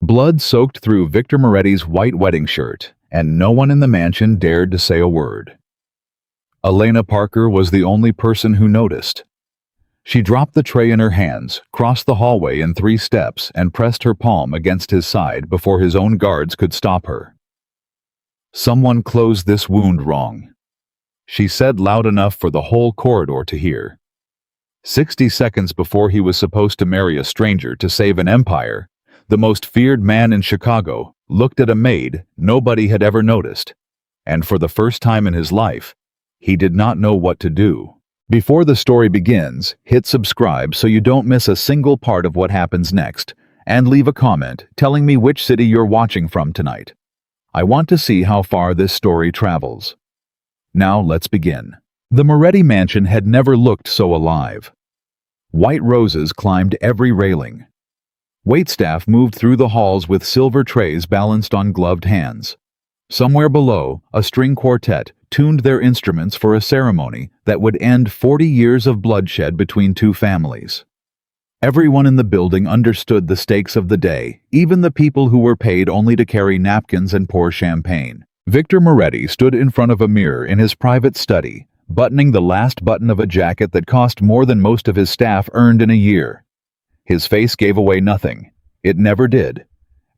Blood soaked through Victor Moretti's white wedding shirt, and no one in the mansion dared to say a word. Elena Parker was the only person who noticed. She dropped the tray in her hands, crossed the hallway in 3 steps, and pressed her palm against his side before his own guards could stop her. "Someone closed this wound wrong," she said loud enough for the whole corridor to hear. 60 seconds before he was supposed to marry a stranger to save an empire, the most feared man in Chicago looked at a maid nobody had ever noticed, and for the first time in his life, he did not know what to do. Before the story begins, hit subscribe so you don't miss a single part of what happens next, and leave a comment telling me which city you're watching from tonight. I want to see how far this story travels. Now let's begin. The Moretti mansion had never looked so alive. White roses climbed every railing. Waitstaff moved through the halls with silver trays balanced on gloved hands. Somewhere below, a string quartet tuned their instruments for a ceremony that would end 40 years of bloodshed between 2 families. Everyone in the building understood the stakes of the day, even the people who were paid only to carry napkins and pour champagne. Victor Moretti stood in front of a mirror in his private study, buttoning the last button of a jacket that cost more than most of his staff earned in a year. His face gave away nothing. It never did.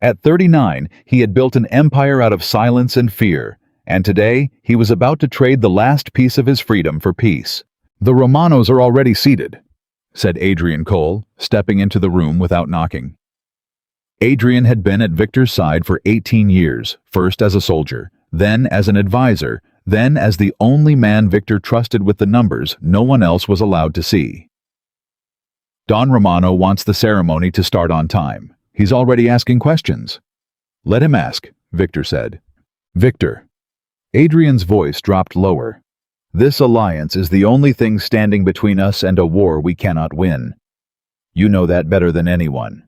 At 39, he had built an empire out of silence and fear, and today he was about to trade the last piece of his freedom for peace. "The Romanos are already seated," said Adrian Cole, stepping into the room without knocking. Adrian had been at Victor's side for 18 years, first as a soldier, then as an advisor, then as the only man Victor trusted with the numbers no one else was allowed to see. "Don Romano wants the ceremony to start on time. He's already asking questions." "Let him ask," Victor said. "Victor." Adrian's voice dropped lower. "This alliance is the only thing standing between us and a war we cannot win. You know that better than anyone."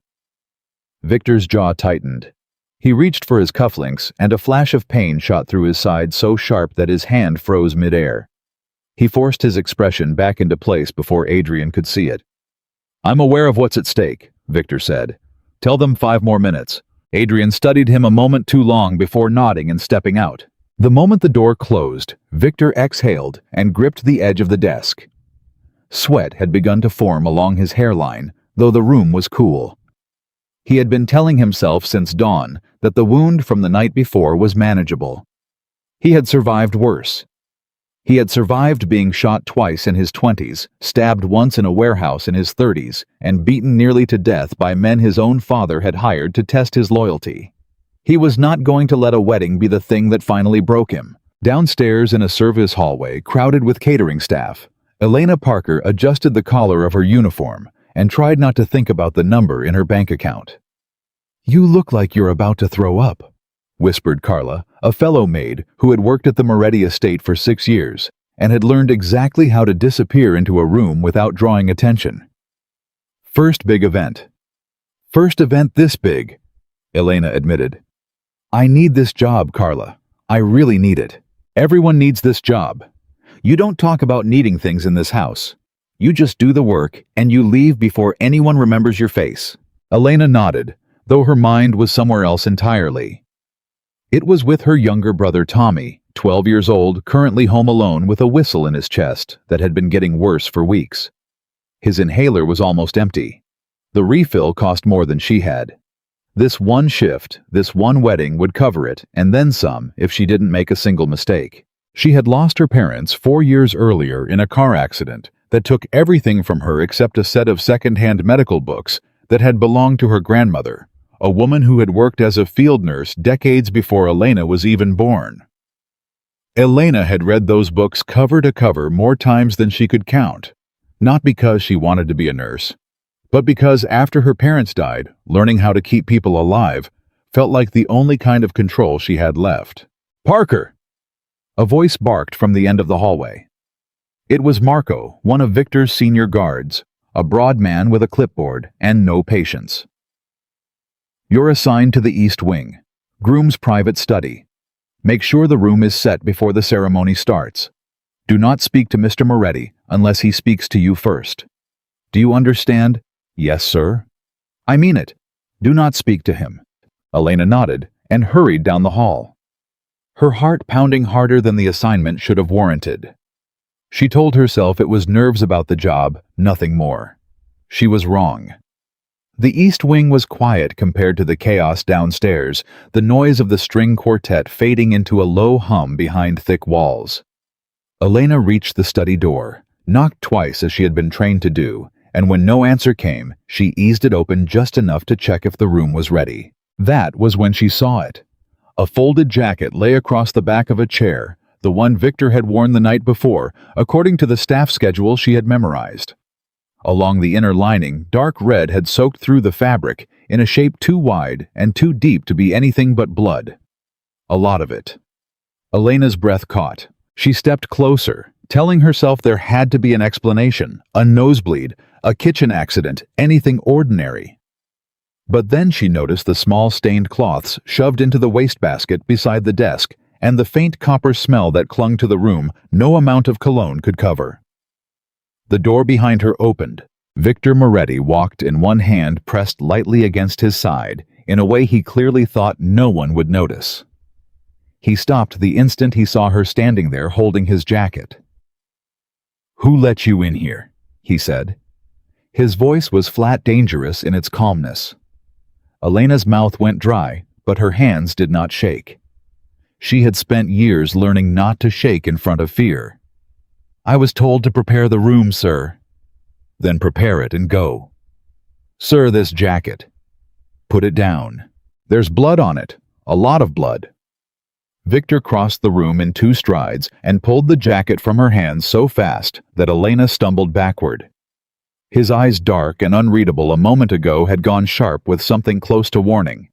Victor's jaw tightened. He reached for his cufflinks, and a flash of pain shot through his side so sharp that his hand froze midair. He forced his expression back into place before Adrian could see it. "I'm aware of what's at stake," Victor said. "Tell them 5 more minutes." Adrian studied him a moment too long before nodding and stepping out. The moment the door closed, Victor exhaled and gripped the edge of the desk. Sweat had begun to form along his hairline, though the room was cool. He had been telling himself since dawn that the wound from the night before was manageable. He had survived worse. He had survived being shot twice in his 20s, stabbed once in a warehouse in his 30s, and beaten nearly to death by men his own father had hired to test his loyalty. He was not going to let a wedding be the thing that finally broke him. Downstairs in a service hallway crowded with catering staff, Elena Parker adjusted the collar of her uniform and tried not to think about the number in her bank account. "You look like you're about to throw up," whispered Carla, a fellow maid who had worked at the Moretti estate for 6 years and had learned exactly how to disappear into a room without drawing attention. "First big event." "First event this big," Elena admitted. "I need this job, Carla. I really need it. Everyone needs this job. You don't talk about needing things in this house. You just do the work and you leave before anyone remembers your face." Elena nodded, though her mind was somewhere else entirely. It was with her younger brother Tommy, 12 years old, currently home alone with a whistle in his chest that had been getting worse for weeks. His inhaler was almost empty. The refill cost more than she had. This one shift, this one wedding would cover it, and then some if she didn't make a single mistake. She had lost her parents 4 years earlier in a car accident that took everything from her except a set of second-hand medical books that had belonged to her grandmother, a woman who had worked as a field nurse decades before Elena was even born. Elena had read those books cover to cover more times than she could count, not because she wanted to be a nurse, but because after her parents died, learning how to keep people alive felt like the only kind of control she had left. "Parker!" A voice barked from the end of the hallway. It was Marco, one of Victor's senior guards, a broad man with a clipboard and no patience. "You're assigned to the East Wing, groom's private study. Make sure the room is set before the ceremony starts. Do not speak to Mr. Moretti unless he speaks to you first. Do you understand?" "Yes, sir." "I mean it. Do not speak to him. Elena nodded and hurried down the hall, her heart pounding harder than the assignment should have warranted. She told herself it was nerves about the job, nothing more. She was wrong. The East Wing was quiet compared to the chaos downstairs, the noise of the string quartet fading into a low hum behind thick walls. Elena reached the study door, knocked twice as she had been trained to do, and when no answer came, she eased it open just enough to check if the room was ready. That was when she saw it. A folded jacket lay across the back of a chair, the one Victor had worn the night before, according to the staff schedule she had memorized. Along the inner lining, dark red had soaked through the fabric in a shape too wide and too deep to be anything but blood. A lot of it. Elena's breath caught. She stepped closer, telling herself there had to be an explanation, a nosebleed, a kitchen accident, anything ordinary. But then she noticed the small stained cloths shoved into the wastebasket beside the desk and the faint copper smell that clung to the room no amount of cologne could cover. The door behind her opened. Victor Moretti walked in one hand pressed lightly against his side in a way he clearly thought no one would notice. He stopped the instant he saw her standing there holding his jacket. "Who let you in here?" he said. His voice was flat dangerous in its calmness. Elena's mouth went dry, but her hands did not shake. She had spent years learning not to shake in front of fear. "I was told to prepare the room, sir." "Then prepare it and go." "Sir, this jacket." "Put it down. There's blood on it, a lot of blood." Victor crossed the room in 2 strides and pulled the jacket from her hands so fast that Elena stumbled backward. His eyes, dark and unreadable a moment ago, had gone sharp with something close to warning.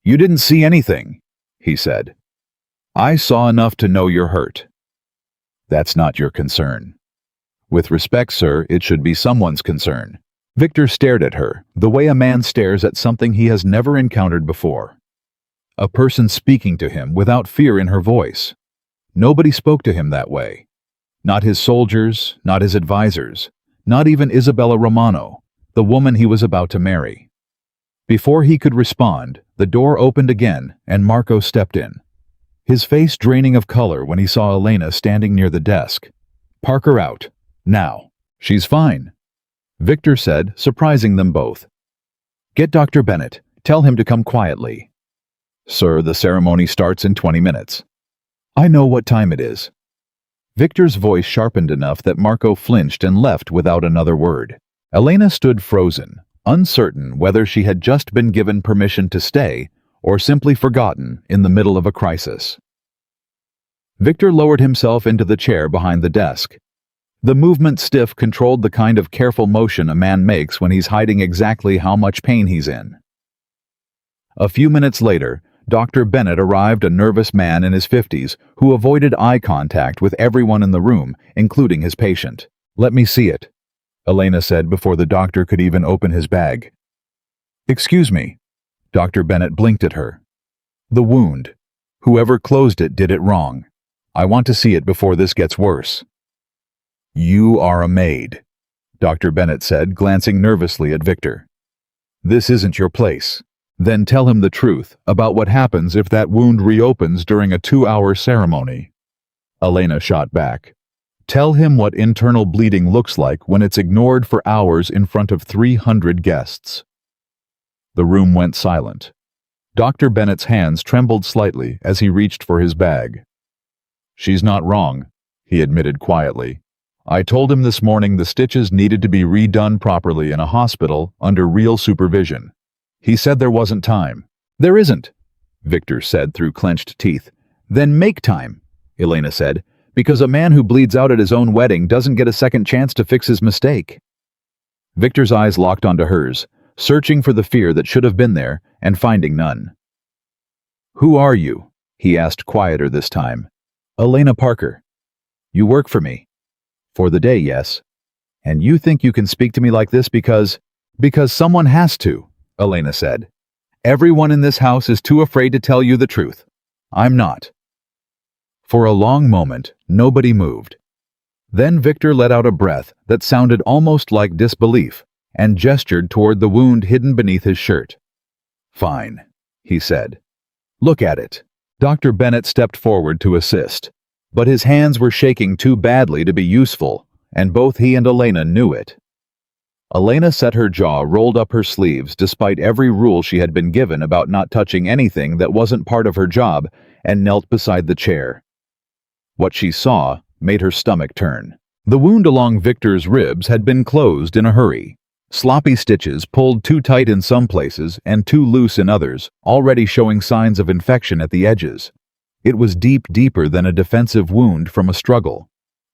"You didn't see anything," he said. "I saw enough to know you're hurt." "That's not your concern." "With respect, sir, it should be someone's concern." Victor stared at her, the way a man stares at something he has never encountered before. A person speaking to him without fear in her voice. Nobody spoke to him that way. Not his soldiers, not his advisors, not even Isabella Romano, the woman he was about to marry. Before he could respond, the door opened again and Marco stepped in, his face draining of color when he saw Elena standing near the desk. "Park her out. Now." "She's fine," Victor said, surprising them both. "Get Dr. Bennett. Tell him to come quietly." "Sir, the ceremony starts in 20 minutes. "I know what time it is." Victor's voice sharpened enough that Marco flinched and left without another word. Elena stood frozen, uncertain whether she had just been given permission to stay or simply forgotten in the middle of a crisis. Victor lowered himself into the chair behind the desk. The movement stiff controlled the kind of careful motion a man makes when he's hiding exactly how much pain he's in. A few minutes later, Dr. Bennett arrived, a nervous man in his 50s who avoided eye contact with everyone in the room, including his patient. "Let me see it," Elena said before the doctor could even open his bag. "Excuse me." Dr. Bennett blinked at her. "The wound. Whoever closed it did it wrong. I want to see it before this gets worse." "You are a maid," Dr. Bennett said, glancing nervously at Victor. "This isn't your place. Then tell him the truth about what happens if that wound reopens during a 2-hour ceremony." Elena shot back. "Tell him what internal bleeding looks like when it's ignored for hours in front of 300 guests." The room went silent. Dr. Bennett's hands trembled slightly as he reached for his bag. "She's not wrong," he admitted quietly. "I told him this morning the stitches needed to be redone properly in a hospital under real supervision. He said there wasn't time." "There isn't," Victor said through clenched teeth. "Then make time," Elena said, "because a man who bleeds out at his own wedding doesn't get a second chance to fix his mistake." Victor's eyes locked onto hers, searching for the fear that should have been there and finding none. "Who are you?" he asked, quieter this time. "Elena Parker." "You work for me." "For the day, yes. And you think you can speak to me like this because someone has to," Elena said. "Everyone in this house is too afraid to tell you the truth. I'm not." For a long moment, nobody moved. Then Victor let out a breath that sounded almost like disbelief and gestured toward the wound hidden beneath his shirt. "Fine," he said. "Look at it." Dr. Bennett stepped forward to assist, but his hands were shaking too badly to be useful, and both he and Elena knew it. Elena set her jaw, rolled up her sleeves despite every rule she had been given about not touching anything that wasn't part of her job, and knelt beside the chair. What she saw made her stomach turn. The wound along Victor's ribs had been closed in a hurry. Sloppy stitches pulled too tight in some places and too loose in others, already showing signs of infection at the edges. It was deeper than a defensive wound from a struggle,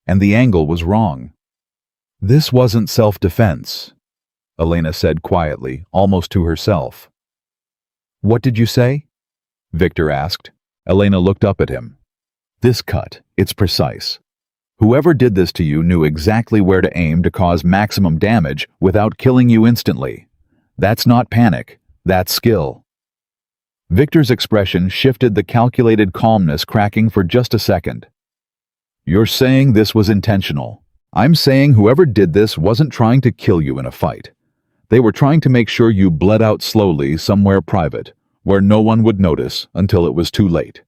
and the angle was wrong. "This wasn't self-defense," Elena said quietly, almost to herself. "What did you say?" Victor asked. Elena looked up at him. "This cut, it's precise. Whoever did this to you knew exactly where to aim to cause maximum damage without killing you instantly. That's not panic, that's skill." Victor's expression shifted, the calculated calmness cracking for just a second. "You're saying this was intentional. I'm saying whoever did this wasn't trying to kill you in a fight. They were trying to make sure you bled out slowly somewhere private, where no one would notice until it was too late."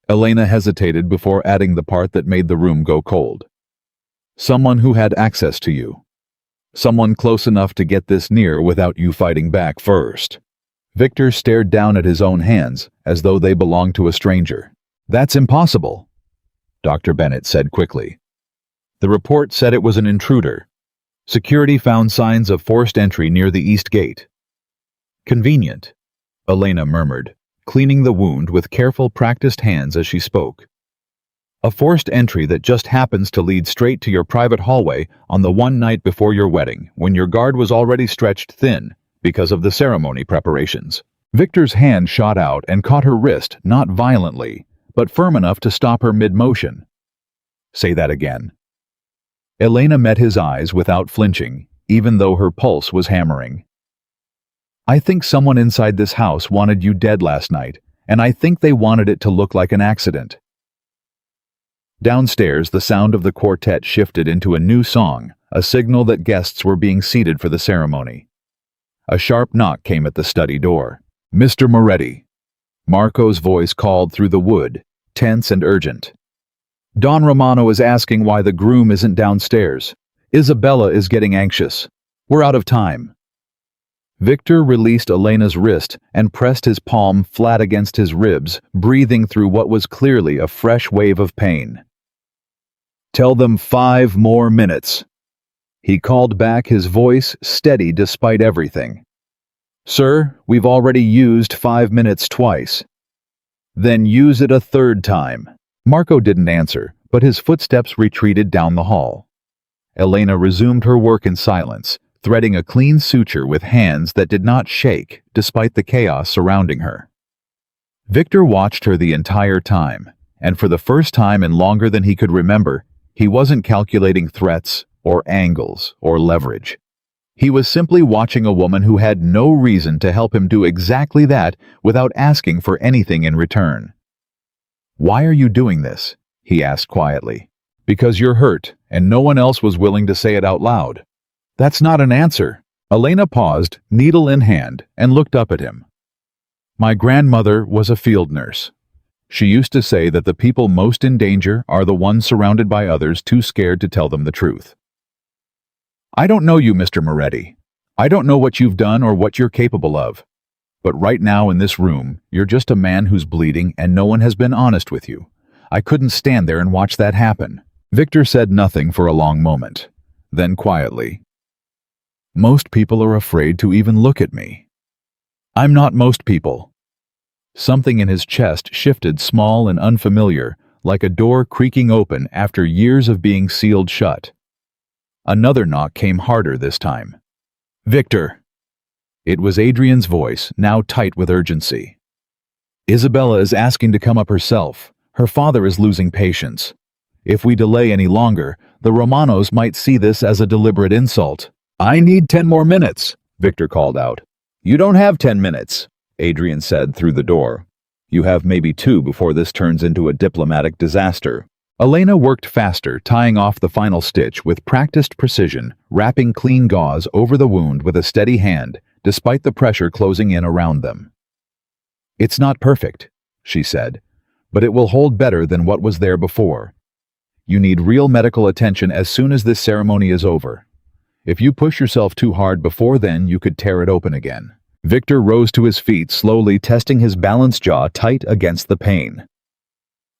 Elena hesitated before adding the part that made the room go cold. "Someone who had access to you. Someone close enough to get this near without you fighting back first." Victor stared down at his own hands as though they belonged to a stranger. "That's impossible," Dr. Bennett said quickly. "The report said it was an intruder. Security found signs of forced entry near the east gate." "Convenient," Elena murmured, cleaning the wound with careful, practiced hands as she spoke. "A forced entry that just happens to lead straight to your private hallway on the one night before your wedding, when your guard was already stretched thin because of the ceremony preparations." Victor's hand shot out and caught her wrist, not violently, but firm enough to stop her mid-motion. "Say that again." Elena met his eyes without flinching, even though her pulse was hammering. "I think someone inside this house wanted you dead last night, and I think they wanted it to look like an accident." Downstairs, the sound of the quartet shifted into a new song, a signal that guests were being seated for the ceremony. A sharp knock came at the study door. "Mr. Moretti." Marco's voice called through the wood, tense and urgent. "Don Romano is asking why the groom isn't downstairs. Isabella is getting anxious. We're out of time." Victor released Elena's wrist and pressed his palm flat against his ribs, breathing through what was clearly a fresh wave of pain. "Tell them 5 more minutes." He called back, his voice steady despite everything. "Sir, we've already used 5 minutes twice." "Then use it a 3rd time." Marco didn't answer, but his footsteps retreated down the hall. Elena resumed her work in silence, threading a clean suture with hands that did not shake despite the chaos surrounding her. Victor watched her the entire time, and for the first time in longer than he could remember, he wasn't calculating threats or angles or leverage. He was simply watching a woman who had no reason to help him do exactly that without asking for anything in return. "Why are you doing this?" he asked quietly. "Because you're hurt, and no one else was willing to say it out loud." "That's not an answer." Elena paused, needle in hand, and looked up at him. "My grandmother was a field nurse. She used to say that the people most in danger are the ones surrounded by others too scared to tell them the truth." "I don't know you, Mr. Moretti. I don't know what you've done or what you're capable of. But right now in this room, you're just a man who's bleeding and no one has been honest with you. I couldn't stand there and watch that happen." Victor said nothing for a long moment. Then quietly, "Most people are afraid to even look at me." "I'm not most people." Something in his chest shifted, small and unfamiliar, like a door creaking open after years of being sealed shut. Another knock came harder this time. "Victor." It was Adrian's voice, now tight with urgency. "Isabella is asking to come up herself. Her father is losing patience. If we delay any longer, the Romanos might see this as a deliberate insult." "I need 10 more minutes," Victor called out. "You don't have 10 minutes, Adrian said through the door. "You have maybe 2 before this turns into a diplomatic disaster." Elena worked faster, tying off the final stitch with practiced precision, wrapping clean gauze over the wound with a steady hand, despite the pressure closing in around them. "It's not perfect," she said, "but it will hold better than what was there before. You need real medical attention as soon as this ceremony is over. If you push yourself too hard before then, you could tear it open again." Victor rose to his feet, slowly testing his balanced jaw tight against the pain.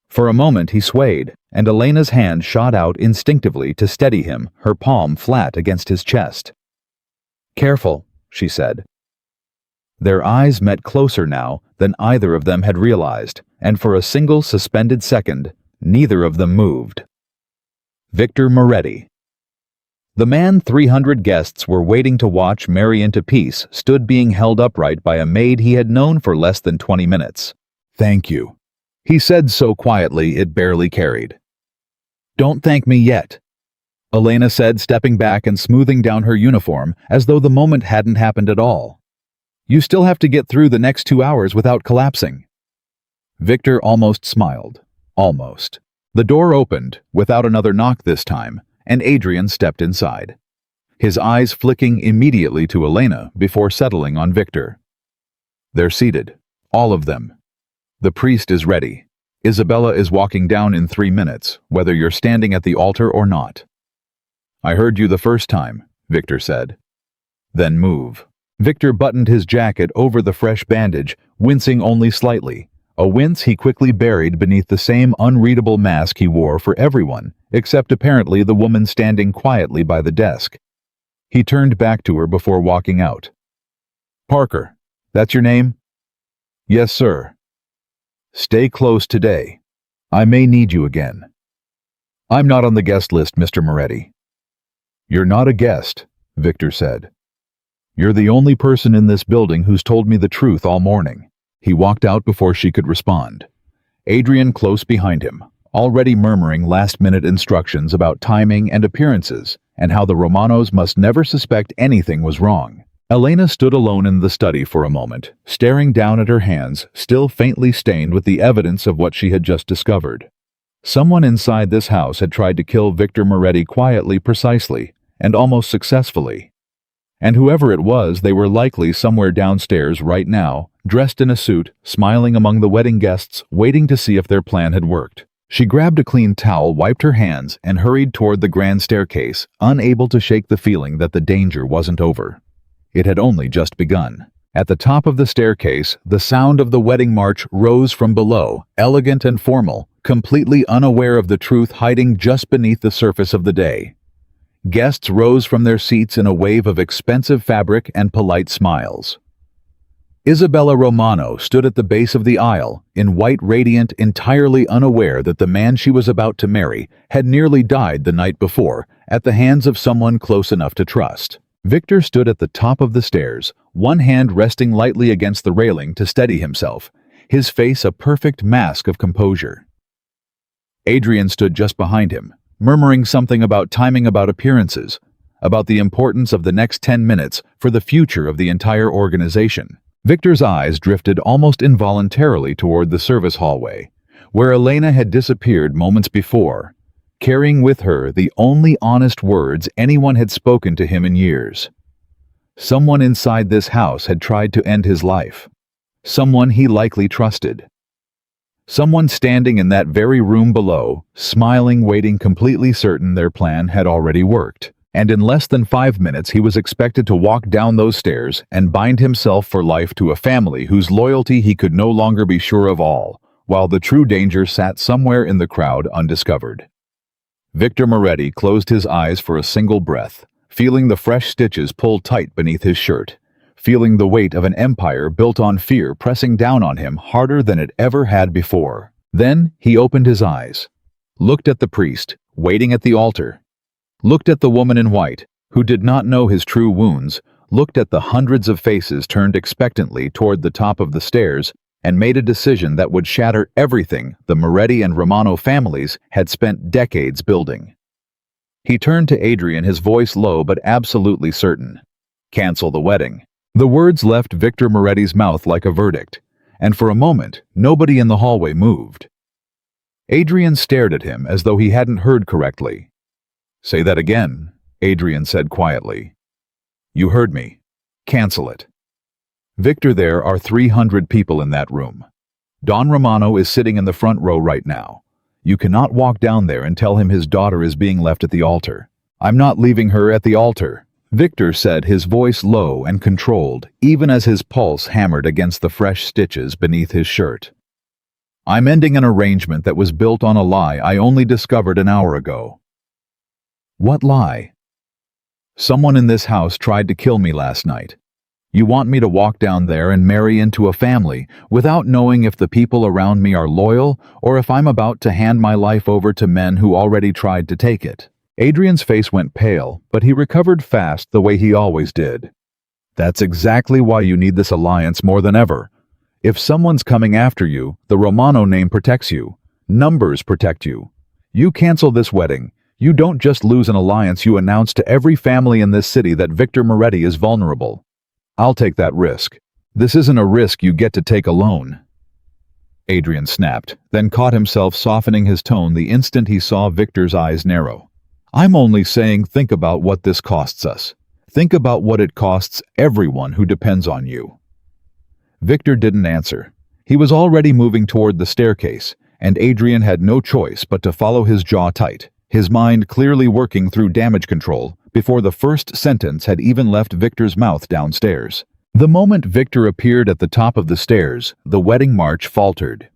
For a moment he swayed, and Elena's hand shot out instinctively to steady him, her palm flat against his chest. "Careful," she said. Their eyes met closer now than either of them had realized, and for a single suspended second, neither of them moved. Victor Moretti. The man 300 guests were waiting to watch marry into peace stood being held upright by a maid he had known for less than 20 minutes. "Thank you," he said so quietly it barely carried. "Don't thank me yet," Elena said, stepping back and smoothing down her uniform as though the moment hadn't happened at all. "You still have to get through the next 2 hours without collapsing." Victor almost smiled. Almost. The door opened, without another knock this time, and Adrian stepped inside, his eyes flicking immediately to Elena before settling on Victor. They're seated, all of them. The priest is ready. Isabella is walking down in 3 minutes, whether you're standing at the altar or not. "I heard you the first time," Victor said. "Then move." Victor buttoned his jacket over the fresh bandage, wincing only slightly, a wince he quickly buried beneath the same unreadable mask he wore for everyone, except apparently the woman standing quietly by the desk. He turned back to her before walking out. "Parker, that's your name?" "Yes, sir." "Stay close today. I may need you again." "I'm not on the guest list, Mr. Moretti." "You're not a guest," Victor said. "You're the only person in this building who's told me the truth all morning." He walked out before she could respond. Adrian close behind him, already murmuring last-minute instructions about timing and appearances, and how the Romanos must never suspect anything was wrong. Elena stood alone in the study for a moment, staring down at her hands, still faintly stained with the evidence of what she had just discovered. Someone inside this house had tried to kill Victor Moretti quietly, precisely, and almost successfully. And whoever it was, they were likely somewhere downstairs right now, dressed in a suit, smiling among the wedding guests, waiting to see if their plan had worked. She grabbed a clean towel, wiped her hands, and hurried toward the grand staircase, unable to shake the feeling that the danger wasn't over. It had only just begun. At the top of the staircase, the sound of the wedding march rose from below, elegant and formal, completely unaware of the truth hiding just beneath the surface of the day. Guests rose from their seats in a wave of expensive fabric and polite smiles. Isabella Romano stood at the base of the aisle, in white radiant, entirely unaware that the man she was about to marry had nearly died the night before at the hands of someone close enough to trust. Victor stood at the top of the stairs, one hand resting lightly against the railing to steady himself, his face a perfect mask of composure. Adrian stood just behind him, murmuring something about timing, about appearances, about the importance of the next 10 minutes for the future of the entire organization. Victor's eyes drifted almost involuntarily toward the service hallway, where Elena had disappeared moments before, carrying with her the only honest words anyone had spoken to him in years. Someone inside this house had tried to end his life. Someone he likely trusted. Someone standing in that very room below, smiling, waiting, completely certain their plan had already worked. And in less than 5 minutes he was expected to walk down those stairs and bind himself for life to a family whose loyalty he could no longer be sure of all, while the true danger sat somewhere in the crowd undiscovered. Victor Moretti closed his eyes for a single breath, feeling the fresh stitches pull tight beneath his shirt, feeling the weight of an empire built on fear pressing down on him harder than it ever had before. Then he opened his eyes, looked at the priest, waiting at the altar, looked at the woman in white, who did not know his true wounds, looked at the hundreds of faces turned expectantly toward the top of the stairs, and made a decision that would shatter everything the Moretti and Romano families had spent decades building. He turned to Adrian, his voice low but absolutely certain. "Cancel the wedding." The words left Victor Moretti's mouth like a verdict, and for a moment, nobody in the hallway moved. Adrian stared at him as though he hadn't heard correctly. "Say that again," Adrian said quietly. "You heard me. Cancel it." Victor, there are 300 people in that room. Don Romano is sitting in the front row right now. You cannot walk down there and tell him his daughter is being left at the altar. I'm not leaving her at the altar, Victor said, his voice low and controlled, even as his pulse hammered against the fresh stitches beneath his shirt. I'm ending an arrangement that was built on a lie I only discovered an hour ago. What lie? Someone in this house tried to kill me last night. You want me to walk down there and marry into a family without knowing if the people around me are loyal or if I'm about to hand my life over to men who already tried to take it. Adrian's face went pale, but he recovered fast the way he always did. That's exactly why you need this alliance more than ever. If someone's coming after you, the Romano name protects you. Numbers protect you. You cancel this wedding. You don't just lose an alliance, you announce to every family in this city that Victor Moretti is vulnerable. I'll take that risk. This isn't a risk you get to take alone. Adrian snapped, then caught himself softening his tone the instant he saw Victor's eyes narrow. I'm only saying, think about what this costs us. Think about what it costs everyone who depends on you. Victor didn't answer. He was already moving toward the staircase, and Adrian had no choice but to follow his jaw tight, his mind clearly working through damage control before the first sentence had even left Victor's mouth downstairs. The moment Victor appeared at the top of the stairs, the wedding march faltered.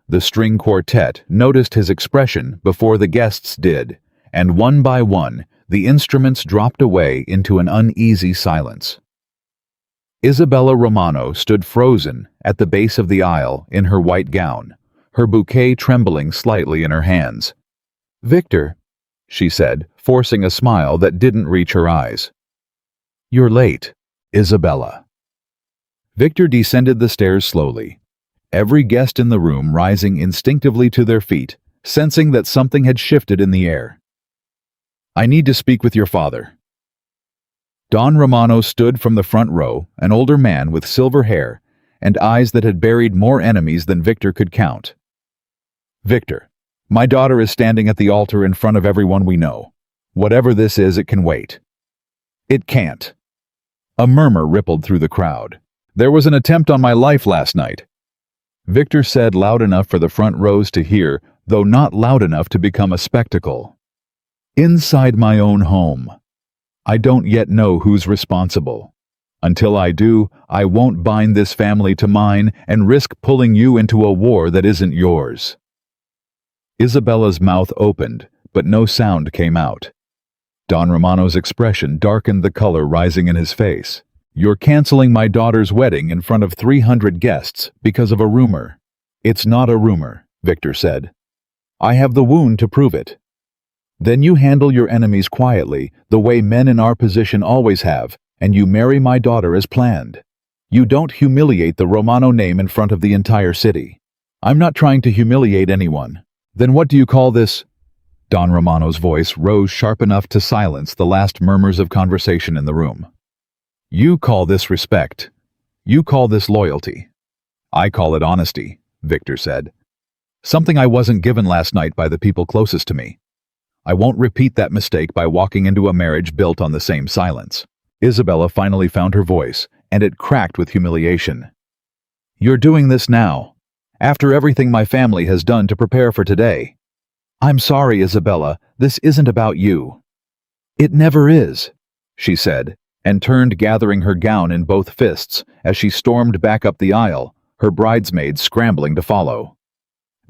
The string quartet noticed his expression before the guests did, and one by one, the instruments dropped away into an uneasy silence. Isabella Romano stood frozen at the base of the aisle in her white gown, her bouquet trembling slightly in her hands. "Victor," she said, forcing a smile that didn't reach her eyes. "You're late, Isabella." Victor descended the stairs slowly, every guest in the room rising instinctively to their feet, sensing that something had shifted in the air. "I need to speak with your father." Don Romano stood from the front row, an older man with silver hair and eyes that had buried more enemies than Victor could count. "Victor, my daughter is standing at the altar in front of everyone we know. Whatever this is, it can wait." "It can't." A murmur rippled through the crowd. "There was an attempt on my life last night," Victor said, loud enough for the front rows to hear, though not loud enough to become a spectacle. "Inside my own home. I don't yet know who's responsible. Until I do, I won't bind this family to mine and risk pulling you into a war that isn't yours." Isabella's mouth opened, but no sound came out. Don Romano's expression darkened, the color rising in his face. "You're canceling my daughter's wedding in front of 300 guests because of a rumor." "It's not a rumor," Victor said. "I have the wound to prove it." "Then you handle your enemies quietly, the way men in our position always have, and you marry my daughter as planned. You don't humiliate the Romano name in front of the entire city." "I'm not trying to humiliate anyone." "Then what do you call this?" Don Romano's voice rose sharp enough to silence the last murmurs of conversation in the room. "You call this respect. You call this loyalty. I call it honesty," Victor said. "Something I wasn't given last night by the people closest to me. I won't repeat that mistake by walking into a marriage built on the same silence." Isabella finally found her voice, and it cracked with humiliation. "You're doing this now, after everything my family has done to prepare for today." "I'm sorry, Isabella, this isn't about you." "It never is," she said, and turned, gathering her gown in both fists as she stormed back up the aisle, her bridesmaids scrambling to follow.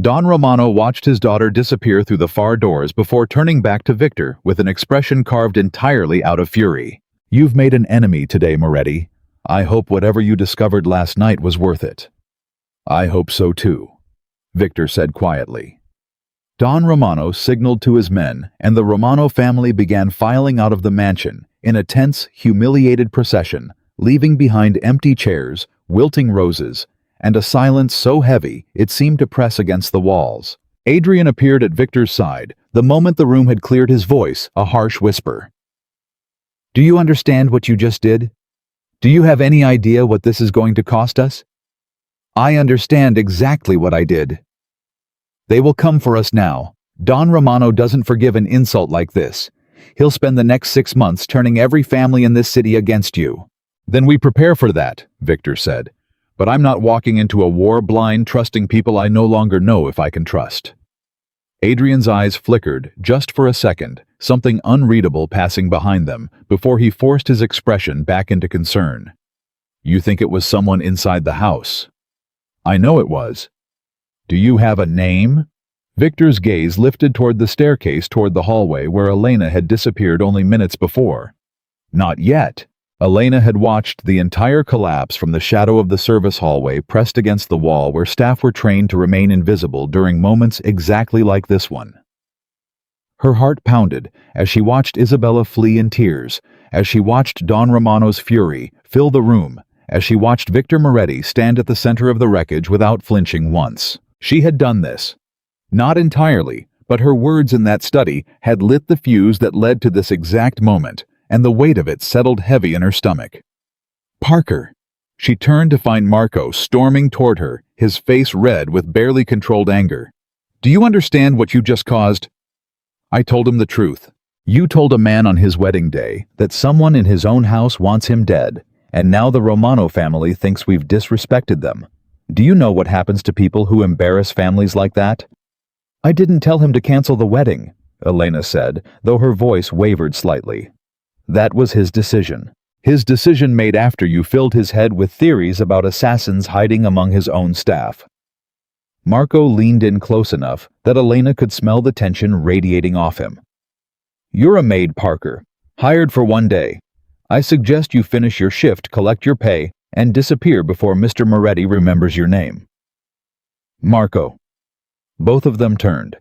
Don Romano watched his daughter disappear through the far doors before turning back to Victor with an expression carved entirely out of fury. "You've made an enemy today, Moretti. I hope whatever you discovered last night was worth it." "I hope so too," Victor said quietly. Don Romano signaled to his men, and the Romano family began filing out of the mansion in a tense, humiliated procession, leaving behind empty chairs, wilting roses, and a silence so heavy it seemed to press against the walls. Adrian appeared at Victor's side the moment the room had cleared, his voice a harsh whisper. "Do you understand what you just did? Do you have any idea what this is going to cost us?" "I understand exactly what I did." "They will come for us now. Don Romano doesn't forgive an insult like this. He'll spend the next 6 months turning every family in this city against you." Then we prepare for that, Victor said. But I'm not walking into a war blind, trusting people I no longer know if I can trust. Adrian's eyes flickered just for a second, something unreadable passing behind them, before he forced his expression back into concern. You think it was someone inside the house? I know it was. Do you have a name? Victor's gaze lifted toward the staircase toward the hallway where Elena had disappeared only minutes before. Not yet. Elena had watched the entire collapse from the shadow of the service hallway pressed against the wall where staff were trained to remain invisible during moments exactly like this one. Her heart pounded as she watched Isabella flee in tears, as she watched Don Romano's fury fill the room, as she watched Victor Moretti stand at the center of the wreckage without flinching once. She had done this. Not entirely, but her words in that study had lit the fuse that led to this exact moment, and the weight of it settled heavy in her stomach. Parker! She turned to find Marco storming toward her, his face red with barely controlled anger. Do you understand what you just caused? I told him the truth. You told a man on his wedding day that someone in his own house wants him dead, and now the Romano family thinks we've disrespected them. Do you know what happens to people who embarrass families like that? I didn't tell him to cancel the wedding, Elena said, though her voice wavered slightly. That was his decision. His decision made after you filled his head with theories about assassins hiding among his own staff. Marco leaned in close enough that Elena could smell the tension radiating off him. You're a maid, Parker, hired for one day. I suggest you finish your shift, collect your pay, and disappear before Mr. Moretti remembers your name. Marco. Both of them turned.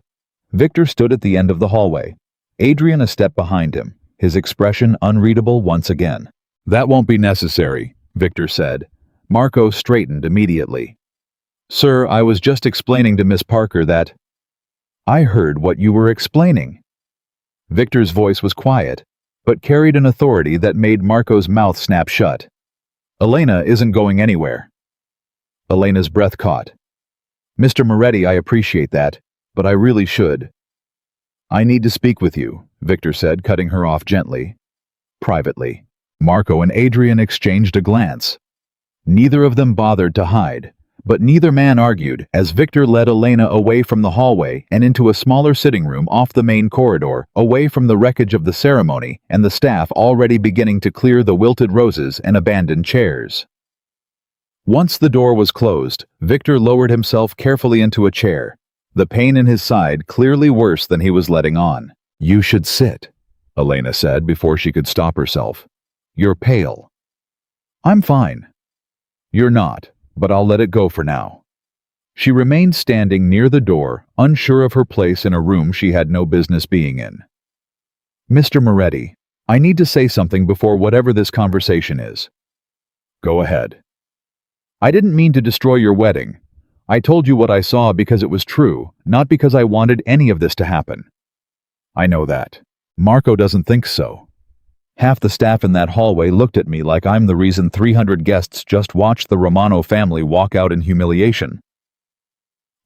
Victor stood at the end of the hallway, Adrian a step behind him, his expression unreadable once again. That won't be necessary, Victor said. Marco straightened immediately. Sir, I was just explaining to Miss Parker that... I heard what you were explaining. Victor's voice was quiet, but carried an authority that made Marco's mouth snap shut. Elena isn't going anywhere. Elena's breath caught. Mr. Moretti, I appreciate that, but I really should. I need to speak with you, Victor said, cutting her off gently. Privately. Marco and Adrian exchanged a glance. Neither of them bothered to hide, but neither man argued as Victor led Elena away from the hallway and into a smaller sitting room off the main corridor, away from the wreckage of the ceremony and the staff already beginning to clear the wilted roses and abandoned chairs. Once the door was closed, Victor lowered himself carefully into a chair, the pain in his side clearly worse than he was letting on. You should sit, Elena said before she could stop herself. You're pale. I'm fine. You're not, but I'll let it go for now. She remained standing near the door, unsure of her place in a room she had no business being in. Mr. Moretti, I need to say something before whatever this conversation is. Go ahead. I didn't mean to destroy your wedding. I told you what I saw because it was true, not because I wanted any of this to happen. I know that. Marco doesn't think so. Half the staff in that hallway looked at me like I'm the reason 300 guests just watched the Romano family walk out in humiliation.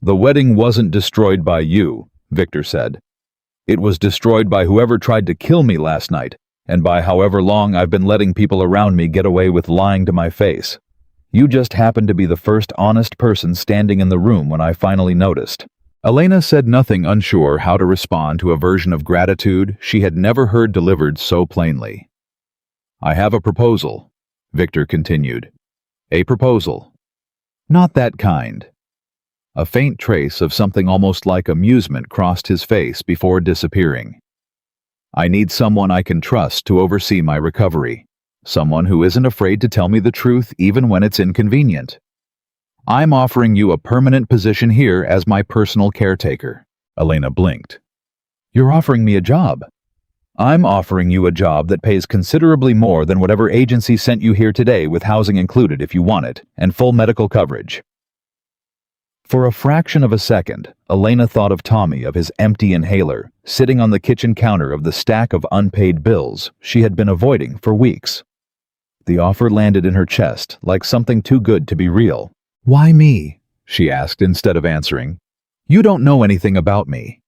The wedding wasn't destroyed by you, Victor said. It was destroyed by whoever tried to kill me last night, and by however long I've been letting people around me get away with lying to my face. You just happened to be the first honest person standing in the room when I finally noticed. Elena said nothing, unsure how to respond to a version of gratitude she had never heard delivered so plainly. I have a proposal, Victor continued. A proposal. Not that kind. A faint trace of something almost like amusement crossed his face before disappearing. I need someone I can trust to oversee my recovery. Someone who isn't afraid to tell me the truth even when it's inconvenient. I'm offering you a permanent position here as my personal caretaker. Elena blinked. You're offering me a job. I'm offering you a job that pays considerably more than whatever agency sent you here today, with housing included if you want it, and full medical coverage. For a fraction of a second, Elena thought of Tommy, of his empty inhaler, sitting on the kitchen counter of the stack of unpaid bills she had been avoiding for weeks. The offer landed in her chest like something too good to be real. Why me? She asked instead of answering. You don't know anything about me.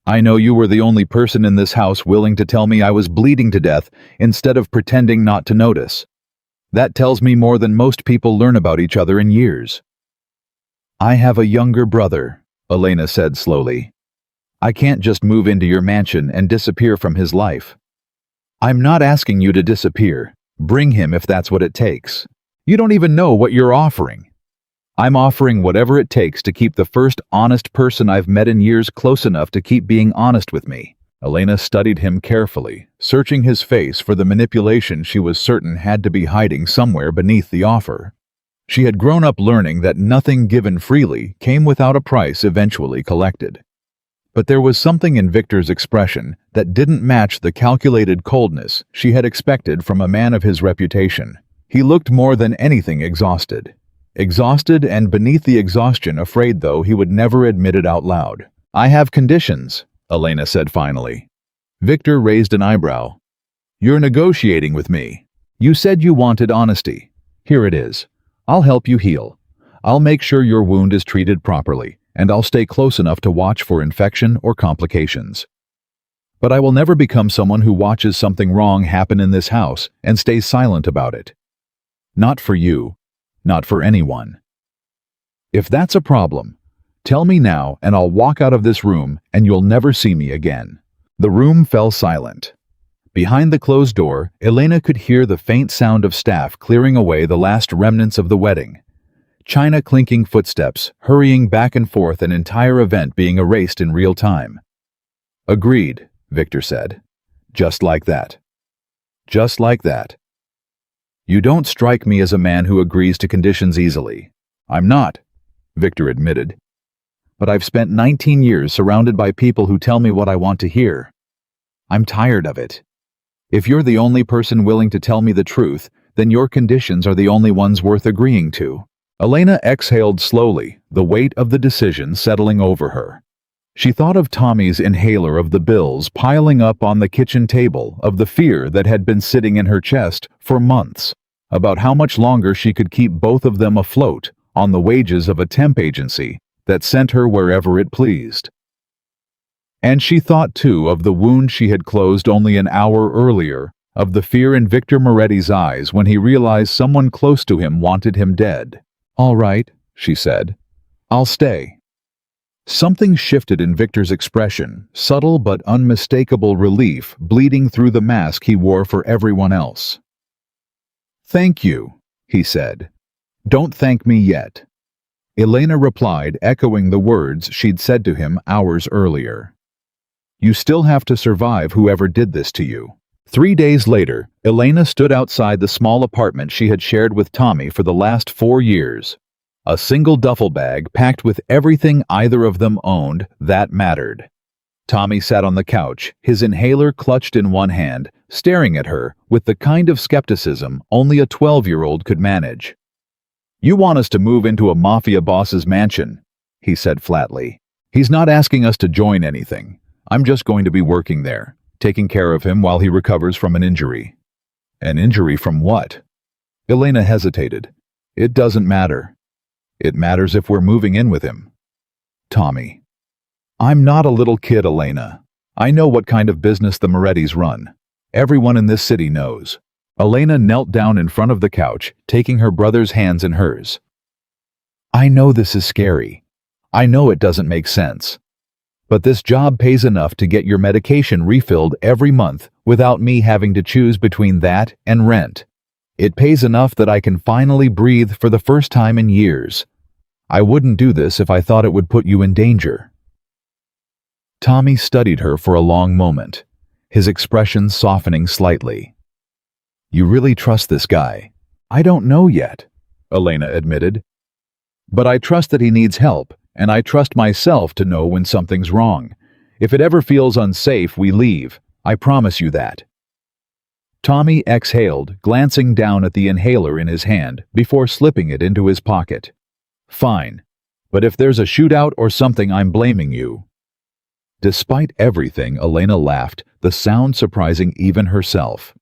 I know you were the only person in this house willing to tell me I was bleeding to death instead of pretending not to notice. That tells me more than most people learn about each other in years. I have a younger brother, Elena said slowly. I can't just move into your mansion and disappear from his life. I'm not asking you to disappear. Bring him if that's what it takes. You don't even know what you're offering. I'm offering whatever it takes to keep the first honest person I've met in years close enough to keep being honest with me. Elena studied him carefully, searching his face for the manipulation she was certain had to be hiding somewhere beneath the offer. She had grown up learning that nothing given freely came without a price eventually collected. But there was something in Victor's expression that didn't match the calculated coldness she had expected from a man of his reputation. He looked more than anything exhausted. Exhausted and beneath the exhaustion afraid though he would never admit it out loud. I have conditions, Elena said finally. Victor raised an eyebrow. You're negotiating with me. You said you wanted honesty. Here it is. I'll help you heal. I'll make sure your wound is treated properly, and I'll stay close enough to watch for infection or complications. But I will never become someone who watches something wrong happen in this house and stays silent about it. Not for you. Not for anyone. If that's a problem, tell me now and I'll walk out of this room and you'll never see me again. The room fell silent. Behind the closed door, Elena could hear the faint sound of staff clearing away the last remnants of the wedding. China clinking footsteps, hurrying back and forth, an entire event being erased in real time. Agreed, Victor said. Just like that. Just like that. You don't strike me as a man who agrees to conditions easily. I'm not, Victor admitted. But I've spent 19 years surrounded by people who tell me what I want to hear. I'm tired of it. If you're the only person willing to tell me the truth, then your conditions are the only ones worth agreeing to. Elena exhaled slowly, the weight of the decision settling over her. She thought of Tommy's inhaler, of the bills piling up on the kitchen table, of the fear that had been sitting in her chest for months, about how much longer she could keep both of them afloat on the wages of a temp agency that sent her wherever it pleased. And she thought, too, of the wound she had closed only an hour earlier, of the fear in Victor Moretti's eyes when he realized someone close to him wanted him dead. All right, she said. I'll stay. Something shifted in Victor's expression, subtle but unmistakable relief bleeding through the mask he wore for everyone else. Thank you, he said. Don't thank me yet. Elena replied, echoing the words she'd said to him hours earlier. You still have to survive whoever did this to you. 3 days later, Elena stood outside the small apartment she had shared with Tommy for the last 4 years. A single duffel bag packed with everything either of them owned that mattered. Tommy sat on the couch, his inhaler clutched in one hand, staring at her with the kind of skepticism only a 12-year-old could manage. You want us to move into a Mafia boss's mansion, he said flatly. He's not asking us to join anything. I'm just going to be working there, taking care of him while he recovers from an injury. An injury from what? Elena hesitated. It doesn't matter. It matters if we're moving in with him. Tommy. I'm not a little kid, Elena. I know what kind of business the Morettis run. Everyone in this city knows. Elena knelt down in front of the couch, taking her brother's hands in hers. I know this is scary. I know it doesn't make sense. But this job pays enough to get your medication refilled every month without me having to choose between that and rent. It pays enough that I can finally breathe for the first time in years. I wouldn't do this if I thought it would put you in danger. Tommy studied her for a long moment, his expression softening slightly. You really trust this guy? I don't know yet, Elena admitted. But I trust that he needs help, and I trust myself to know when something's wrong. If it ever feels unsafe, we leave. I promise you that. Tommy exhaled, glancing down at the inhaler in his hand before slipping it into his pocket. Fine. But if there's a shootout or something, I'm blaming you. Despite everything, Elena laughed, the sound surprising even herself.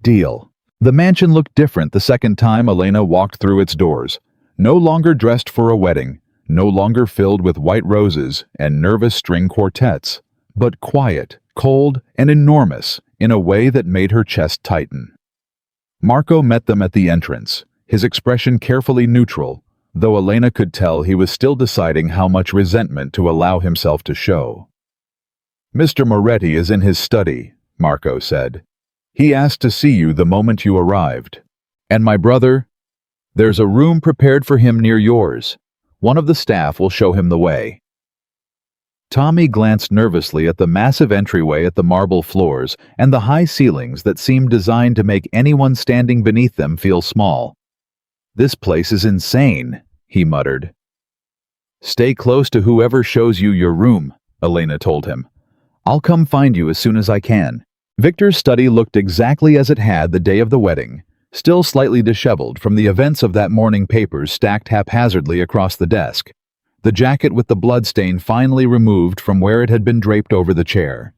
Deal. The mansion looked different the second time Elena walked through its doors. No longer dressed for a wedding, no longer filled with white roses and nervous string quartets, but quiet, cold, and enormous in a way that made her chest tighten. Marco met them at the entrance, his expression carefully neutral, though Elena could tell he was still deciding how much resentment to allow himself to show. "Mr. Moretti is in his study," Marco said. "He asked to see you the moment you arrived. And my brother? There's a room prepared for him near yours. One of the staff will show him the way." Tommy glanced nervously at the massive entryway at the marble floors and the high ceilings that seemed designed to make anyone standing beneath them feel small. "This place is insane," he muttered. "Stay close to whoever shows you your room," Elena told him. "I'll come find you as soon as I can." Victor's study looked exactly as it had the day of the wedding, still slightly disheveled from the events of that morning, papers stacked haphazardly across the desk. The jacket with the bloodstain finally removed from where it had been draped over the chair.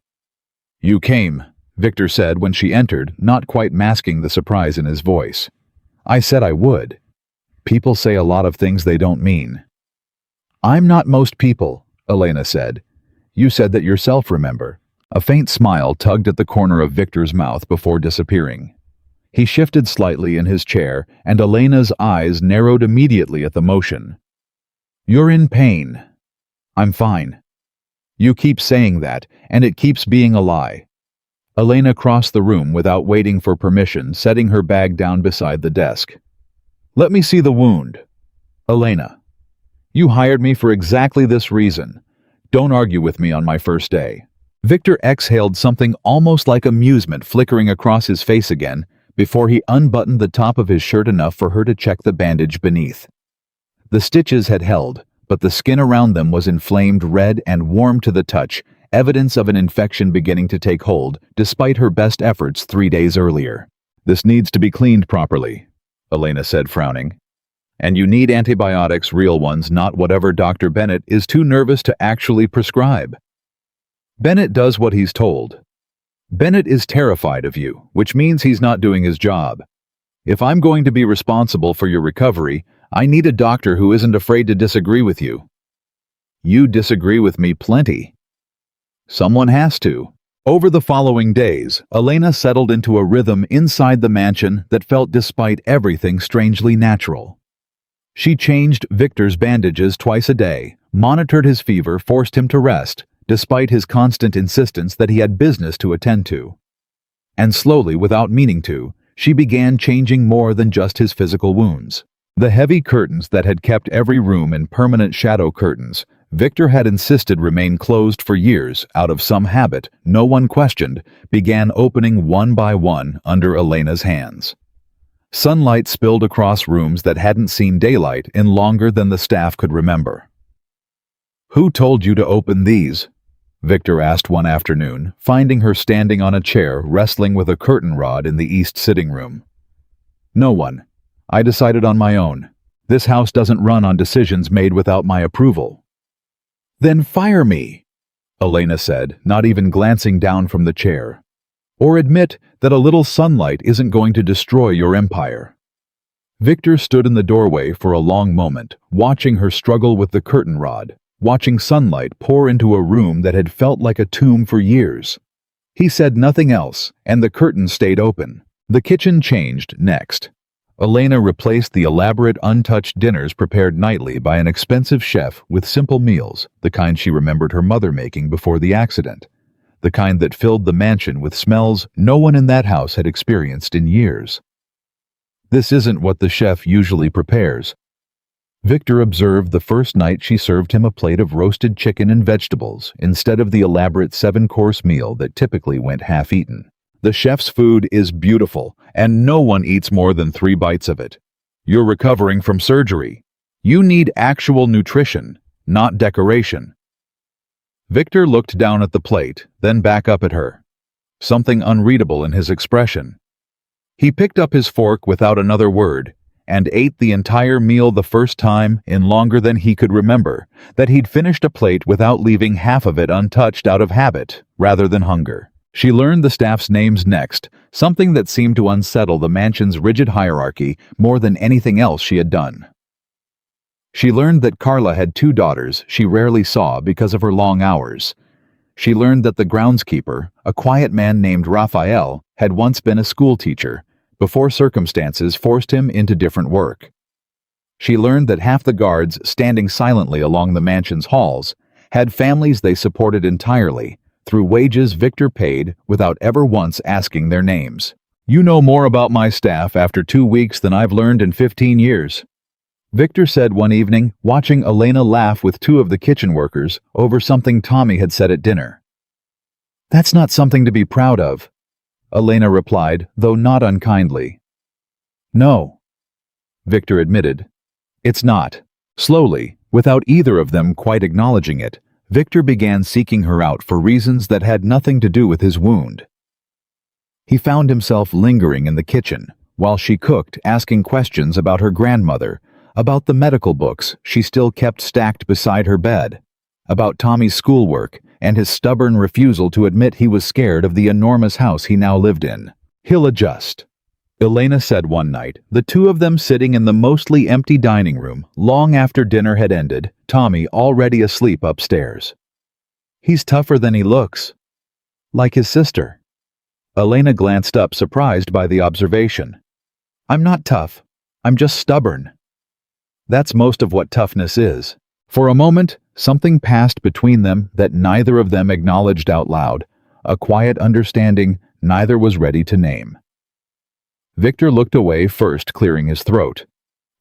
"You came," Victor said when she entered, not quite masking the surprise in his voice. "I said I would. People say a lot of things they don't mean." "I'm not most people," Elena said. "You said that yourself, remember?" A faint smile tugged at the corner of Victor's mouth before disappearing. He shifted slightly in his chair, and Elena's eyes narrowed immediately at the motion. "You're in pain." "I'm fine." "You keep saying that, and it keeps being a lie." Elena crossed the room without waiting for permission, setting her bag down beside the desk. "Let me see the wound." "Elena, you hired me for exactly this reason. Don't argue with me on my first day." Victor exhaled, something almost like amusement flickering across his face again, before he unbuttoned the top of his shirt enough for her to check the bandage beneath. The stitches had held, but the skin around them was inflamed red and warm to the touch, evidence of an infection beginning to take hold, despite her best efforts 3 days earlier. "This needs to be cleaned properly," Elena said, frowning. "And you need antibiotics, real ones, not whatever Dr. Bennett is too nervous to actually prescribe." "Bennett does what he's told. Bennett is terrified of you, which means he's not doing his job. If I'm going to be responsible for your recovery, I need a doctor who isn't afraid to disagree with you." "You disagree with me plenty." "Someone has to." Over the following days, Elena settled into a rhythm inside the mansion that felt, despite everything, strangely natural. She changed Victor's bandages twice a day, monitored his fever, forced him to rest, despite his constant insistence that he had business to attend to. And slowly, without meaning to, she began changing more than just his physical wounds. The heavy curtains that had kept every room in permanent shadow curtains Victor had insisted remain closed for years out of some habit no one questioned, began opening one by one under Elena's hands. Sunlight spilled across rooms that hadn't seen daylight in longer than the staff could remember. "Who told you to open these?" Victor asked one afternoon, finding her standing on a chair wrestling with a curtain rod in the east sitting room. "No one. I decided on my own. This house doesn't run on decisions made without my approval." "Then fire me," Elena said, not even glancing down from the chair. "Or admit that a little sunlight isn't going to destroy your empire." Victor stood in the doorway for a long moment, watching her struggle with the curtain rod, watching sunlight pour into a room that had felt like a tomb for years. He said nothing else, and the curtain stayed open. The kitchen changed next. Elena replaced the elaborate, untouched dinners prepared nightly by an expensive chef with simple meals, the kind she remembered her mother making before the accident, the kind that filled the mansion with smells no one in that house had experienced in years. "This isn't what the chef usually prepares," Victor observed the first night she served him a plate of roasted chicken and vegetables instead of the elaborate 7-course meal that typically went half-eaten. "The chef's food is beautiful, and no one eats more than 3 bites of it. You're recovering from surgery. You need actual nutrition, not decoration." Victor looked down at the plate, then back up at her. Something unreadable in his expression. He picked up his fork without another word, and ate the entire meal the first time in longer than he could remember, that he'd finished a plate without leaving half of it untouched out of habit rather than hunger. She learned the staff's names next, something that seemed to unsettle the mansion's rigid hierarchy more than anything else she had done. She learned that Carla had 2 daughters she rarely saw because of her long hours. She learned that the groundskeeper, a quiet man named Raphael, had once been a schoolteacher, before circumstances forced him into different work. She learned that half the guards standing silently along the mansion's halls had families they supported entirely through wages Victor paid without ever once asking their names. "You know more about my staff after 2 weeks than I've learned in 15 years. Victor said one evening, watching Elena laugh with 2 of the kitchen workers over something Tommy had said at dinner. "That's not something to be proud of," Elena replied, though not unkindly. "No," Victor admitted. "It's not." Slowly, without either of them quite acknowledging it, Victor began seeking her out for reasons that had nothing to do with his wound. He found himself lingering in the kitchen while she cooked, asking questions about her grandmother, about the medical books she still kept stacked beside her bed, about Tommy's schoolwork and his stubborn refusal to admit he was scared of the enormous house he now lived in. "He'll adjust," Elena said one night, the 2 of them sitting in the mostly empty dining room long after dinner had ended, Tommy already asleep upstairs. "He's tougher than he looks." "Like his sister." Elena glanced up, surprised by the observation. "I'm not tough. I'm just stubborn." That's most of what toughness is. For a moment, something passed between them that neither of them acknowledged out loud, a quiet understanding neither was ready to name. Victor looked away first, clearing his throat,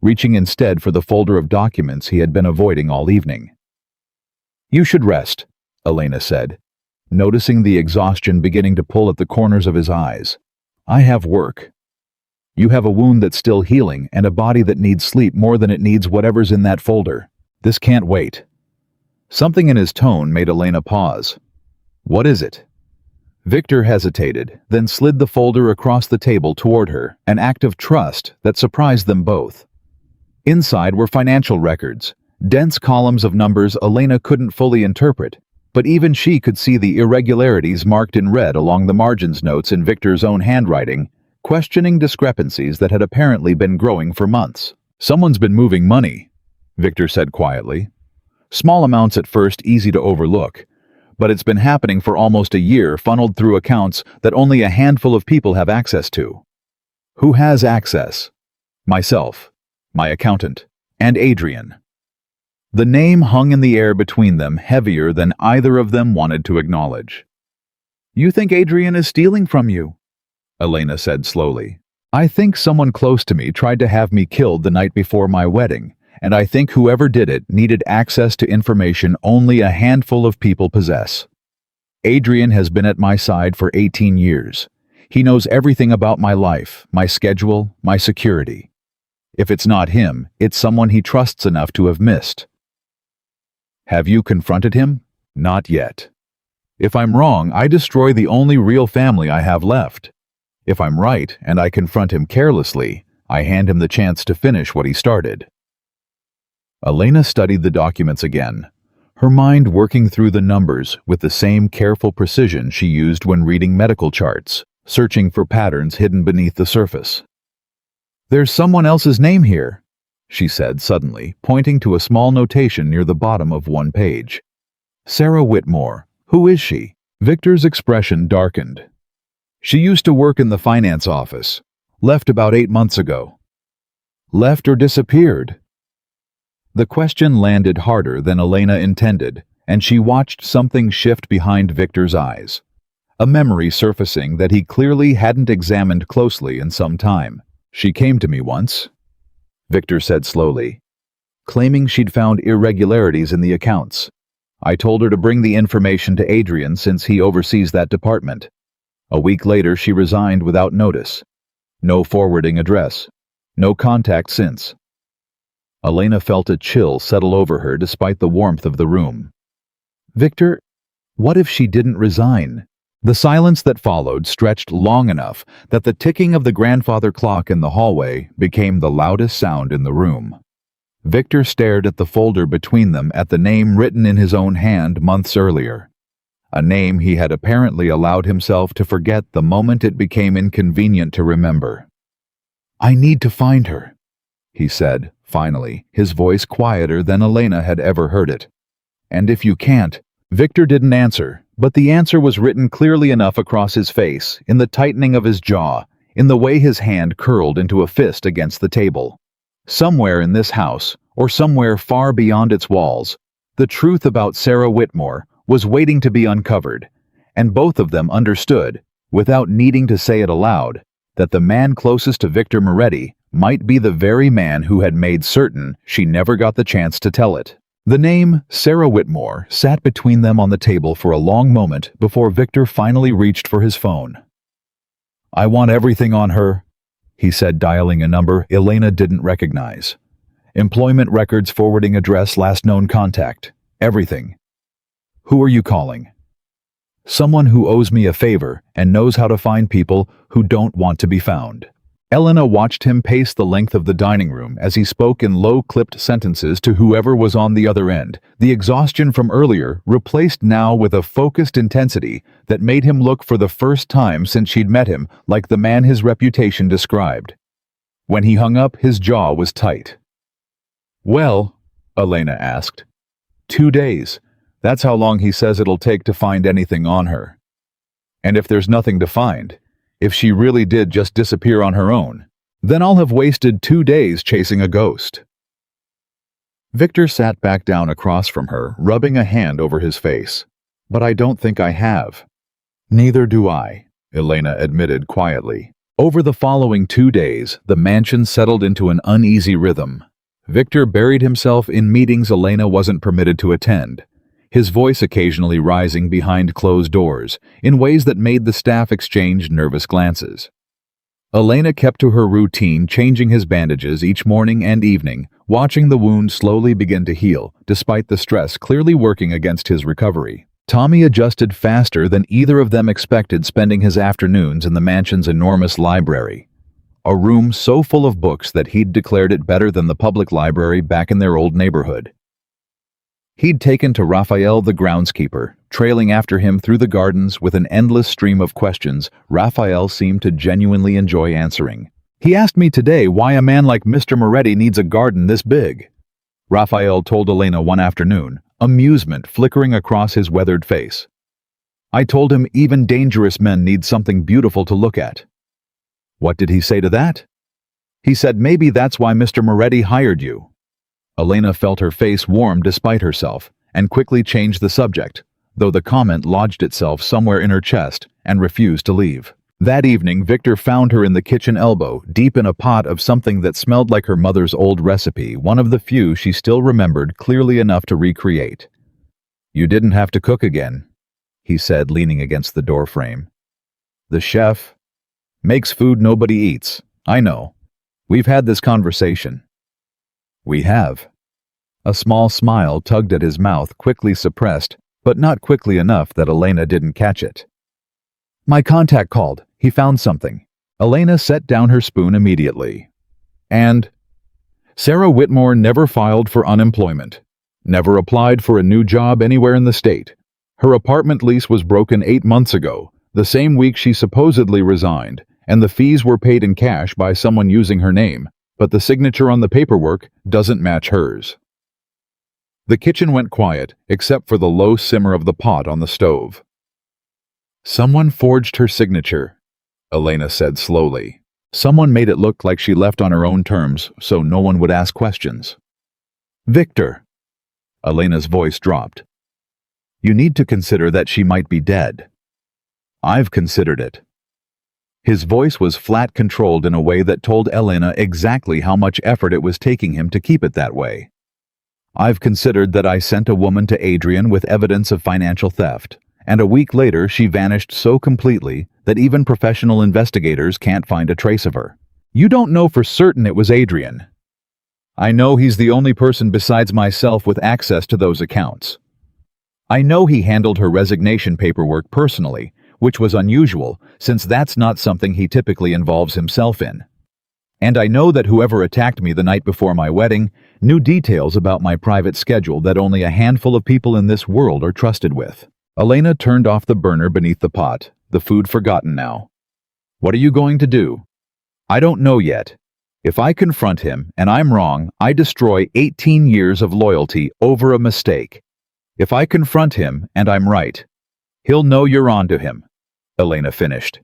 reaching instead for the folder of documents he had been avoiding all evening. "You should rest," Elena said, noticing the exhaustion beginning to pull at the corners of his eyes. "I have work. You have a wound that's still healing and a body that needs sleep more than it needs whatever's in that folder. This can't wait." Something in his tone made Elena pause. "What is it?" Victor hesitated, then slid the folder across the table toward her, an act of trust that surprised them both. Inside were financial records, dense columns of numbers Elena couldn't fully interpret, but even she could see the irregularities marked in red along the margins notes in Victor's own handwriting, questioning discrepancies that had apparently been growing for months. "Someone's been moving money," Victor said quietly. "Small amounts at first, easy to overlook. But it's been happening for almost a year, funneled through accounts that only a handful of people have access to." "Who has access?" "Myself, my accountant, and Adrian." The name hung in the air between them, heavier than either of them wanted to acknowledge. "You think Adrian is stealing from you?" Elena said slowly. "I think someone close to me tried to have me killed the night before my wedding, and I think whoever did it needed access to information only a handful of people possess. Adrian has been at my side for 18 years. He knows everything about my life, my schedule, my security. If it's not him, it's someone he trusts enough to have missed." "Have you confronted him?" "Not yet. If I'm wrong, I destroy the only real family I have left. If I'm right, and I confront him carelessly, I hand him the chance to finish what he started." Elena studied the documents again, her mind working through the numbers with the same careful precision she used when reading medical charts, searching for patterns hidden beneath the surface. "There's someone else's name here," she said suddenly, pointing to a small notation near the bottom of one page. "Sarah Whitmore. Who is she?" Victor's expression darkened. "She used to work in the finance office. Left about 8 months ago." "Left or disappeared?" The question landed harder than Elena intended, and she watched something shift behind Victor's eyes. A memory surfacing that he clearly hadn't examined closely in some time. "She came to me once," Victor said slowly, claiming she'd found irregularities in the accounts. "I told her to bring the information to Adrian since he oversees that department. A week later she resigned without notice. No forwarding address. No contact since." Elena felt a chill settle over her despite the warmth of the room. "Victor, what if she didn't resign?" The silence that followed stretched long enough that the ticking of the grandfather clock in the hallway became the loudest sound in the room. Victor stared at the folder between them at the name written in his own hand months earlier. A name he had apparently allowed himself to forget the moment it became inconvenient to remember. "I need to find her," he said, finally, his voice quieter than Elena had ever heard it. "And if you can't..." Victor didn't answer, but the answer was written clearly enough across his face, in the tightening of his jaw, in the way his hand curled into a fist against the table. Somewhere in this house, or somewhere far beyond its walls, the truth about Sarah Whitmore was waiting to be uncovered, and both of them understood, without needing to say it aloud, that the man closest to Victor Moretti might be the very man who had made certain she never got the chance to tell it. The name Sarah Whitmore sat between them on the table for a long moment before Victor finally reached for his phone. "I want everything on her," he said, dialing a number Elena didn't recognize. "Employment records, forwarding address, last known contact. Everything." "Who are you calling?" "Someone who owes me a favor and knows how to find people who don't want to be found." Elena watched him pace the length of the dining room as he spoke in low-clipped sentences to whoever was on the other end, the exhaustion from earlier replaced now with a focused intensity that made him look for the first time since she'd met him like the man his reputation described. When he hung up, his jaw was tight. "Well," Elena asked. "2 days. That's how long he says it'll take to find anything on her. And if there's nothing to find, if she really did just disappear on her own, then I'll have wasted 2 days chasing a ghost." Victor sat back down across from her, rubbing a hand over his face. "But I don't think I have." "Neither do I," Elena admitted quietly. Over the following 2 days, the mansion settled into an uneasy rhythm. Victor buried himself in meetings Elena wasn't permitted to attend, his voice occasionally rising behind closed doors in ways that made the staff exchange nervous glances. Elena kept to her routine, changing his bandages each morning and evening, watching the wound slowly begin to heal, despite the stress clearly working against his recovery. Tommy adjusted faster than either of them expected, spending his afternoons in the mansion's enormous library, a room so full of books that he'd declared it better than the public library back in their old neighborhood. He'd taken to Raphael the groundskeeper, trailing after him through the gardens with an endless stream of questions Raphael seemed to genuinely enjoy answering. "He asked me today why a man like Mr. Moretti needs a garden this big," Raphael told Elena one afternoon, amusement flickering across his weathered face. "I told him even dangerous men need something beautiful to look at." "What did he say to that?" "He said maybe that's why Mr. Moretti hired you." Elena felt her face warm despite herself, and quickly changed the subject, though the comment lodged itself somewhere in her chest and refused to leave. That evening, Victor found her in the kitchen elbow, deep in a pot of something that smelled like her mother's old recipe, one of the few she still remembered clearly enough to recreate. "You didn't have to cook again," he said, leaning against the doorframe. "The chef makes food nobody eats. I know. We've had this conversation." "We have." A small smile tugged at his mouth, quickly suppressed, but not quickly enough that Elena didn't catch it. "My contact called. He found something." Elena set down her spoon immediately. "And?" "Sarah Whitmore never filed for unemployment. Never applied for a new job anywhere in the state. Her apartment lease was broken 8 months ago, the same week she supposedly resigned, and the fees were paid in cash by someone using her name, but the signature on the paperwork doesn't match hers." The kitchen went quiet, except for the low simmer of the pot on the stove. "Someone forged her signature," Elena said slowly. "Someone made it look like she left on her own terms, so no one would ask questions." "Victor," Elena's voice dropped, "you need to consider that she might be dead." "I've considered it." His voice was flat, controlled in a way that told Elena exactly how much effort it was taking him to keep it that way. "I've considered that I sent a woman to Adrian with evidence of financial theft, and a week later she vanished so completely that even professional investigators can't find a trace of her. You don't know for certain it was Adrian. I know he's the only person besides myself with access to those accounts. I know he handled her resignation paperwork personally, which was unusual, since that's not something he typically involves himself in. And I know that whoever attacked me the night before my wedding knew details about my private schedule that only a handful of people in this world are trusted with." Elena turned off the burner beneath the pot, the food forgotten now. "What are you going to do?" "I don't know yet. If I confront him and I'm wrong, I destroy 18 years of loyalty over a mistake. If I confront him and I'm right, he'll know you're on to him," Elena finished.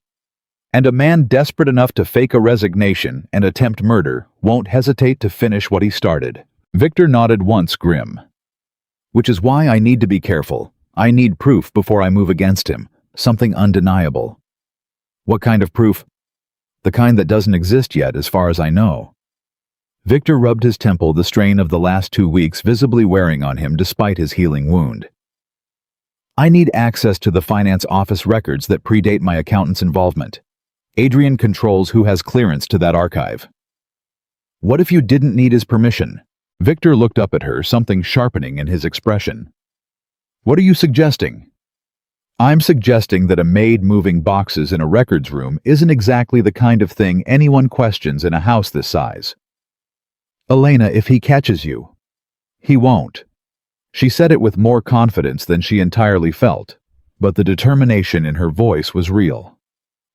And a man desperate enough to fake a resignation and attempt murder won't hesitate to finish what he started. Victor nodded once, grim. Which is why I need to be careful. I need proof before I move against him. Something undeniable. What kind of proof? The kind that doesn't exist yet, as far as I know. Victor rubbed his temple, the strain of the last 2 weeks visibly wearing on him despite his healing wound. I need access to the finance office records that predate my accountant's involvement. Adrian controls who has clearance to that archive. What if you didn't need his permission? Victor looked up at her, something sharpening in his expression. What are you suggesting? I'm suggesting that a maid moving boxes in a records room isn't exactly the kind of thing anyone questions in a house this size. Elena, if he catches you. He won't. She said it with more confidence than she entirely felt, but the determination in her voice was real.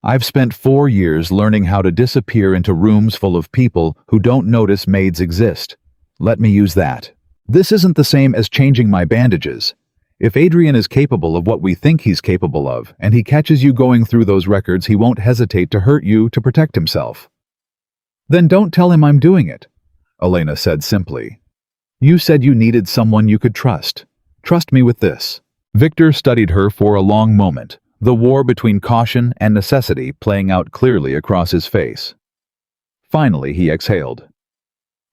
I've spent 4 years learning how to disappear into rooms full of people who don't notice maids exist. Let me use that. This isn't the same as changing my bandages. If Adrian is capable of what we think he's capable of, and he catches you going through those records, he won't hesitate to hurt you to protect himself. Then don't tell him I'm doing it, Elena said simply. You said you needed someone you could trust. Trust me with this. Victor studied her for a long moment, the war between caution and necessity playing out clearly across his face. Finally, he exhaled.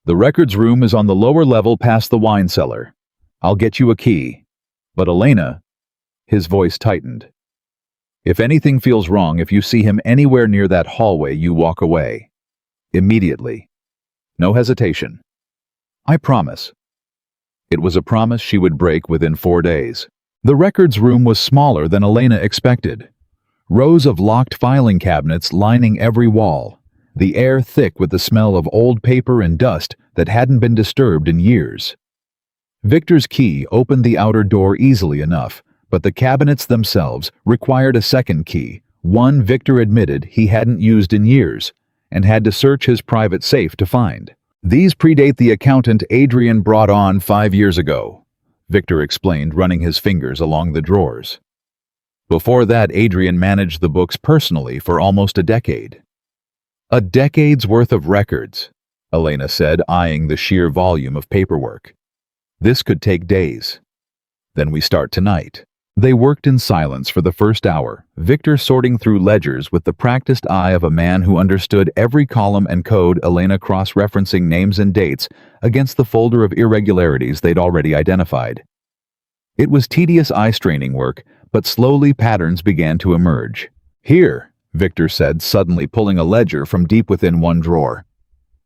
The records room is on the lower level past the wine cellar. I'll get you a key. But Elena, his voice tightened. If anything feels wrong, if you see him anywhere near that hallway, you walk away. Immediately. No hesitation. I promise. It was a promise she would break within 4 days. The records room was smaller than Elena expected. Rows of locked filing cabinets lining every wall. The air thick with the smell of old paper and dust that hadn't been disturbed in years. Victor's key opened the outer door easily enough, but the cabinets themselves required a second key, one Victor admitted he hadn't used in years, and had to search his private safe to find. These predate the accountant Adrian brought on 5 years ago, Victor explained, running his fingers along the drawers. Before that, Adrian managed the books personally for almost a decade. A decade's worth of records, Elena said, eyeing the sheer volume of paperwork. This could take days. Then we start tonight. They worked in silence for the first hour, Victor sorting through ledgers with the practiced eye of a man who understood every column and code, Elena cross-referencing names and dates against the folder of irregularities they'd already identified. It was tedious eye-straining work, but slowly patterns began to emerge. Here, Victor said, suddenly pulling a ledger from deep within one drawer.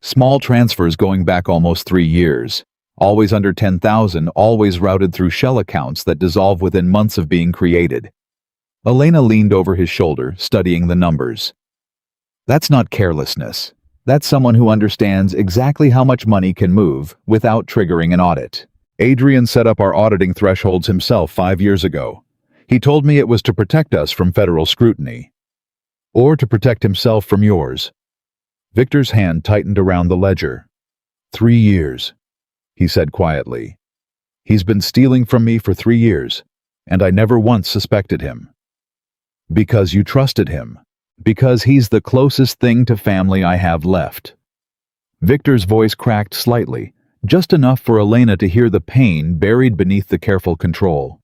Small transfers going back almost 3 years. Always under 10,000, always routed through shell accounts that dissolve within months of being created. Elena leaned over his shoulder, studying the numbers. That's not carelessness. That's someone who understands exactly how much money can move without triggering an audit. Adrian set up our auditing thresholds himself 5 years ago. He told me it was to protect us from federal scrutiny. Or to protect himself from yours. Victor's hand tightened around the ledger. 3 years. He said quietly. He's been stealing from me for 3 years, and I never once suspected him. Because you trusted him. Because he's the closest thing to family I have left. Victor's voice cracked slightly, just enough for Elena to hear the pain buried beneath the careful control.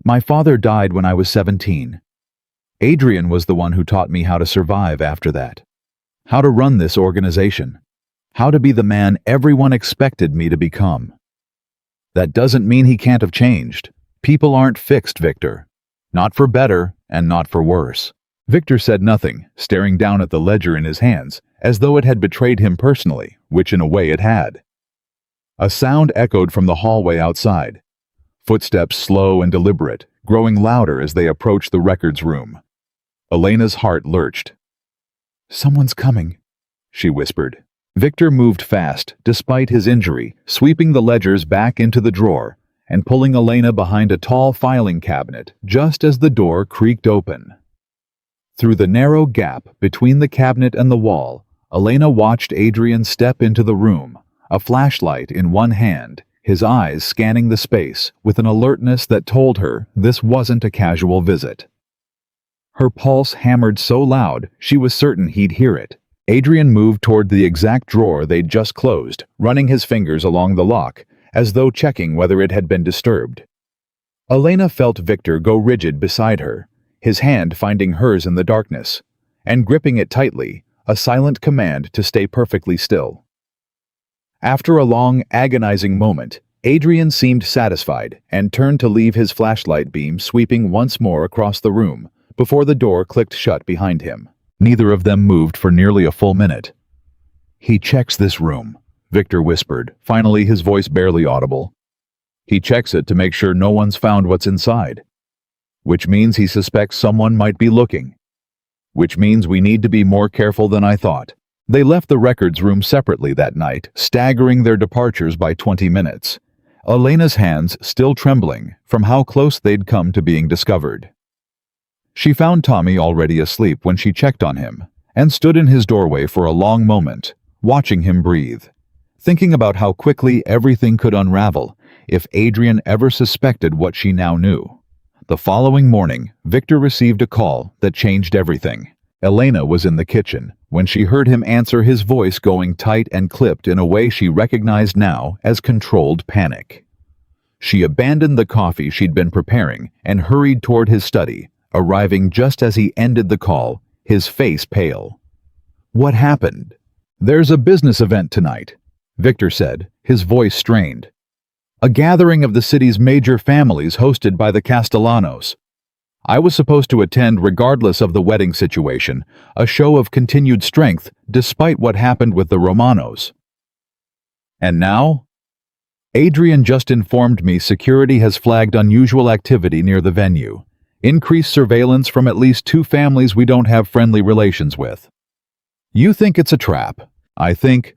My father died when I was 17. Adrian was the one who taught me how to survive after that. How to run this organization. How to be the man everyone expected me to become. That doesn't mean he can't have changed. People aren't fixed, Victor. Not for better and not for worse. Victor said nothing, staring down at the ledger in his hands, as though it had betrayed him personally, which in a way it had. A sound echoed from the hallway outside. Footsteps slow and deliberate, growing louder as they approached the records room. Elena's heart lurched. Someone's coming, she whispered. Victor moved fast, despite his injury, sweeping the ledgers back into the drawer and pulling Elena behind a tall filing cabinet just as the door creaked open. Through the narrow gap between the cabinet and the wall, Elena watched Adrian step into the room, a flashlight in one hand, his eyes scanning the space with an alertness that told her this wasn't a casual visit. Her pulse hammered so loud she was certain he'd hear it. Adrian moved toward the exact drawer they'd just closed, running his fingers along the lock, as though checking whether it had been disturbed. Elena felt Victor go rigid beside her, his hand finding hers in the darkness, and gripping it tightly, a silent command to stay perfectly still. After a long, agonizing moment, Adrian seemed satisfied and turned to leave his flashlight beam sweeping once more across the room before the door clicked shut behind him. Neither of them moved for nearly a full minute. "He checks this room," Victor whispered, finally his voice barely audible. "He checks it to make sure no one's found what's inside. Which means he suspects someone might be looking. Which means we need to be more careful than I thought." They left the records room separately that night, staggering their departures by 20 minutes. Elena's hands still trembling from how close they'd come to being discovered. She found Tommy already asleep when she checked on him, and stood in his doorway for a long moment, watching him breathe, thinking about how quickly everything could unravel if Adrian ever suspected what she now knew. The following morning, Victor received a call that changed everything. Elena was in the kitchen when she heard him answer, his voice going tight and clipped in a way she recognized now as controlled panic. She abandoned the coffee she'd been preparing and hurried toward his study, arriving just as he ended the call, his face pale. "What happened?" "There's a business event tonight," Victor said, his voice strained. "A gathering of the city's major families hosted by the Castellanos. I was supposed to attend regardless of the wedding situation, a show of continued strength despite what happened with the Romanos. And now? Adrian just informed me security has flagged unusual activity near the venue. Increased surveillance from at least 2 families we don't have friendly relations with. You think it's a trap? I think,"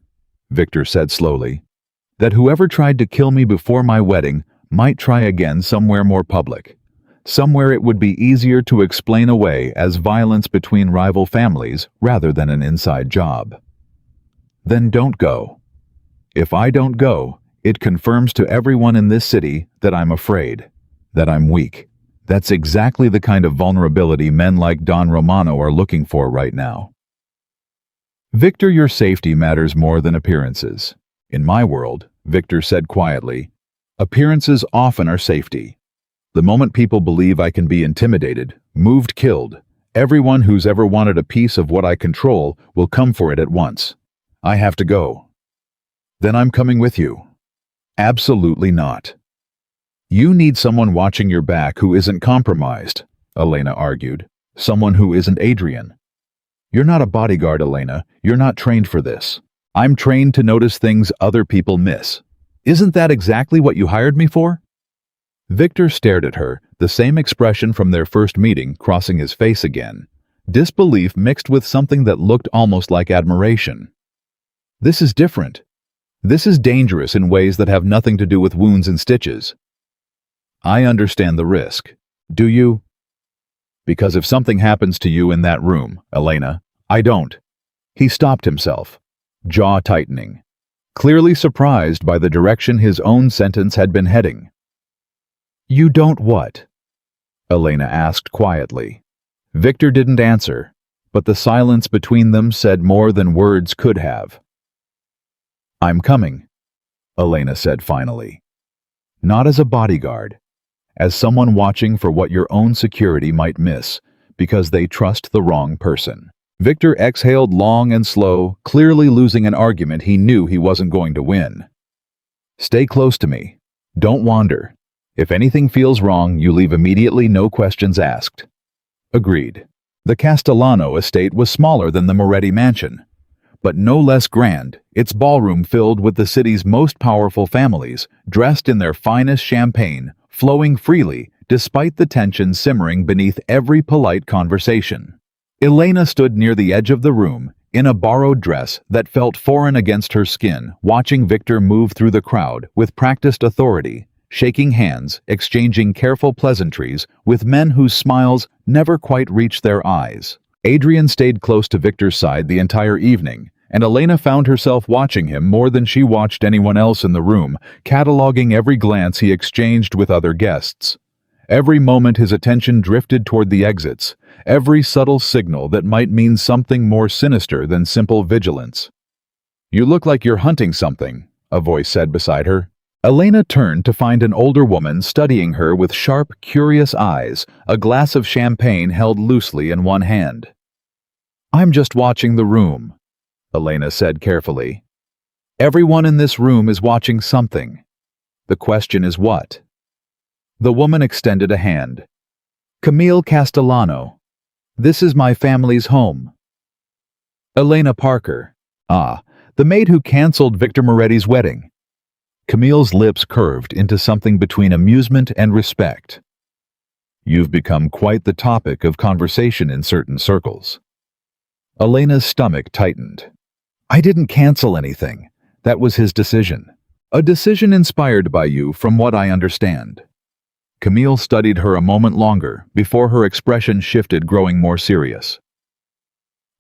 Victor said slowly, "that whoever tried to kill me before my wedding might try again somewhere more public. Somewhere it would be easier to explain away as violence between rival families rather than an inside job. Then don't go. If I don't go, it confirms to everyone in this city that I'm afraid, that I'm weak. That's exactly the kind of vulnerability men like Don Romano are looking for right now." "Victor, your safety matters more than appearances. In my world," Victor said quietly, "appearances often are safety. The moment people believe I can be intimidated, moved, killed, everyone who's ever wanted a piece of what I control will come for it at once. I have to go." "Then I'm coming with you." "Absolutely not." "You need someone watching your back who isn't compromised," Elena argued. "Someone who isn't Adrian." "You're not a bodyguard, Elena. You're not trained for this. I'm trained to notice things other people miss. Isn't that exactly what you hired me for?" Victor stared at her, the same expression from their first meeting crossing his face again. Disbelief mixed with something that looked almost like admiration. "This is different. This is dangerous in ways that have nothing to do with wounds and stitches." "I understand the risk. Do you?" "Because if something happens to you in that room, Elena, I don't." He stopped himself, jaw tightening, clearly surprised by the direction his own sentence had been heading. "You don't what?" Elena asked quietly. Victor didn't answer, but the silence between them said more than words could have. "I'm coming," Elena said finally. "Not as a bodyguard. As someone watching for what your own security might miss, because they trust the wrong person." Victor exhaled long and slow, clearly losing an argument he knew he wasn't going to win. "Stay close to me. Don't wander. If anything feels wrong, you leave immediately, no questions asked." Agreed. The Castellano estate was smaller than the Moretti mansion, but no less grand, its ballroom filled with the city's most powerful families, dressed in their finest champagne, flowing freely despite the tension simmering beneath every polite conversation. Elena stood near the edge of the room, in a borrowed dress that felt foreign against her skin, watching Victor move through the crowd with practiced authority, shaking hands, exchanging careful pleasantries with men whose smiles never quite reached their eyes. Adrian stayed close to Victor's side the entire evening, and Elena found herself watching him more than she watched anyone else in the room, cataloging every glance he exchanged with other guests. Every moment his attention drifted toward the exits, every subtle signal that might mean something more sinister than simple vigilance. "You look like you're hunting something," a voice said beside her. Elena turned to find an older woman studying her with sharp, curious eyes, a glass of champagne held loosely in one hand. "I'm just watching the room," Elena said carefully. "Everyone in this room is watching something. The question is what?" The woman extended a hand. "Camille Castellano. This is my family's home." Elena Parker. Ah, the maid who canceled Victor Moretti's wedding. Camille's lips curved into something between amusement and respect. "You've become quite the topic of conversation in certain circles." Elena's stomach tightened. "I didn't cancel anything. That was his decision. A decision inspired by you, from what I understand." Camille studied her a moment longer before her expression shifted, growing more serious.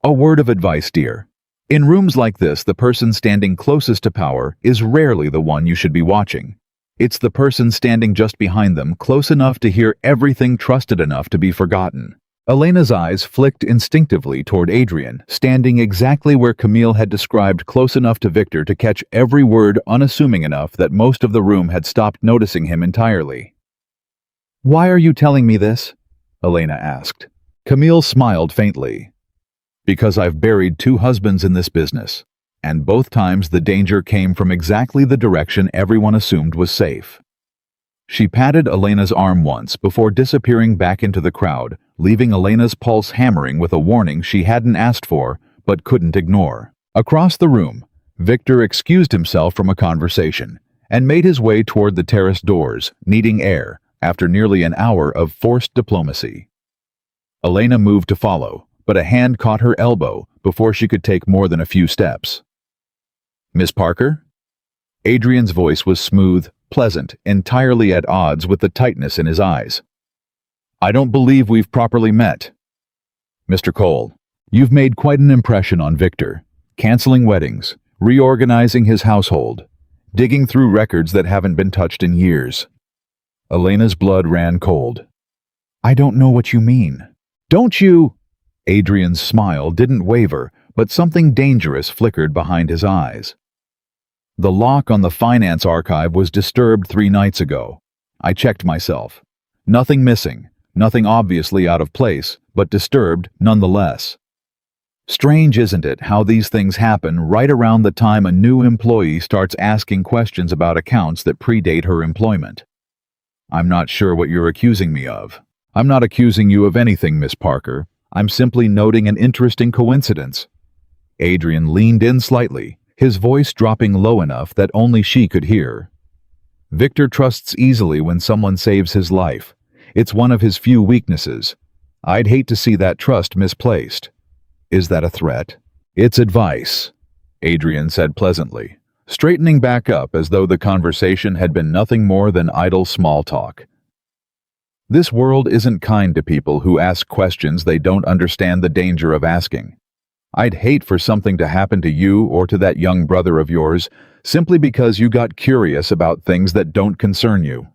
"A word of advice, dear. In rooms like this, the person standing closest to power is rarely the one you should be watching. It's the person standing just behind them, close enough to hear everything, trusted enough to be forgotten." Elena's eyes flicked instinctively toward Adrian, standing exactly where Camille had described, close enough to Victor to catch every word, unassuming enough that most of the room had stopped noticing him entirely. "Why are you telling me this?" Elena asked. Camille smiled faintly. "Because I've buried 2 husbands in this business, and both times the danger came from exactly the direction everyone assumed was safe." She patted Elena's arm once before disappearing back into the crowd, leaving Elena's pulse hammering with a warning she hadn't asked for but couldn't ignore. Across the room, Victor excused himself from a conversation and made his way toward the terrace doors, needing air after nearly an hour of forced diplomacy. Elena moved to follow, but a hand caught her elbow before she could take more than a few steps. "Miss Parker?" Adrian's voice was smooth, pleasant, entirely at odds with the tightness in his eyes. "I don't believe we've properly met." "Mr. Cole, you've made quite an impression on Victor, canceling weddings, reorganizing his household, digging through records that haven't been touched in years." Elena's blood ran cold. "I don't know what you mean." "Don't you?" Adrian's smile didn't waver, but something dangerous flickered behind his eyes. "The lock on the finance archive was disturbed 3 nights ago. I checked myself. Nothing missing, nothing obviously out of place, but disturbed nonetheless. Strange, isn't it, how these things happen right around the time a new employee starts asking questions about accounts that predate her employment? I'm not sure what you're accusing me of." "I'm not accusing you of anything, Miss Parker. I'm simply noting an interesting coincidence." Adrian leaned in slightly, his voice dropping low enough that only she could hear. "Victor trusts easily when someone saves his life. It's one of his few weaknesses. I'd hate to see that trust misplaced." "Is that a threat?" "It's advice," Adrian said pleasantly, straightening back up as though the conversation had been nothing more than idle small talk. "This world isn't kind to people who ask questions they don't understand the danger of asking. I'd hate for something to happen to you or to that young brother of yours simply because you got curious about things that don't concern you."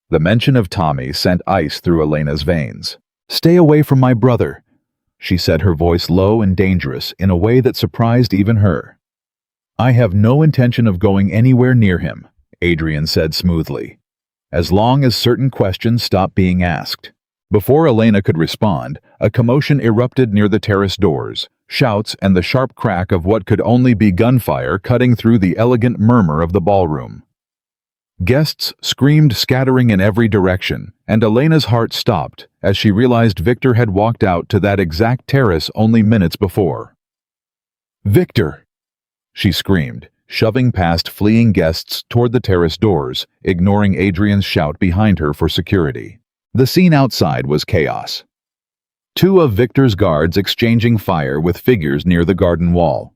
The mention of Tommy sent ice through Elena's veins. "Stay away from my brother," she said, her voice low and dangerous in a way that surprised even her. "I have no intention of going anywhere near him," Adrian said smoothly, "as long as certain questions stop being asked." Before Elena could respond, a commotion erupted near the terrace doors, shouts and the sharp crack of what could only be gunfire cutting through the elegant murmur of the ballroom. Guests screamed, scattering in every direction, and Elena's heart stopped as she realized Victor had walked out to that exact terrace only minutes before. "Victor!" she screamed, shoving past fleeing guests toward the terrace doors, ignoring Adrian's shout behind her for security. The scene outside was chaos. 2 of Victor's guards exchanging fire with figures near the garden wall.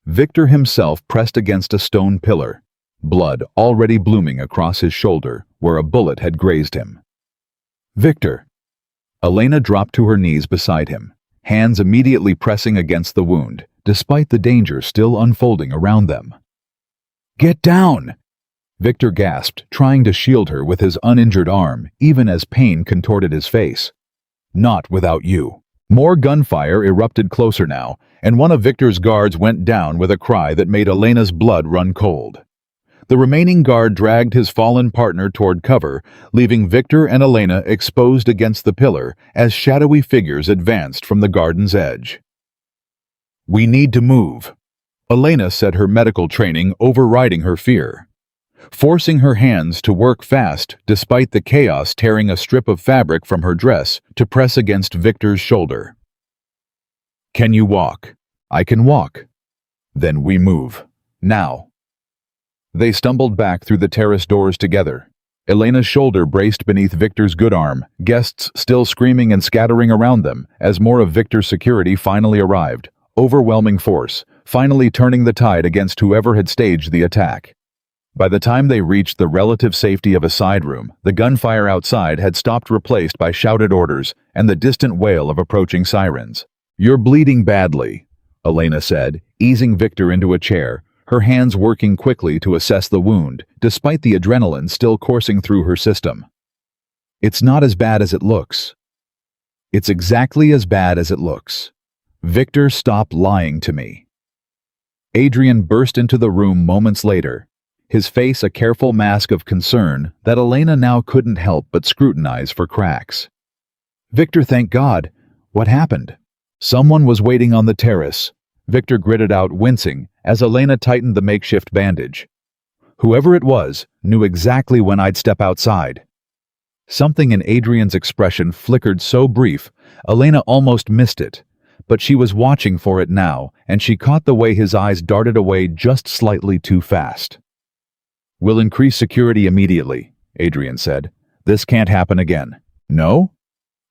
Victor himself pressed against a stone pillar, blood already blooming across his shoulder where a bullet had grazed him. "Victor!" Elena dropped to her knees beside him, hands immediately pressing against the wound, despite the danger still unfolding around them. "Get down!" Victor gasped, trying to shield her with his uninjured arm, even as pain contorted his face. Not without you. More gunfire erupted closer now, and one of Victor's guards went down with a cry that made Elena's blood run cold. The remaining guard dragged his fallen partner toward cover, leaving Victor and Elena exposed against the pillar as shadowy figures advanced from the garden's edge. "We need to move," Elena said, her medical training overriding her fear. Forcing her hands to work fast despite the chaos, tearing a strip of fabric from her dress to press against Victor's shoulder. "Can you walk?" "I can walk." "Then we move. Now." They stumbled back through the terrace doors together. Elena's shoulder braced beneath Victor's good arm, guests still screaming and scattering around them as more of Victor's security finally arrived. Overwhelming force, finally turning the tide against whoever had staged the attack. By the time they reached the relative safety of a side room, the gunfire outside had stopped, replaced by shouted orders and the distant wail of approaching sirens. "You're bleeding badly," Elena said, easing Victor into a chair, her hands working quickly to assess the wound, despite the adrenaline still coursing through her system. "It's not as bad as it looks." "It's exactly as bad as it looks. Victor, stop lying to me." Adrian burst into the room moments later, his face a careful mask of concern that Elena now couldn't help but scrutinize for cracks. "Victor, thank God. What happened?" "Someone was waiting on the terrace," Victor gritted out, wincing, as Elena tightened the makeshift bandage. "Whoever it was knew exactly when I'd step outside." Something in Adrian's expression flickered so brief, Elena almost missed it. But she was watching for it now, and she caught the way his eyes darted away just slightly too fast. "We'll increase security immediately," Adrian said. "This can't happen again." "No?"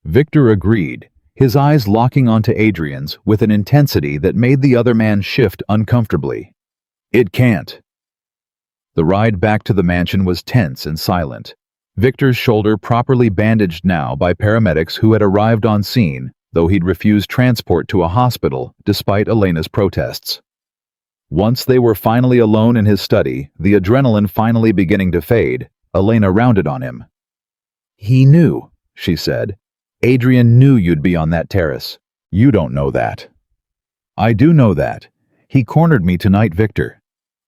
Victor agreed, his eyes locking onto Adrian's with an intensity that made the other man shift uncomfortably. "It can't." The ride back to the mansion was tense and silent. Victor's shoulder properly bandaged now by paramedics who had arrived on scene, though he'd refused transport to a hospital despite Elena's protests. Once they were finally alone in his study, the adrenaline finally beginning to fade, Elena rounded on him. "He knew," she said. "Adrian knew you'd be on that terrace. You don't know that." "I do know that. He cornered me tonight, Victor.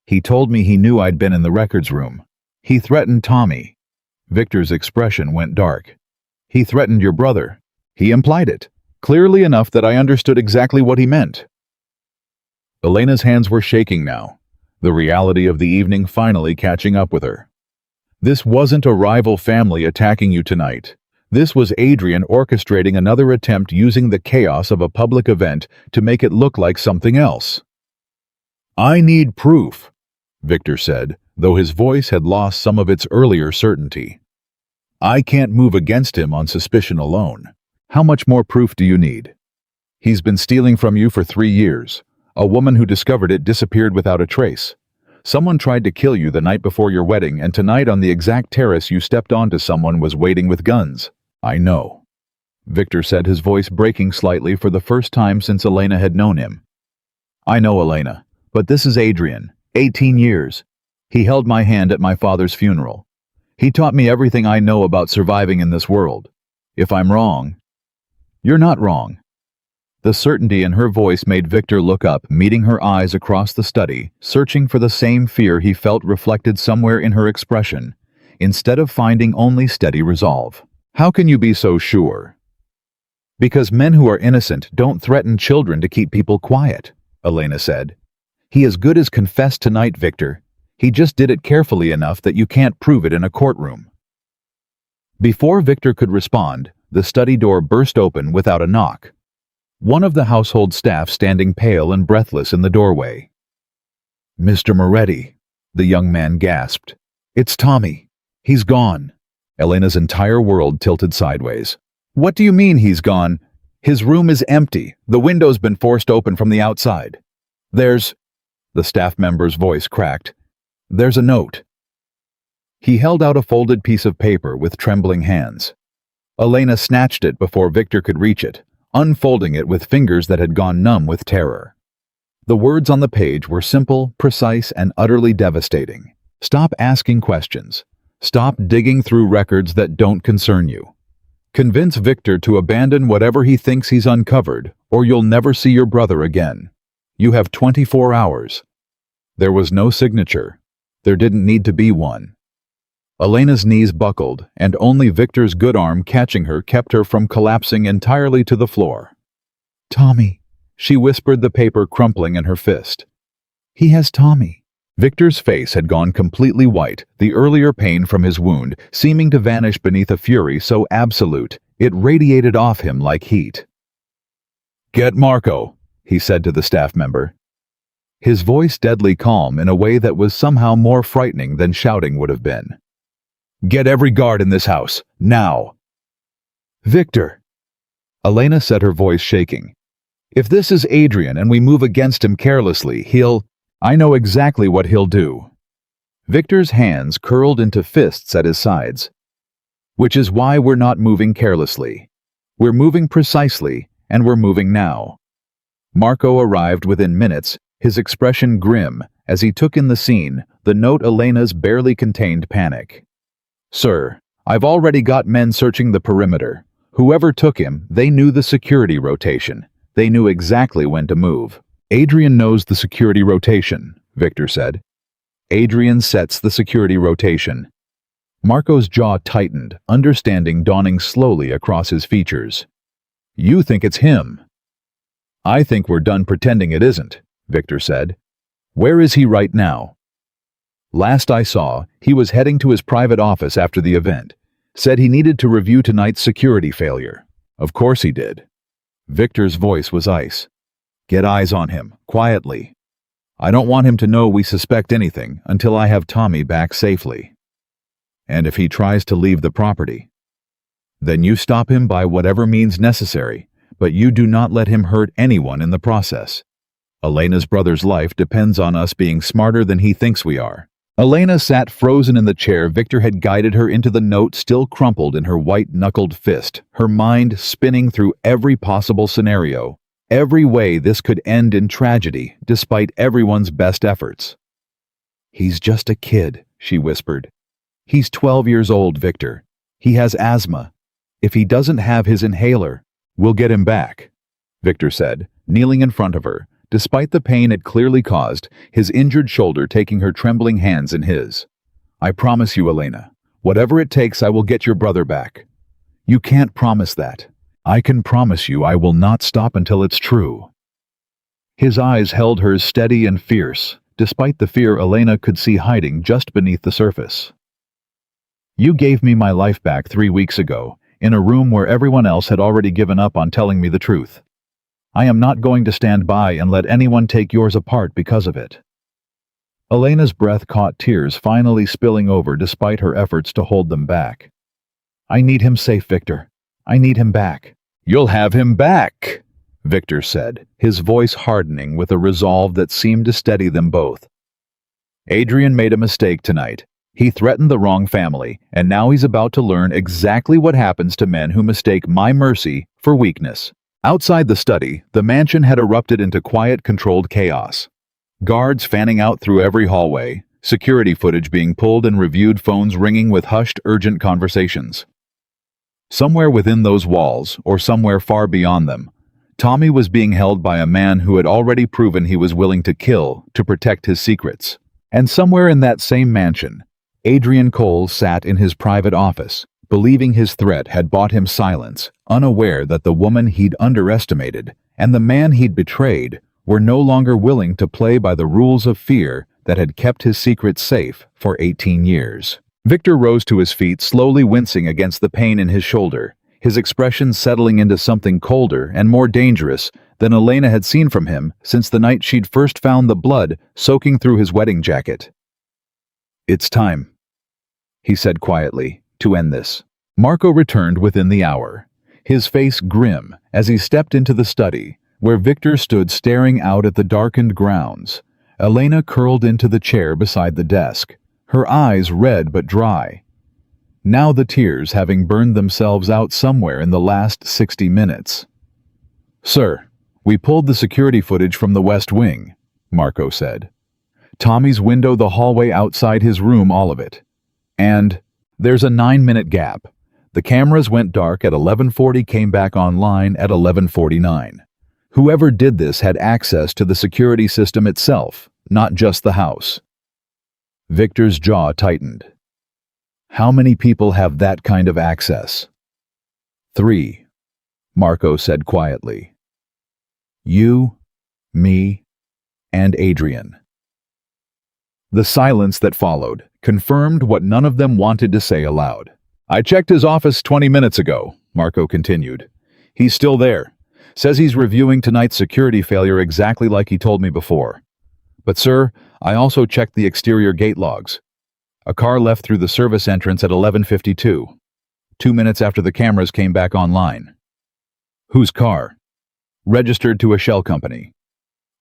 He told me he knew I'd been in the records room. He threatened Tommy." Victor's expression went dark. "He threatened your brother. He implied it, clearly enough that I understood exactly what he meant." Elena's hands were shaking now, the reality of the evening finally catching up with her. This wasn't a rival family attacking you tonight. This was Adrian orchestrating another attempt using the chaos of a public event to make it look like something else. "I need proof," Victor said, though his voice had lost some of its earlier certainty. "I can't move against him on suspicion alone. How much more proof do you need? He's been stealing from you for 3 years. A woman who discovered it disappeared without a trace. Someone tried to kill you the night before your wedding, and tonight on the exact terrace you stepped onto someone was waiting with guns." "I know," Victor said, his voice breaking slightly for the first time since Elena had known him. "I know, Elena, but this is Adrian, 18 years. He held my hand at my father's funeral. He taught me everything I know about surviving in this world. If I'm wrong..." "You're not wrong." The certainty in her voice made Victor look up, meeting her eyes across the study, searching for the same fear he felt reflected somewhere in her expression, instead of finding only steady resolve. "How can you be so sure?" "Because men who are innocent don't threaten children to keep people quiet," Elena said. "He as good as confessed tonight, Victor. He just did it carefully enough that you can't prove it in a courtroom." Before Victor could respond, the study door burst open without a knock. One of the household staff standing pale and breathless in the doorway. "Mr. Moretti," the young man gasped. "It's Tommy. He's gone." Elena's entire world tilted sideways. "What do you mean he's gone? His room is empty. The window's been forced open from the outside. There's..." The staff member's voice cracked. "There's a note." He held out a folded piece of paper with trembling hands. Elena snatched it before Victor could reach it, unfolding it with fingers that had gone numb with terror. The words on the page were simple, precise, and utterly devastating. Stop asking questions. Stop digging through records that don't concern you. Convince Victor to abandon whatever he thinks he's uncovered, or you'll never see your brother again. You have 24 hours. There was no signature. There didn't need to be one. Elena's knees buckled, and only Victor's good arm catching her kept her from collapsing entirely to the floor. "Tommy," she whispered, the paper crumpling in her fist. "He has Tommy." Victor's face had gone completely white, the earlier pain from his wound seeming to vanish beneath a fury so absolute it radiated off him like heat. "Get Marco," he said to the staff member. His voice deadly calm in a way that was somehow more frightening than shouting would have been. "Get every guard in this house, now!" "Victor!" Elena said, her voice shaking. "If this is Adrian and we move against him carelessly, I know exactly what he'll do." Victor's hands curled into fists at his sides. "Which is why we're not moving carelessly. We're moving precisely, and we're moving now." Marco arrived within minutes, his expression grim as he took in the scene, the note Elena's barely contained panic. "Sir, I've already got men searching the perimeter. Whoever took him, they knew the security rotation. They knew exactly when to move." "Adrian knows the security rotation," Victor said. "Adrian sets the security rotation." Marco's jaw tightened, understanding dawning slowly across his features. "You think it's him." "I think we're done pretending it isn't," Victor said. "Where is he right now?" "Last I saw, he was heading to his private office after the event. Said he needed to review tonight's security failure." "Of course he did." Victor's voice was ice. "Get eyes on him, quietly. I don't want him to know we suspect anything until I have Tommy back safely. And if he tries to leave the property, then you stop him by whatever means necessary, but you do not let him hurt anyone in the process. Elena's brother's life depends on us being smarter than he thinks we are." Elena sat frozen in the chair Victor had guided her into, the note still crumpled in her white-knuckled fist, her mind spinning through every possible scenario, every way this could end in tragedy, despite everyone's best efforts. "He's just a kid," she whispered. "He's 12 years old, Victor. He has asthma. If he doesn't have his inhaler, we'll get him back," Victor said, kneeling in front of her, despite the pain it clearly caused, his injured shoulder taking her trembling hands in his. "I promise you, Elena, whatever it takes, I will get your brother back." "You can't promise that." "I can promise you I will not stop until it's true." His eyes held hers steady and fierce, despite the fear Elena could see hiding just beneath the surface. "You gave me my life back 3 weeks ago, in a room where everyone else had already given up on telling me the truth. I am not going to stand by and let anyone take yours apart because of it." Elena's breath caught tears finally spilling over despite her efforts to hold them back. "I need him safe, Victor. I need him back." "You'll have him back," Victor said, his voice hardening with a resolve that seemed to steady them both. "Adrian made a mistake tonight. He threatened the wrong family, and now he's about to learn exactly what happens to men who mistake my mercy for weakness." Outside the study, the mansion had erupted into quiet, controlled chaos. Guards fanning out through every hallway, security footage being pulled and reviewed, phones ringing with hushed, urgent conversations. Somewhere within those walls, or somewhere far beyond them, Tommy was being held by a man who had already proven he was willing to kill to protect his secrets. And somewhere in that same mansion, Adrian Cole sat in his private office, believing his threat had bought him silence, unaware that the woman he'd underestimated and the man he'd betrayed were no longer willing to play by the rules of fear that had kept his secrets safe for 18 years. Victor rose to his feet, slowly wincing against the pain in his shoulder, his expression settling into something colder and more dangerous than Elena had seen from him since the night she'd first found the blood soaking through his wedding jacket. "It's time," he said quietly, "to end this." Marco returned within the hour, his face grim as he stepped into the study, where Victor stood staring out at the darkened grounds, Elena curled into the chair beside the desk, her eyes red but dry, now the tears having burned themselves out somewhere in the last 60 minutes. "Sir, we pulled the security footage from the West Wing," Marco said. Tommy's window, the hallway outside his room, all of it. And there's a 9-minute gap. The cameras went dark at 11:40, came back online at 11:49. Whoever did this had access to the security system itself, not just the house. Victor's jaw tightened. How many people have that kind of access? 3, Marco said quietly. You, me, and Adrian. The silence that followed confirmed what none of them wanted to say aloud. I checked his office 20 minutes ago, Marco continued. He's still there. Says he's reviewing tonight's security failure exactly like he told me before. But sir, I also checked the exterior gate logs. A car left through the service entrance at 11:52, 2 minutes after the cameras came back online. Whose car? Registered to a shell company.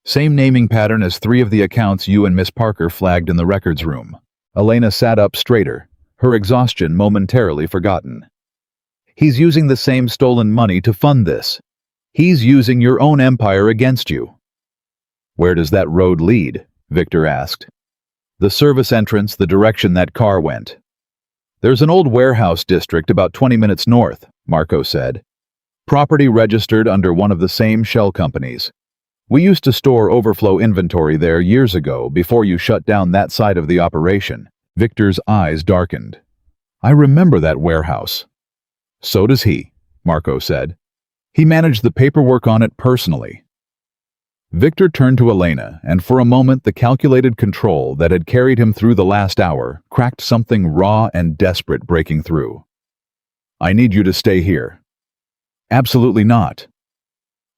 Same naming pattern as 3 of the accounts you and Miss Parker flagged in the records room. Elena sat up straighter, her exhaustion momentarily forgotten. He's using the same stolen money to fund this. He's using your own empire against you. Where does that road lead? Victor asked. The service entrance, the direction that car went. There's an old warehouse district about 20 minutes north, Marco said. Property registered under one of the same shell companies. We used to store overflow inventory there years ago before you shut down that side of the operation. Victor's eyes darkened. I remember that warehouse. So does he, Marco said. He managed the paperwork on it personally. Victor turned to Elena, and for a moment the calculated control that had carried him through the last hour cracked something raw and desperate breaking through. I need you to stay here. Absolutely not.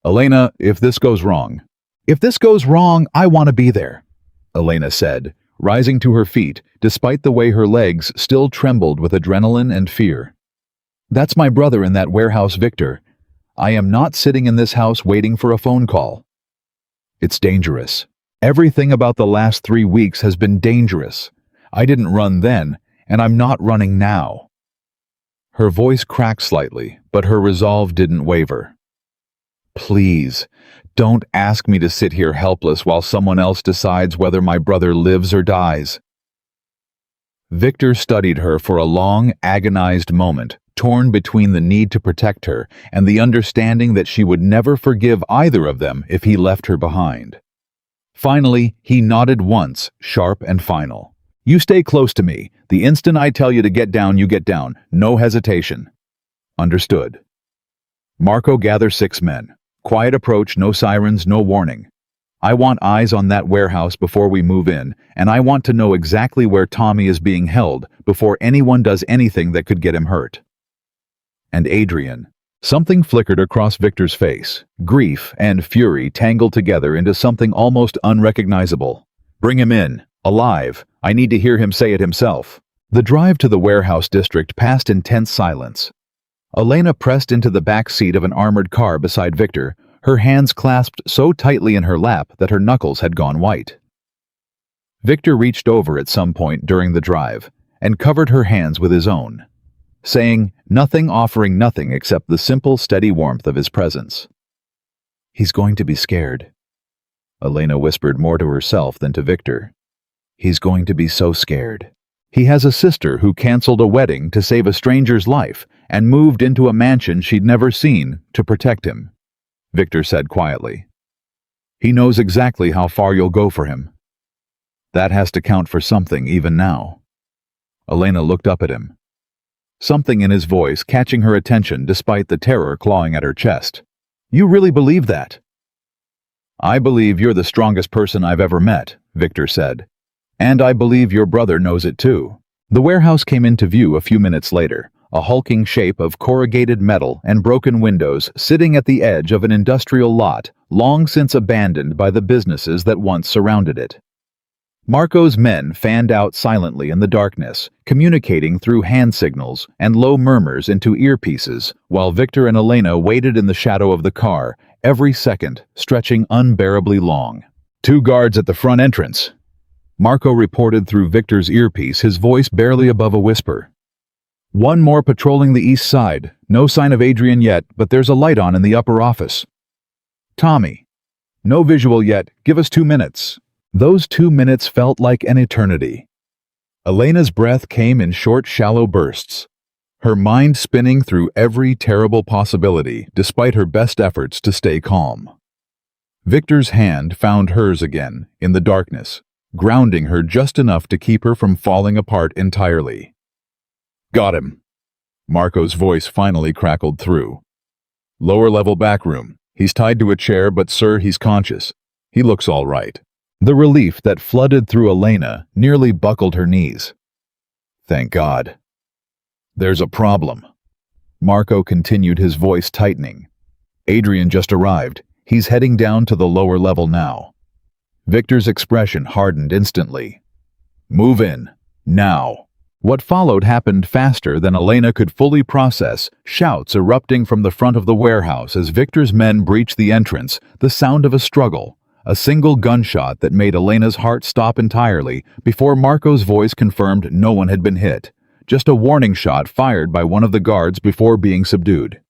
Elena, if this goes wrong. If this goes wrong, I want to be there, Elena said, rising to her feet despite the way her legs still trembled with adrenaline and fear. That's my brother in that warehouse, Victor. I am not sitting in this house waiting for a phone call. It's dangerous. Everything about the last 3 weeks has been dangerous. I didn't run then, and I'm not running now. Her voice cracked slightly, but her resolve didn't waver. Please, don't ask me to sit here helpless while someone else decides whether my brother lives or dies. Victor studied her for a long, agonized moment, torn between the need to protect her and the understanding that she would never forgive either of them if he left her behind. Finally, he nodded once, sharp and final. You stay close to me. The instant I tell you to get down, you get down. No hesitation. Understood. Marco gathered 6 men. Quiet approach, no sirens, no warning. I want eyes on that warehouse before we move in, and I want to know exactly where Tommy is being held before anyone does anything that could get him hurt. And Adrian. Something flickered across Victor's face. Grief and fury tangled together into something almost unrecognizable. Bring him in, alive. I need to hear him say it himself. The drive to the warehouse district passed in tense silence. Elena pressed into the back seat of an armored car beside Victor, her hands clasped so tightly in her lap that her knuckles had gone white. Victor reached over at some point during the drive and covered her hands with his own, saying nothing, offering nothing except the simple, steady warmth of his presence. He's going to be scared. Elena whispered more to herself than to Victor. He's going to be so scared. He has a sister who canceled a wedding to save a stranger's life and moved into a mansion she'd never seen to protect him, Victor said quietly. He knows exactly how far you'll go for him. That has to count for something even now. Elena looked up at him. Something in his voice catching her attention despite the terror clawing at her chest. You really believe that? I believe you're the strongest person I've ever met, Victor said. And I believe your brother knows it too. The warehouse came into view a few minutes later, a hulking shape of corrugated metal and broken windows sitting at the edge of an industrial lot long since abandoned by the businesses that once surrounded it. Marco's men fanned out silently in the darkness, communicating through hand signals and low murmurs into earpieces, while Victor and Elena waited in the shadow of the car, every second stretching unbearably long. 2 guards at the front entrance, Marco reported through Victor's earpiece, his voice barely above a whisper. 1 more patrolling the east side. No sign of Adrian yet, but there's a light on in the upper office. Tommy. No visual yet. Give us 2 minutes. Those 2 minutes felt like an eternity. Elena's breath came in short, shallow bursts, her mind spinning through every terrible possibility despite her best efforts to stay calm. Victor's hand found hers again, in the darkness, grounding her just enough to keep her from falling apart entirely. "Got him." Marco's voice finally crackled through. "Lower level back room. He's tied to a chair, but sir, he's conscious. He looks all right." The relief that flooded through Elena nearly buckled her knees. "Thank God." "There's a problem." Marco continued, his voice tightening. "Adrian just arrived. He's heading down to the lower level now." Victor's expression hardened instantly. "Move in. Now." What followed happened faster than Elena could fully process, shouts erupting from the front of the warehouse as Victor's men breached the entrance, the sound of a struggle, a single gunshot that made Elena's heart stop entirely before Marco's voice confirmed no one had been hit, just a warning shot fired by one of the guards before being subdued.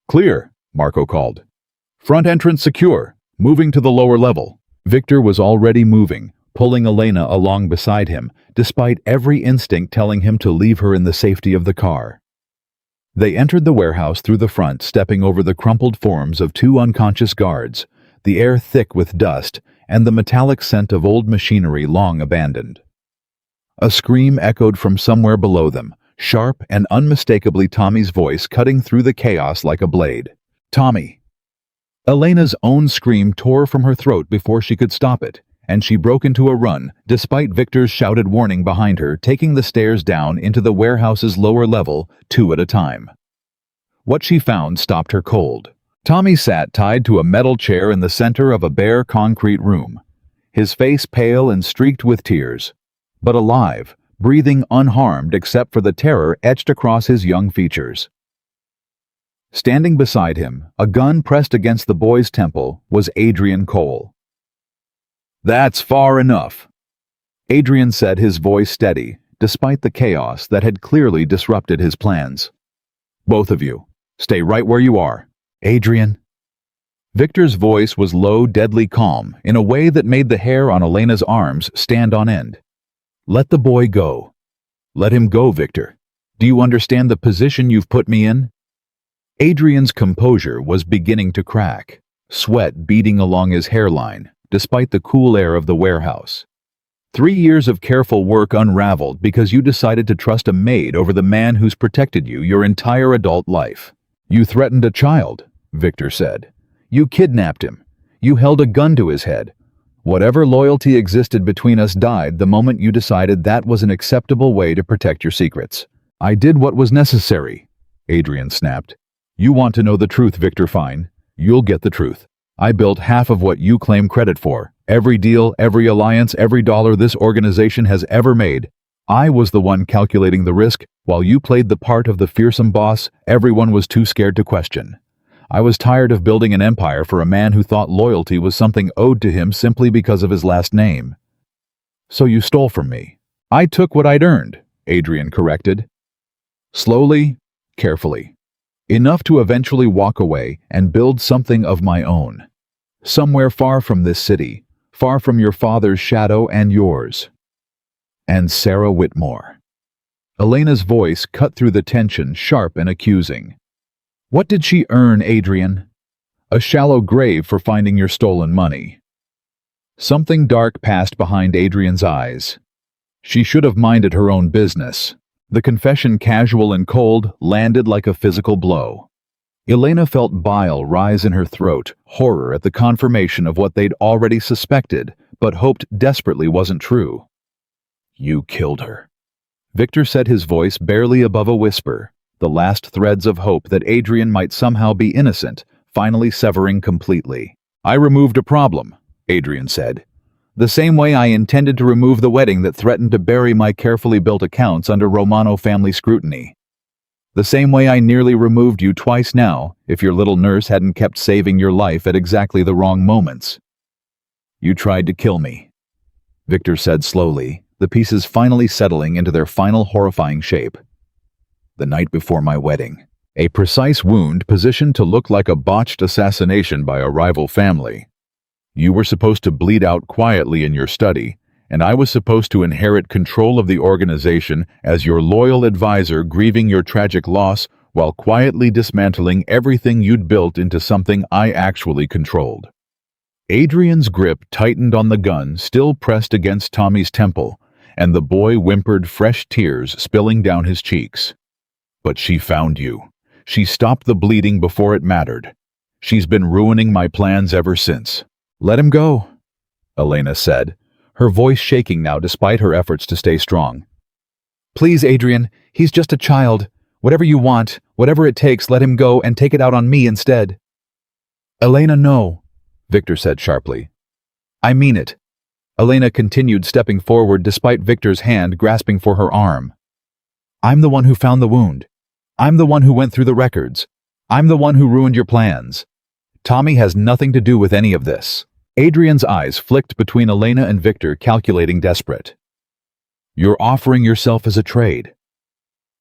"Clear," Marco called. "Front entrance secure, moving to the lower level." Victor was already moving, pulling Elena along beside him, despite every instinct telling him to leave her in the safety of the car. They entered the warehouse through the front, stepping over the crumpled forms of 2 unconscious guards, the air thick with dust and the metallic scent of old machinery long abandoned. A scream echoed from somewhere below them, sharp and unmistakably Tommy's voice cutting through the chaos like a blade. "Tommy!" Elena's own scream tore from her throat before she could stop it, and she broke into a run, despite Victor's shouted warning behind her, taking the stairs down into the warehouse's lower level, 2 at a time. What she found stopped her cold. Tommy sat tied to a metal chair in the center of a bare concrete room, his face pale and streaked with tears, but alive, breathing unharmed except for the terror etched across his young features. Standing beside him, a gun pressed against the boy's temple, was Adrian Cole. "That's far enough," Adrian said, his voice steady, despite the chaos that had clearly disrupted his plans. "Both of you, stay right where you are." "Adrian." Victor's voice was low, deadly calm, in a way that made the hair on Elena's arms stand on end. "Let the boy go. Let him go, Victor. Do you understand the position you've put me in?" Adrian's composure was beginning to crack, sweat beading along his hairline, despite the cool air of the warehouse. 3 years of careful work unraveled because you decided to trust a maid over the man who's protected you your entire adult life. "You threatened a child," Victor said. "You kidnapped him. You held a gun to his head. Whatever loyalty existed between us died the moment you decided that was an acceptable way to protect your secrets." "I did what was necessary," Adrian snapped. "You want to know the truth, Victor? Fine. You'll get the truth. I built half of what you claim credit for. Every deal, every alliance, every dollar this organization has ever made. I was the one calculating the risk. While you played the part of the fearsome boss, everyone was too scared to question. I was tired of building an empire for a man who thought loyalty was something owed to him simply because of his last name. So you stole from me." "I took what I'd earned," Adrian corrected. "Slowly, carefully. Enough to eventually walk away and build something of my own. Somewhere far from this city, far from your father's shadow and yours. And Sarah Whitmore." Elena's voice cut through the tension, sharp and accusing. "What did she earn, Adrian?" "A shallow grave for finding your stolen money." Something dark passed behind Adrian's eyes. She should have minded her own business. The confession, casual and cold, landed like a physical blow. Elena felt bile rise in her throat, horror at the confirmation of what they'd already suspected, but hoped desperately wasn't true. "You killed her," Victor said, his voice barely above a whisper, the last threads of hope that Adrian might somehow be innocent, finally severing completely. "I removed a problem," Adrian said. "The same way I intended to remove the wedding that threatened to bury my carefully built accounts under Romano family scrutiny. The same way I nearly removed you twice now, if your little nurse hadn't kept saving your life at exactly the wrong moments." "You tried to kill me," Victor said slowly, the pieces finally settling into their final horrifying shape. "The night before my wedding. A precise wound positioned to look like a botched assassination by a rival family. You were supposed to bleed out quietly in your study, and I was supposed to inherit control of the organization as your loyal advisor, grieving your tragic loss while quietly dismantling everything you'd built into something I actually controlled. Adrian's grip tightened on the gun still pressed against Tommy's temple, and the boy whimpered, fresh tears spilling down his cheeks. But she found you. She stopped the bleeding before it mattered. She's been ruining my plans ever since. Let him go, Elena said, her voice shaking now despite her efforts to stay strong. Please, Adrian, he's just a child. Whatever you want, whatever it takes, let him go and take it out on me instead. Elena, no, Victor said sharply. I mean it. Elena continued, stepping forward despite Victor's hand grasping for her arm. I'm the one who found the wound. I'm the one who went through the records. I'm the one who ruined your plans. Tommy has nothing to do with any of this. Adrian's eyes flicked between Elena and Victor, calculating, desperate. You're offering yourself as a trade.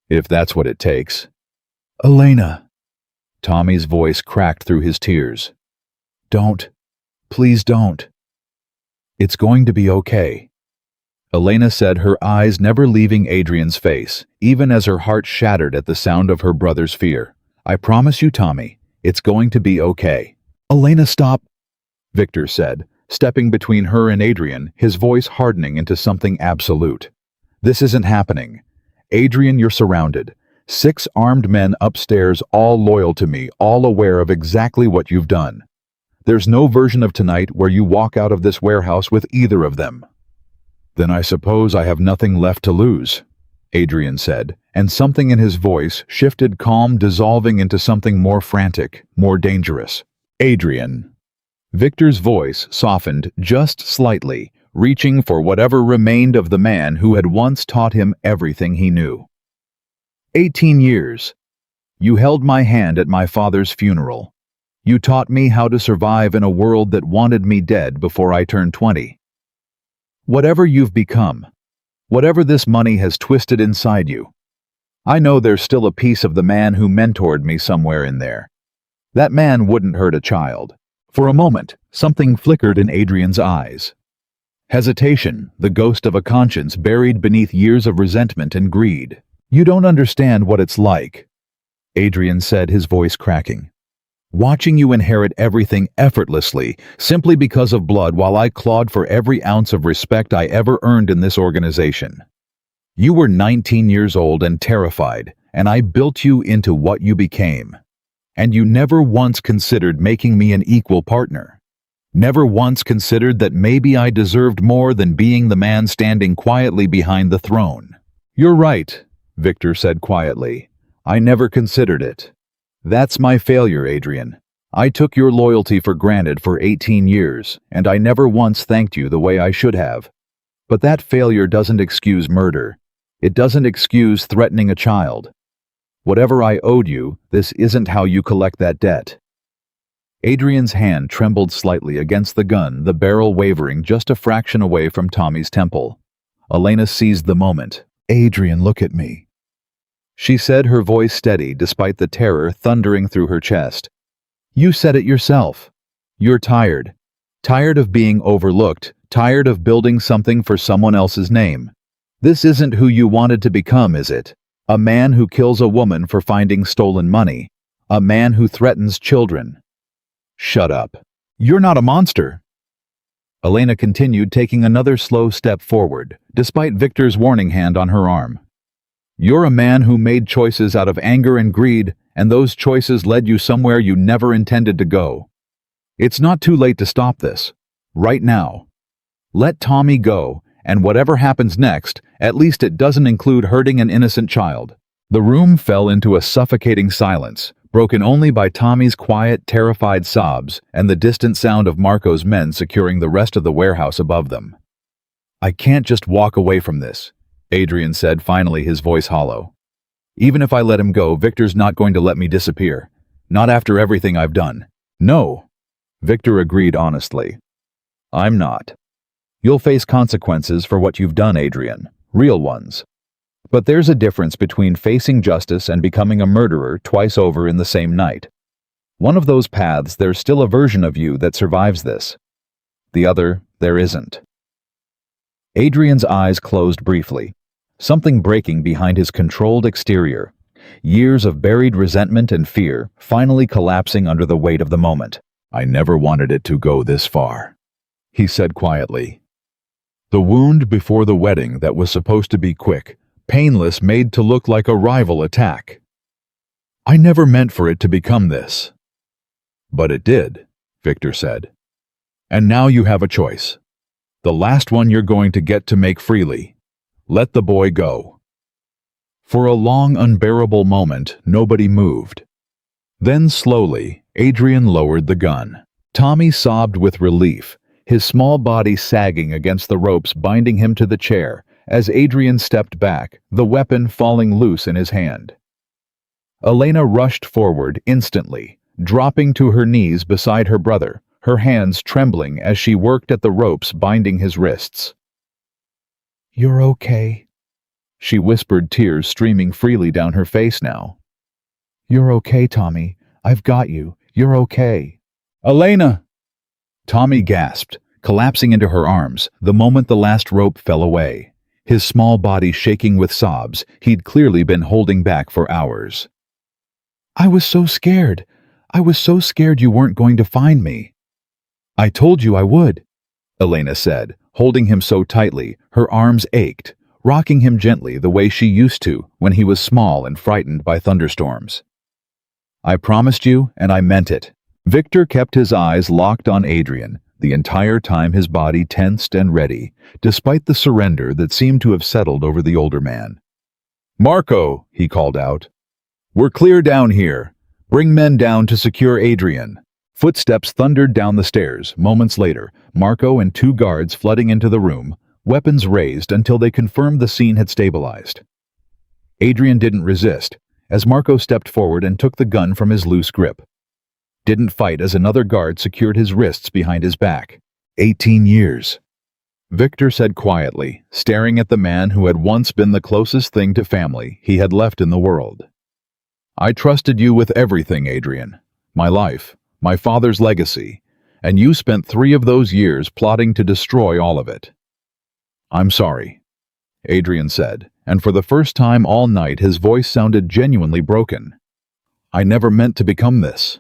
If that's what it takes. Elena. Tommy's voice cracked through his tears. Don't. Please don't. It's going to be okay. Elena said, her eyes never leaving Adrian's face, even as her heart shattered at the sound of her brother's fear. I promise you, Tommy, it's going to be okay. Elena, stop, Victor said, stepping between her and Adrian, his voice hardening into something absolute. This isn't happening. Adrian, you're surrounded. 6 armed men upstairs, all loyal to me, all aware of exactly what you've done. There's no version of tonight where you walk out of this warehouse with either of them. Then I suppose I have nothing left to lose, Adrian said, and something in his voice shifted, calm, dissolving into something more frantic, more dangerous. Adrian. Victor's voice softened just slightly, reaching for whatever remained of the man who had once taught him everything he knew. 18 years. You held my hand at my father's funeral. You taught me how to survive in a world that wanted me dead before I turned 20. Whatever you've become, whatever this money has twisted inside you, I know there's still a piece of the man who mentored me somewhere in there. That man wouldn't hurt a child. For a moment, something flickered in Adrian's eyes. Hesitation, the ghost of a conscience buried beneath years of resentment and greed. You don't understand what it's like, Adrian said, his voice cracking. Watching you inherit everything effortlessly, simply because of blood, while I clawed for every ounce of respect I ever earned in this organization. You were 19 years old and terrified, and I built you into what you became. And you never once considered making me an equal partner. Never once considered that maybe I deserved more than being the man standing quietly behind the throne. You're right, Victor said quietly. I never considered it. That's my failure, Adrian. I took your loyalty for granted for 18 years, and I never once thanked you the way I should have. But that failure doesn't excuse murder. It doesn't excuse threatening a child. Whatever I owed you, this isn't how you collect that debt. Adrian's hand trembled slightly against the gun, the barrel wavering just a fraction away from Tommy's temple. Elena seized the moment. Adrian, look at me, she said, her voice steady despite the terror thundering through her chest. You said it yourself. You're tired. Tired of being overlooked, tired of building something for someone else's name. This isn't who you wanted to become, is it? A man who kills a woman for finding stolen money. A man who threatens children. Shut up. You're not a monster. Elena continued, taking another slow step forward, despite Victor's warning hand on her arm. You're a man who made choices out of anger and greed, and those choices led you somewhere you never intended to go. It's not too late to stop this. Right now. Let Tommy go, and whatever happens next, at least it doesn't include hurting an innocent child. The room fell into a suffocating silence, broken only by Tommy's quiet, terrified sobs and the distant sound of Marco's men securing the rest of the warehouse above them. I can't just walk away from this, Adrian said, finally, his voice hollow. Even if I let him go, Victor's not going to let me disappear. Not after everything I've done. No, Victor agreed honestly. I'm not. You'll face consequences for what you've done, Adrian. Real ones. But there's a difference between facing justice and becoming a murderer twice over in the same night. One of those paths, there's still a version of you that survives this. The other, there isn't. Adrian's eyes closed briefly, something breaking behind his controlled exterior. Years of buried resentment and fear finally collapsing under the weight of the moment. I never wanted it to go this far, he said quietly. The wound before the wedding that was supposed to be quick, painless, made to look like a rival attack. I never meant for it to become this. But it did, Victor said. And now you have a choice. The last one you're going to get to make freely. Let the boy go. For a long, unbearable moment, nobody moved. Then slowly, Adrian lowered the gun. Tommy sobbed with relief, his small body sagging against the ropes binding him to the chair as Adrian stepped back, the weapon falling loose in his hand. Elena rushed forward instantly, dropping to her knees beside her brother, her hands trembling as she worked at the ropes binding his wrists. "You're okay," she whispered, tears streaming freely down her face now. "You're okay, Tommy. I've got you. You're okay." "Elena!" Tommy gasped, collapsing into her arms the moment the last rope fell away, his small body shaking with sobs he'd clearly been holding back for hours. "I was so scared. I was so scared you weren't going to find me." "I told you I would," Elena said, holding him so tightly her arms ached, rocking him gently the way she used to when he was small and frightened by thunderstorms. "I promised you, and I meant it." Victor kept his eyes locked on Adrian, the entire time his body tensed and ready, despite the surrender that seemed to have settled over the older man. "Marco," he called out. "We're clear down here. Bring men down to secure Adrian." Footsteps thundered down the stairs. Moments later, Marco and two guards flooding into the room, weapons raised until they confirmed the scene had stabilized. Adrian didn't resist, as Marco stepped forward and took the gun from his loose grip. Didn't fight as another guard secured his wrists behind his back. 18 years. Victor said quietly, staring at the man who had once been the closest thing to family he had left in the world. "I trusted you with everything, Adrian. My life, my father's legacy, and you spent 3 of those years plotting to destroy all of it." "I'm sorry," Adrian said, and for the first time all night his voice sounded genuinely broken. "I never meant to become this."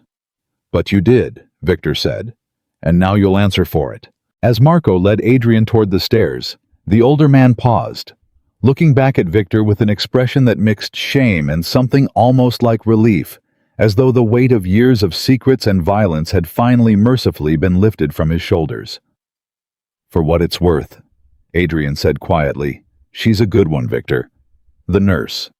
"But you did," Victor said, "and now you'll answer for it." As Marco led Adrian toward the stairs, the older man paused, looking back at Victor with an expression that mixed shame and something almost like relief, as though the weight of years of secrets and violence had finally mercifully been lifted from his shoulders. "For what it's worth," Adrian said quietly, "she's a good one, Victor. The nurse.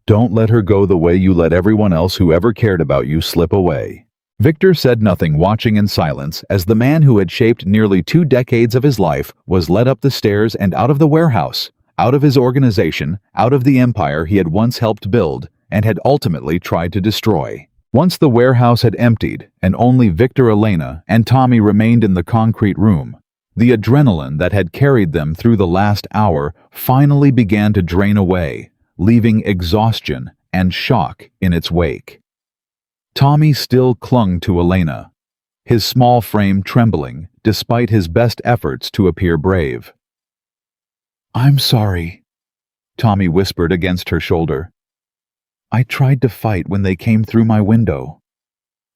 Don't let her go the way you let everyone else who ever cared about you slip away." Victor said nothing, watching in silence as the man who had shaped nearly 2 decades of his life was led up the stairs and out of the warehouse, out of his organization, out of the empire he had once helped build and had ultimately tried to destroy. Once the warehouse had emptied and only Victor, Elena, and Tommy remained in the concrete room, the adrenaline that had carried them through the last hour finally began to drain away, leaving exhaustion and shock in its wake. Tommy still clung to Elena, his small frame trembling despite his best efforts to appear brave. "I'm sorry," Tommy whispered against her shoulder. "I tried to fight when they came through my window.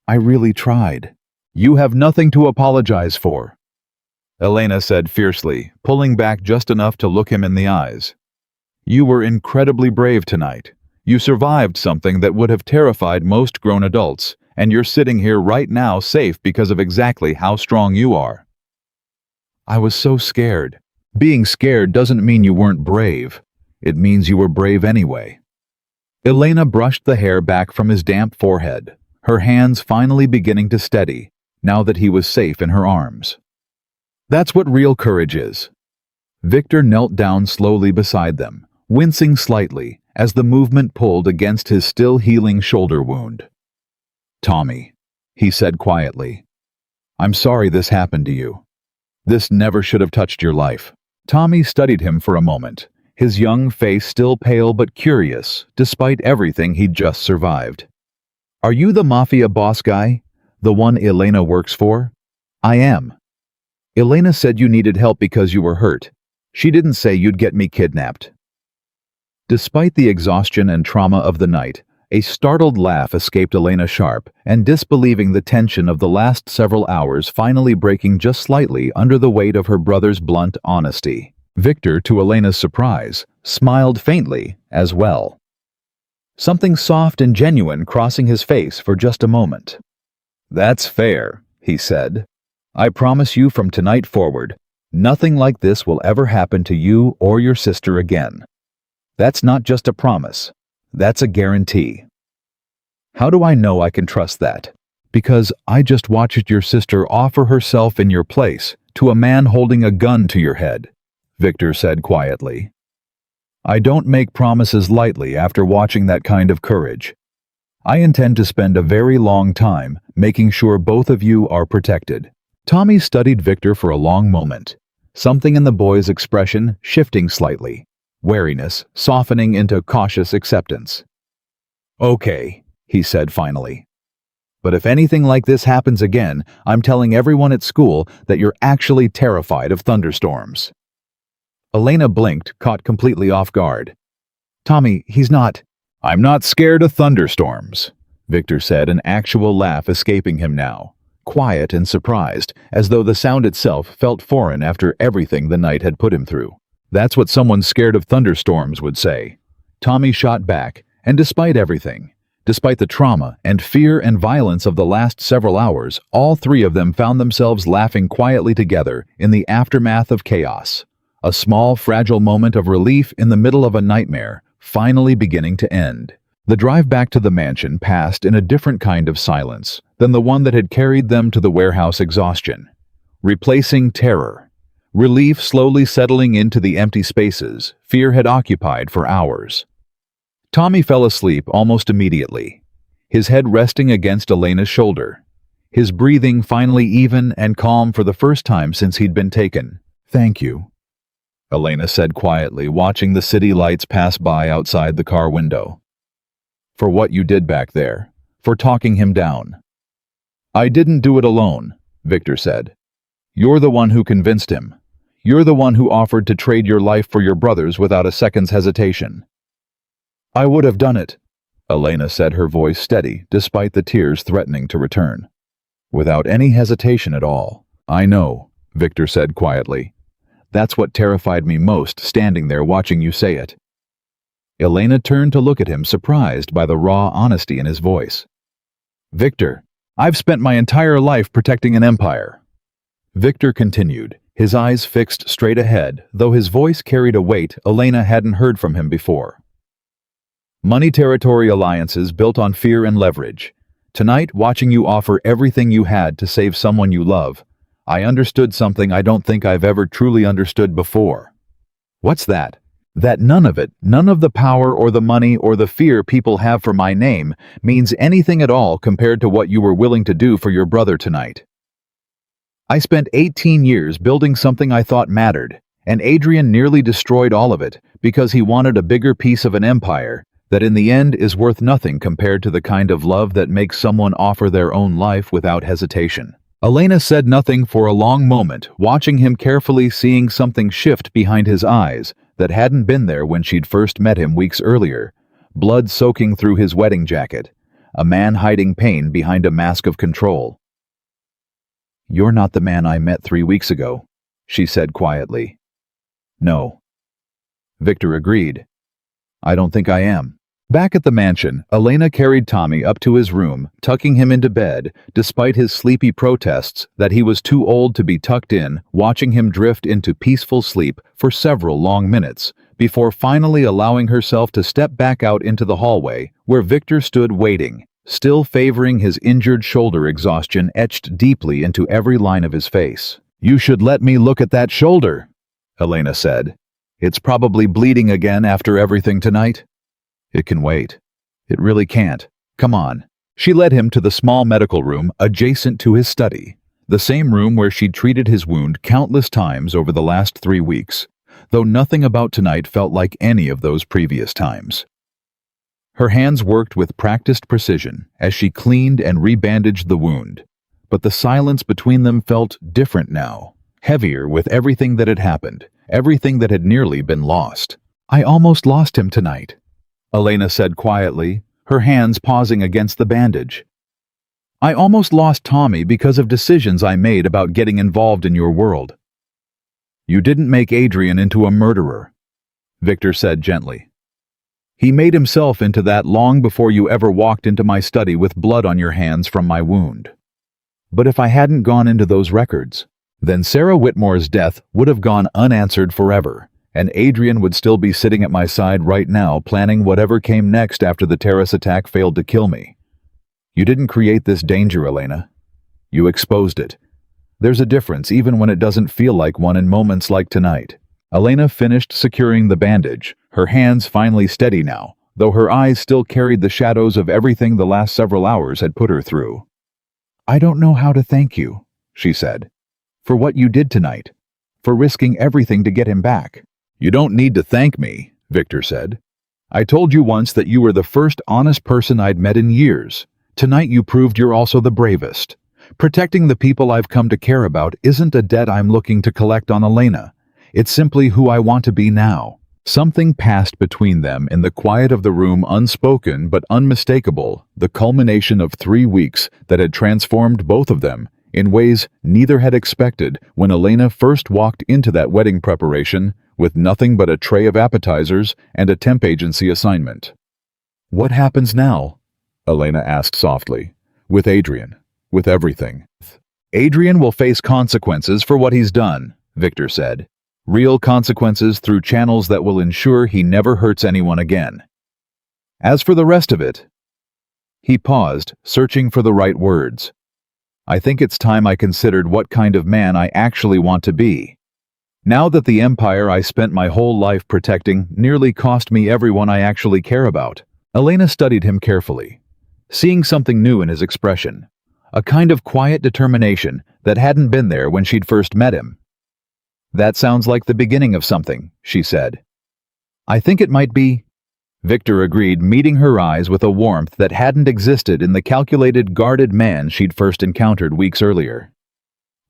I really tried." "You have nothing to apologize for," Elena said fiercely, pulling back just enough to look him in the eyes. "You were incredibly brave tonight. You survived something that would have terrified most grown adults, and you're sitting here right now safe because of exactly how strong you are." "I was so scared." "Being scared doesn't mean you weren't brave. It means you were brave anyway." Elena brushed the hair back from his damp forehead, her hands finally beginning to steady, now that he was safe in her arms. "That's what real courage is." Victor knelt down slowly beside them, wincing slightly as the movement pulled against his still healing shoulder wound. "Tommy," he said quietly, "I'm sorry this happened to you. This never should have touched your life." Tommy studied him for a moment, his young face still pale but curious, despite everything he'd just survived. "Are you the Mafia boss guy? The one Elena works for?" "I am." Elena said you needed help because you were hurt. She didn't say you'd get me kidnapped." Despite the exhaustion and trauma of the night, a startled laugh escaped Elena Sharp, and disbelieving the tension of the last several hours finally breaking just slightly under the weight of her brother's blunt honesty. Victor, to Elena's surprise, smiled faintly as well. Something soft and genuine crossing his face for just a moment. "That's fair," he said. "I promise you from tonight forward, nothing like this will ever happen to you or your sister again. That's not just a promise. That's a guarantee." "How do I know I can trust that?" "Because I just watched your sister offer herself in your place to a man holding a gun to your head," Victor said quietly. "I don't make promises lightly after watching that kind of courage. I intend to spend a very long time making sure both of you are protected." Tommy studied Victor for a long moment, something in the boy's expression shifting slightly, wariness softening into cautious acceptance. "Okay," he said finally. "But if anything like this happens again, I'm telling everyone at school that you're actually terrified of thunderstorms." Elena blinked, caught completely off guard. "Tommy, he's not—" "I'm not scared of thunderstorms," Victor said, an actual laugh escaping him now, quiet and surprised, as though the sound itself felt foreign after everything the night had put him through. "That's what someone scared of thunderstorms would say." Tommy shot back, and despite everything, despite the trauma and fear and violence of the last several hours, all three of them found themselves laughing quietly together in the aftermath of chaos. A small, fragile moment of relief in the middle of a nightmare, finally beginning to end. The drive back to the mansion passed in a different kind of silence than the one that had carried them to the warehouse exhaustion. Replacing terror, relief slowly settling into the empty spaces fear had occupied for hours. Tommy fell asleep almost immediately, his head resting against Elena's shoulder, his breathing finally even and calm for the first time since he'd been taken. "Thank you," Elena said quietly, watching the city lights pass by outside the car window. "For what you did back there, for talking him down." "I didn't do it alone," Victor said. "You're the one who convinced him. You're the one who offered to trade your life for your brother's without a second's hesitation." "I would have done it," Elena said, her voice steady despite the tears threatening to return. "Without any hesitation at all." "I know," Victor said quietly. "That's what terrified me most, standing there watching you say it." Elena turned to look at him, surprised by the raw honesty in his voice. "Victor, I've spent my entire life protecting an empire." Victor continued, his eyes fixed straight ahead, though his voice carried a weight Elena hadn't heard from him before. "Money-territory alliances built on fear and leverage. Tonight, watching you offer everything you had to save someone you love, I understood something I don't think I've ever truly understood before." "What's that?" "That none of it, none of the power or the money or the fear people have for my name, means anything at all compared to what you were willing to do for your brother tonight. I spent 18 years building something I thought mattered, and Adrian nearly destroyed all of it because he wanted a bigger piece of an empire that in the end is worth nothing compared to the kind of love that makes someone offer their own life without hesitation." Elena said nothing for a long moment, watching him carefully, seeing something shift behind his eyes that hadn't been there when she'd first met him weeks earlier, blood soaking through his wedding jacket, a man hiding pain behind a mask of control. "You're not the man I met 3 weeks ago," she said quietly. "No." Victor agreed. "I don't think I am." Back at the mansion, Elena carried Tommy up to his room, tucking him into bed, despite his sleepy protests that he was too old to be tucked in, watching him drift into peaceful sleep for several long minutes, before finally allowing herself to step back out into the hallway, where Victor stood waiting, still favoring his injured shoulder, exhaustion etched deeply into every line of his face. "You should let me look at that shoulder," Elena said. "It's probably bleeding again after everything tonight." "It can wait." "It really can't. Come on." She led him to the small medical room adjacent to his study, the same room where she'd treated his wound countless times over the last 3 weeks, though nothing about tonight felt like any of those previous times. Her hands worked with practiced precision as she cleaned and rebandaged the wound, but the silence between them felt different now, heavier with everything that had happened, everything that had nearly been lost. "I almost lost him tonight," Elena said quietly, her hands pausing against the bandage. "I almost lost Tommy because of decisions I made about getting involved in your world." "You didn't make Adrian into a murderer," Victor said gently. "He made himself into that long before you ever walked into my study with blood on your hands from my wound. But if I hadn't gone into those records, then Sarah Whitmore's death would have gone unanswered forever, and Adrian would still be sitting at my side right now planning whatever came next after the terrorist attack failed to kill me. You didn't create this danger, Elena. You exposed it. There's a difference even when it doesn't feel like one in moments like tonight." Elena finished securing the bandage, her hands finally steady now, though her eyes still carried the shadows of everything the last several hours had put her through. "I don't know how to thank you," she said, "for what you did tonight, for risking everything to get him back." "You don't need to thank me," Victor said. "I told you once that you were the first honest person I'd met in years. Tonight you proved you're also the bravest. Protecting the people I've come to care about isn't a debt I'm looking to collect on Elena. It's simply who I want to be now." Something passed between them in the quiet of the room, unspoken but unmistakable, the culmination of 3 weeks that had transformed both of them in ways neither had expected when Elena first walked into that wedding preparation with nothing but a tray of appetizers and a temp agency assignment. "What happens now?" Elena asked softly. "With Adrian, with everything." "Adrian will face consequences for what he's done," Victor said. "Real consequences through channels that will ensure he never hurts anyone again. As for the rest of it..." He paused, searching for the right words. "I think it's time I considered what kind of man I actually want to be. Now that the empire I spent my whole life protecting nearly cost me everyone I actually care about." Elena studied him carefully, seeing something new in his expression, a kind of quiet determination that hadn't been there when she'd first met him. "That sounds like the beginning of something," she said. "I think it might be..." Victor agreed, meeting her eyes with a warmth that hadn't existed in the calculated, guarded man she'd first encountered weeks earlier.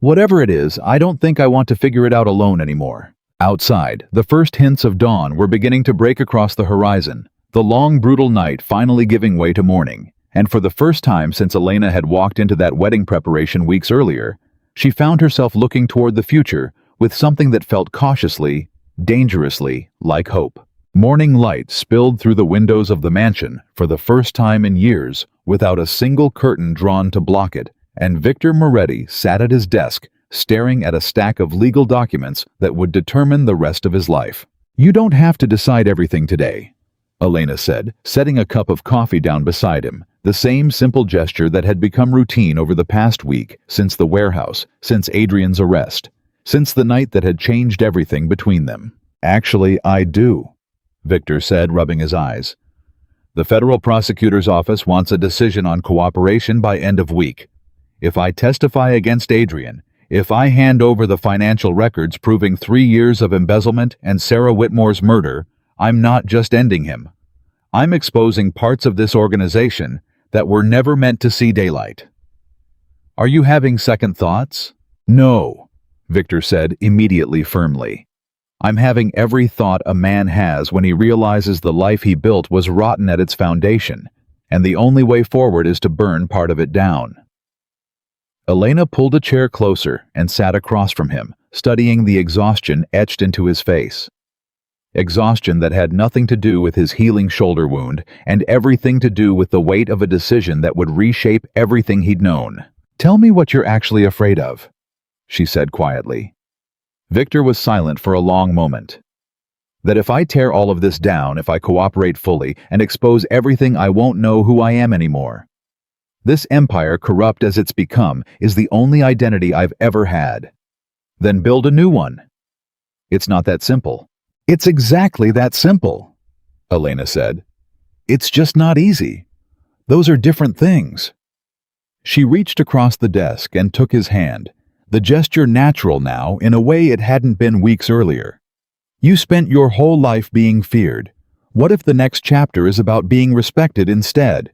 "Whatever it is, I don't think I want to figure it out alone anymore." Outside, the first hints of dawn were beginning to break across the horizon, the long, brutal night finally giving way to morning, and for the first time since Elena had walked into that wedding preparation weeks earlier, she found herself looking toward the future with something that felt cautiously, dangerously like hope. Morning light spilled through the windows of the mansion for the first time in years without a single curtain drawn to block it, and Victor Moretti sat at his desk staring at a stack of legal documents that would determine the rest of his life. "You don't have to decide everything today," Elena said, setting a cup of coffee down beside him, the same simple gesture that had become routine over the past week, since the warehouse, since Adrian's arrest, since the night that had changed everything between them. "Actually, I do," Victor said, rubbing his eyes. "The federal prosecutor's office wants a decision on cooperation by end of week. If I testify against Adrian, if I hand over the financial records proving 3 years of embezzlement and Sarah Whitmore's murder, I'm not just ending him. I'm exposing parts of this organization that were never meant to see daylight." "Are you having second thoughts?" "No," Victor said immediately firmly. "I'm having every thought a man has when he realizes the life he built was rotten at its foundation, and the only way forward is to burn part of it down." Elena pulled a chair closer and sat across from him, studying the exhaustion etched into his face. Exhaustion that had nothing to do with his healing shoulder wound and everything to do with the weight of a decision that would reshape everything he'd known. "Tell me what you're actually afraid of," she said quietly. Victor was silent for a long moment. "That if I tear all of this down, if I cooperate fully and expose everything, I won't know who I am anymore. This empire, corrupt as it's become, is the only identity I've ever had. Then build a new one." "It's not that simple." "It's exactly that simple," Elena said. "It's just not easy. Those are different things." She reached across the desk and took his hand, the gesture natural now in a way it hadn't been weeks earlier. "You spent your whole life being feared. What if the next chapter is about being respected instead?"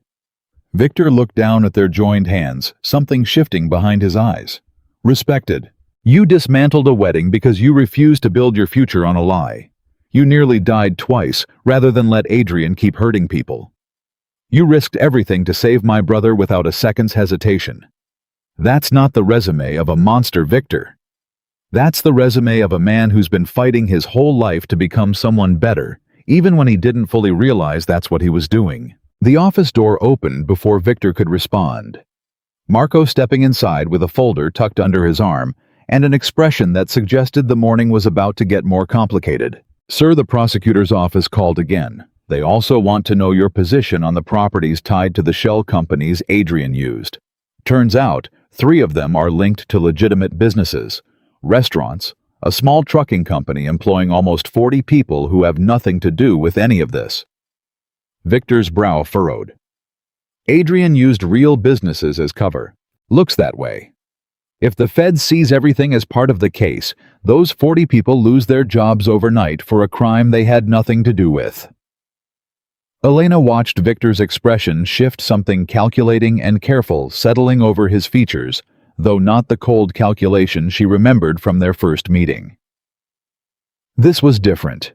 Victor looked down at their joined hands, something shifting behind his eyes. "Respected," You dismantled a wedding because you refused to build your future on a lie. You nearly died twice rather than let Adrian keep hurting people. You risked everything to save my brother without a second's hesitation. That's not the resume of a monster Victor. That's the resume of a man who's been fighting his whole life to become someone better, even when he didn't fully realize that's what he was doing. The office door opened before Victor could respond. Marco stepping inside with a folder tucked under his arm and an expression that suggested the morning was about to get more complicated. Sir, the prosecutor's office called again. They also want to know your position on the properties tied to the shell companies Adrian used. Turns out, 3 of them are linked to legitimate businesses, restaurants, a small trucking company employing almost 40 people who have nothing to do with any of this. Victor's brow furrowed. Adrian used real businesses as cover. Looks that way. If the Fed sees everything as part of the case, those 40 people lose their jobs overnight for a crime they had nothing to do with. Elena watched Victor's expression shift, something calculating and careful settling over his features, though not the cold calculation she remembered from their first meeting. This was different.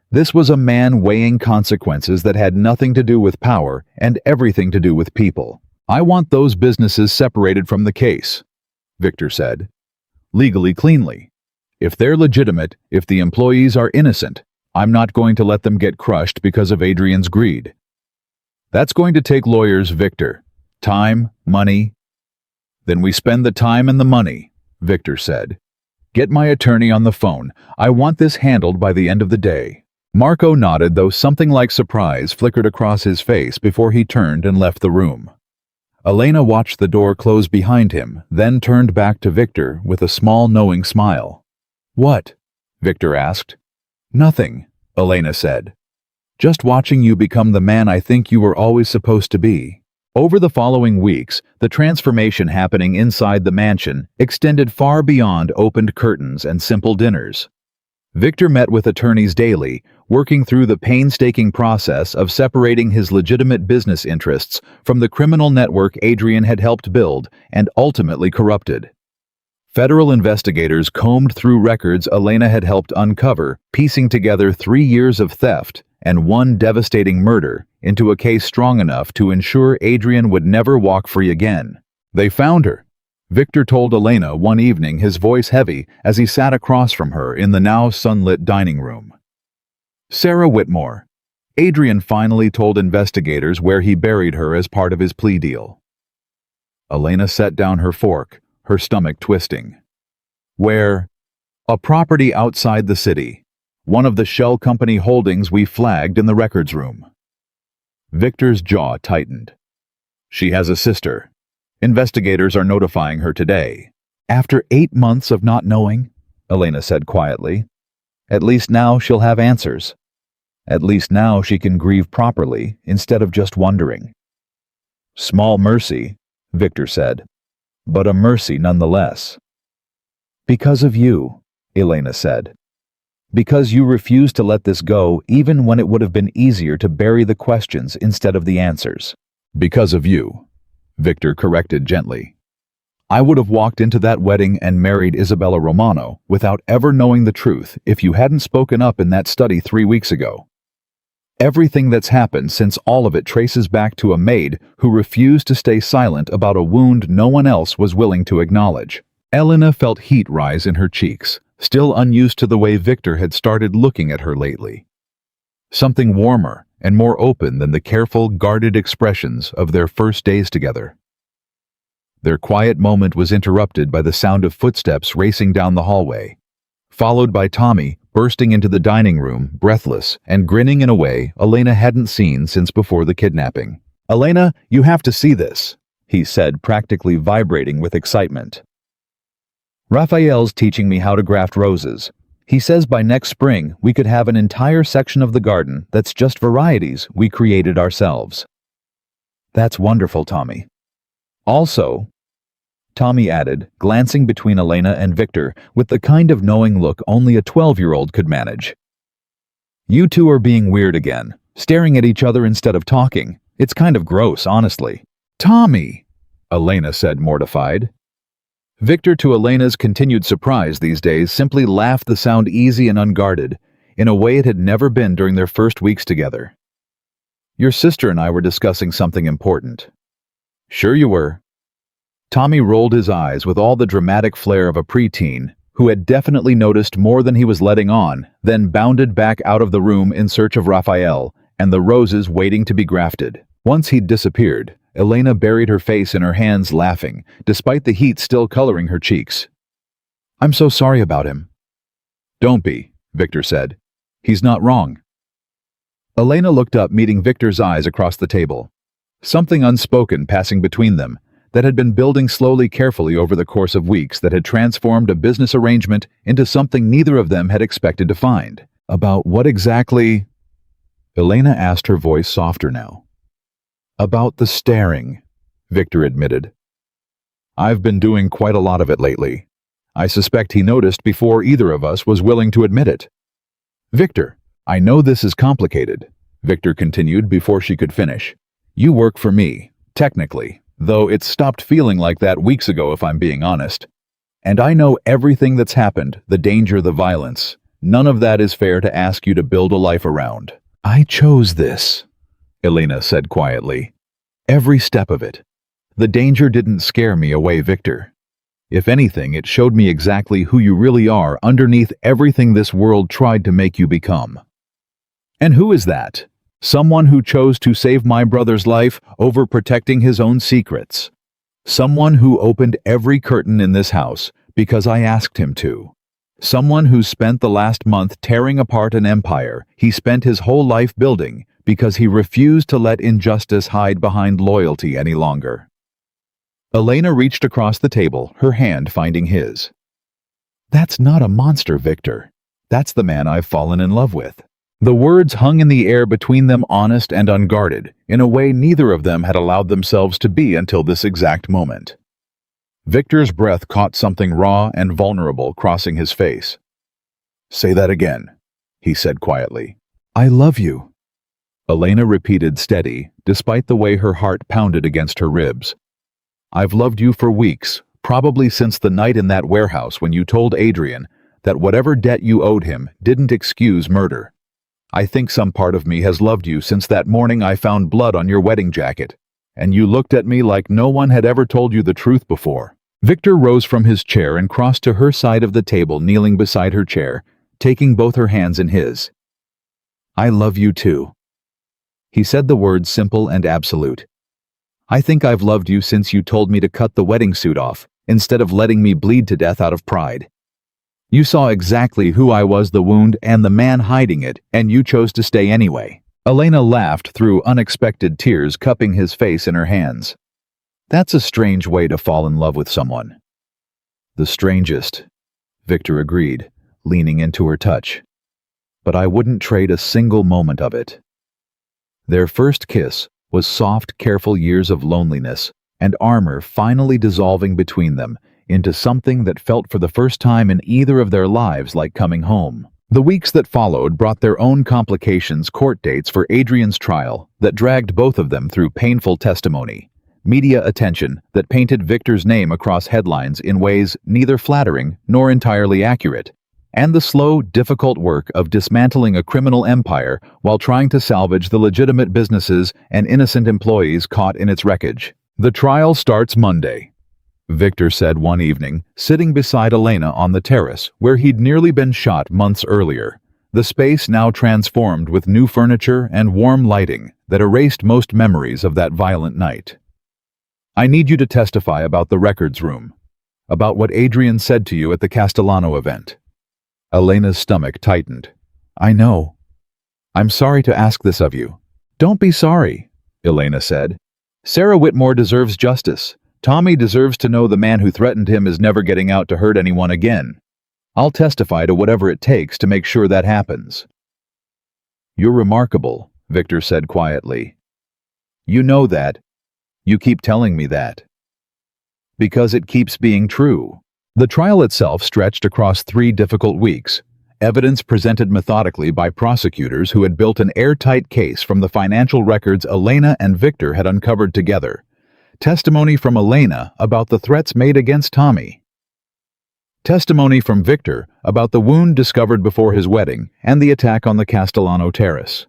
This was a man weighing consequences that had nothing to do with power and everything to do with people. I want those businesses separated from the case, Victor said. Legally, cleanly. If they're legitimate, if the employees are innocent, I'm not going to let them get crushed because of Adrian's greed. That's going to take lawyers, Victor. Time, money. Then we spend the time and the money, Victor said. Get my attorney on the phone. I want this handled by the end of the day. Marco nodded, though something like surprise flickered across his face before he turned and left the room. Elena watched the door close behind him, then turned back to Victor with a small knowing smile. What? Victor asked. Nothing, Elena said. Just watching you become the man I think you were always supposed to be. Over the following weeks, the transformation happening inside the mansion extended far beyond opened curtains and simple dinners. Victor met with attorneys daily, working through the painstaking process of separating his legitimate business interests from the criminal network Adrian had helped build and ultimately corrupted. Federal investigators combed through records Elena had helped uncover, piecing together 3 years of theft and 1 devastating murder into a case strong enough to ensure Adrian would never walk free again. They found her, Victor told Elena one evening, his voice heavy as he sat across from her in the now sunlit dining room. Sarah Whitmore. Adrian finally told investigators where he buried her as part of his plea deal. Elena set down her fork, her stomach twisting. Where? A property outside the city. One of the shell company holdings we flagged in the records room. Victor's jaw tightened. She has a sister. Investigators are notifying her today. After 8 months of not knowing, Elena said quietly. At least now she'll have answers. At least now she can grieve properly instead of just wondering. Small mercy, Victor said, but a mercy nonetheless. Because of you, Elena said. Because you refused to let this go even when it would have been easier to bury the questions instead of the answers. Because of you, Victor corrected gently. I would have walked into that wedding and married Isabella Romano without ever knowing the truth if you hadn't spoken up in that study 3 weeks ago. Everything that's happened since, all of it traces back to a maid who refused to stay silent about a wound no one else was willing to acknowledge. Elena felt heat rise in her cheeks, still unused to the way Victor had started looking at her lately. Something warmer and more open than the careful, guarded expressions of their first days together. Their quiet moment was interrupted by the sound of footsteps racing down the hallway, followed by Tommy bursting into the dining room, breathless and grinning in a way Elena hadn't seen since before the kidnapping. Elena, you have to see this, he said, practically vibrating with excitement. Raphael's teaching me how to graft roses. He says by next spring we could have an entire section of the garden that's just varieties we created ourselves. That's wonderful, Tommy. Also, Tommy added, glancing between Elena and Victor with the kind of knowing look only a 12-year-old could manage. You two are being weird again, staring at each other instead of talking. It's kind of gross, honestly. Tommy, Elena said, mortified. Victor, to Elena's continued surprise these days, simply laughed, the sound easy and unguarded, in a way it had never been during their first weeks together. "Your sister and I were discussing something important." "Sure you were." Tommy rolled his eyes with all the dramatic flair of a preteen who had definitely noticed more than he was letting on, then bounded back out of the room in search of Raphael and the roses waiting to be grafted. Once he'd disappeared, Elena buried her face in her hands, laughing, despite the heat still coloring her cheeks. "I'm so sorry about him." "Don't be," Victor said. "He's not wrong." Elena looked up, meeting Victor's eyes across the table. Something unspoken passing between them that had been building slowly, carefully over the course of weeks, that had transformed a business arrangement into something neither of them had expected to find. "About what exactly?" Elena asked, her voice softer now. "About the staring," Victor admitted. "I've been doing quite a lot of it lately. I suspect he noticed before either of us was willing to admit it." "Victor, I know this is complicated," Victor continued before she could finish. "You work for me, technically, though it's stopped feeling like that weeks ago, if I'm being honest. And I know everything that's happened, the danger, the violence. None of that is fair to ask you to build a life around." "I chose this," Elena said quietly. "Every step of it. The danger didn't scare me away, Victor. If anything, it showed me exactly who you really are underneath everything this world tried to make you become." "And who is that? Someone who chose to save my brother's life over protecting his own secrets. Someone who opened every curtain in this house because I asked him to. Someone who spent the last month tearing apart an empire he spent his whole life building because he refused to let injustice hide behind loyalty any longer." Elena reached across the table, her hand finding his. "That's not a monster, Victor. That's the man I've fallen in love with." The words hung in the air between them, honest and unguarded, in a way neither of them had allowed themselves to be until this exact moment. Victor's breath caught something raw and vulnerable crossing his face. "Say that again," he said quietly. "I love you," Elena repeated, steady, despite the way her heart pounded against her ribs. "I've loved you for weeks, probably since the night in that warehouse when you told Adrian that whatever debt you owed him didn't excuse murder. I think some part of me has loved you since that morning I found blood on your wedding jacket, and you looked at me like no one had ever told you the truth before." Victor rose from his chair and crossed to her side of the table, kneeling beside her chair, taking both her hands in his. "I love you too." He said the words simple and absolute. "I think I've loved you since you told me to cut the wedding suit off, instead of letting me bleed to death out of pride. You saw exactly who I was, the wound and the man hiding it, and you chose to stay anyway." Elena laughed through unexpected tears, cupping his face in her hands. "That's a strange way to fall in love with someone." "The strangest," Victor agreed, leaning into her touch. "But I wouldn't trade a single moment of it." Their first kiss was soft, careful years of loneliness and armor finally dissolving between them into something that felt for the first time in either of their lives like coming home. The weeks that followed brought their own complications: court dates for Adrian's trial that dragged both of them through painful testimony, media attention that painted Victor's name across headlines in ways neither flattering nor entirely accurate, and the slow, difficult work of dismantling a criminal empire while trying to salvage the legitimate businesses and innocent employees caught in its wreckage. "The trial starts Monday," Victor said one evening, sitting beside Elena on the terrace where he'd nearly been shot months earlier, the space now transformed with new furniture and warm lighting that erased most memories of that violent night. "I need you to testify about the records room, about what Adrian said to you at the Castellano event." Elena's stomach tightened. "I know. I'm sorry to ask this of you." "Don't be sorry," Elena said. "Sarah Whitmore deserves justice. Tommy deserves to know the man who threatened him is never getting out to hurt anyone again. I'll testify to whatever it takes to make sure that happens." "You're remarkable," Victor said quietly. "You know that. You keep telling me that." "Because it keeps being true." The trial itself stretched across 3 difficult weeks, evidence presented methodically by prosecutors who had built an airtight case from the financial records Elena and Victor had uncovered together, testimony from Elena about the threats made against Tommy, Testimony from Victor about the wound discovered before his wedding and the attack on the Castellano terrace.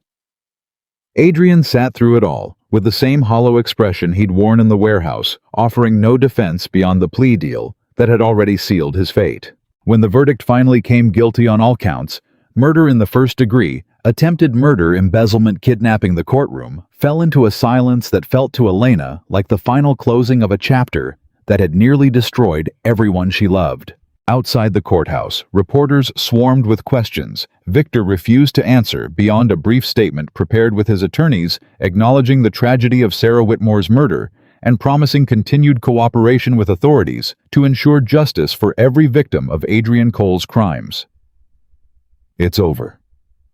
Adrian sat through it all, with the same hollow expression he'd worn in the warehouse, offering no defense beyond the plea deal that had already sealed his fate. When the verdict finally came guilty on all counts, murder in the first degree, attempted murder, embezzlement, kidnapping, the courtroom fell into a silence that felt to Elena like the final closing of a chapter that had nearly destroyed everyone she loved. Outside the courthouse, reporters swarmed with questions. Victor refused to answer beyond a brief statement prepared with his attorneys, acknowledging the tragedy of Sarah Whitmore's murder and promising continued cooperation with authorities to ensure justice for every victim of Adrian Cole's crimes. "It's over,"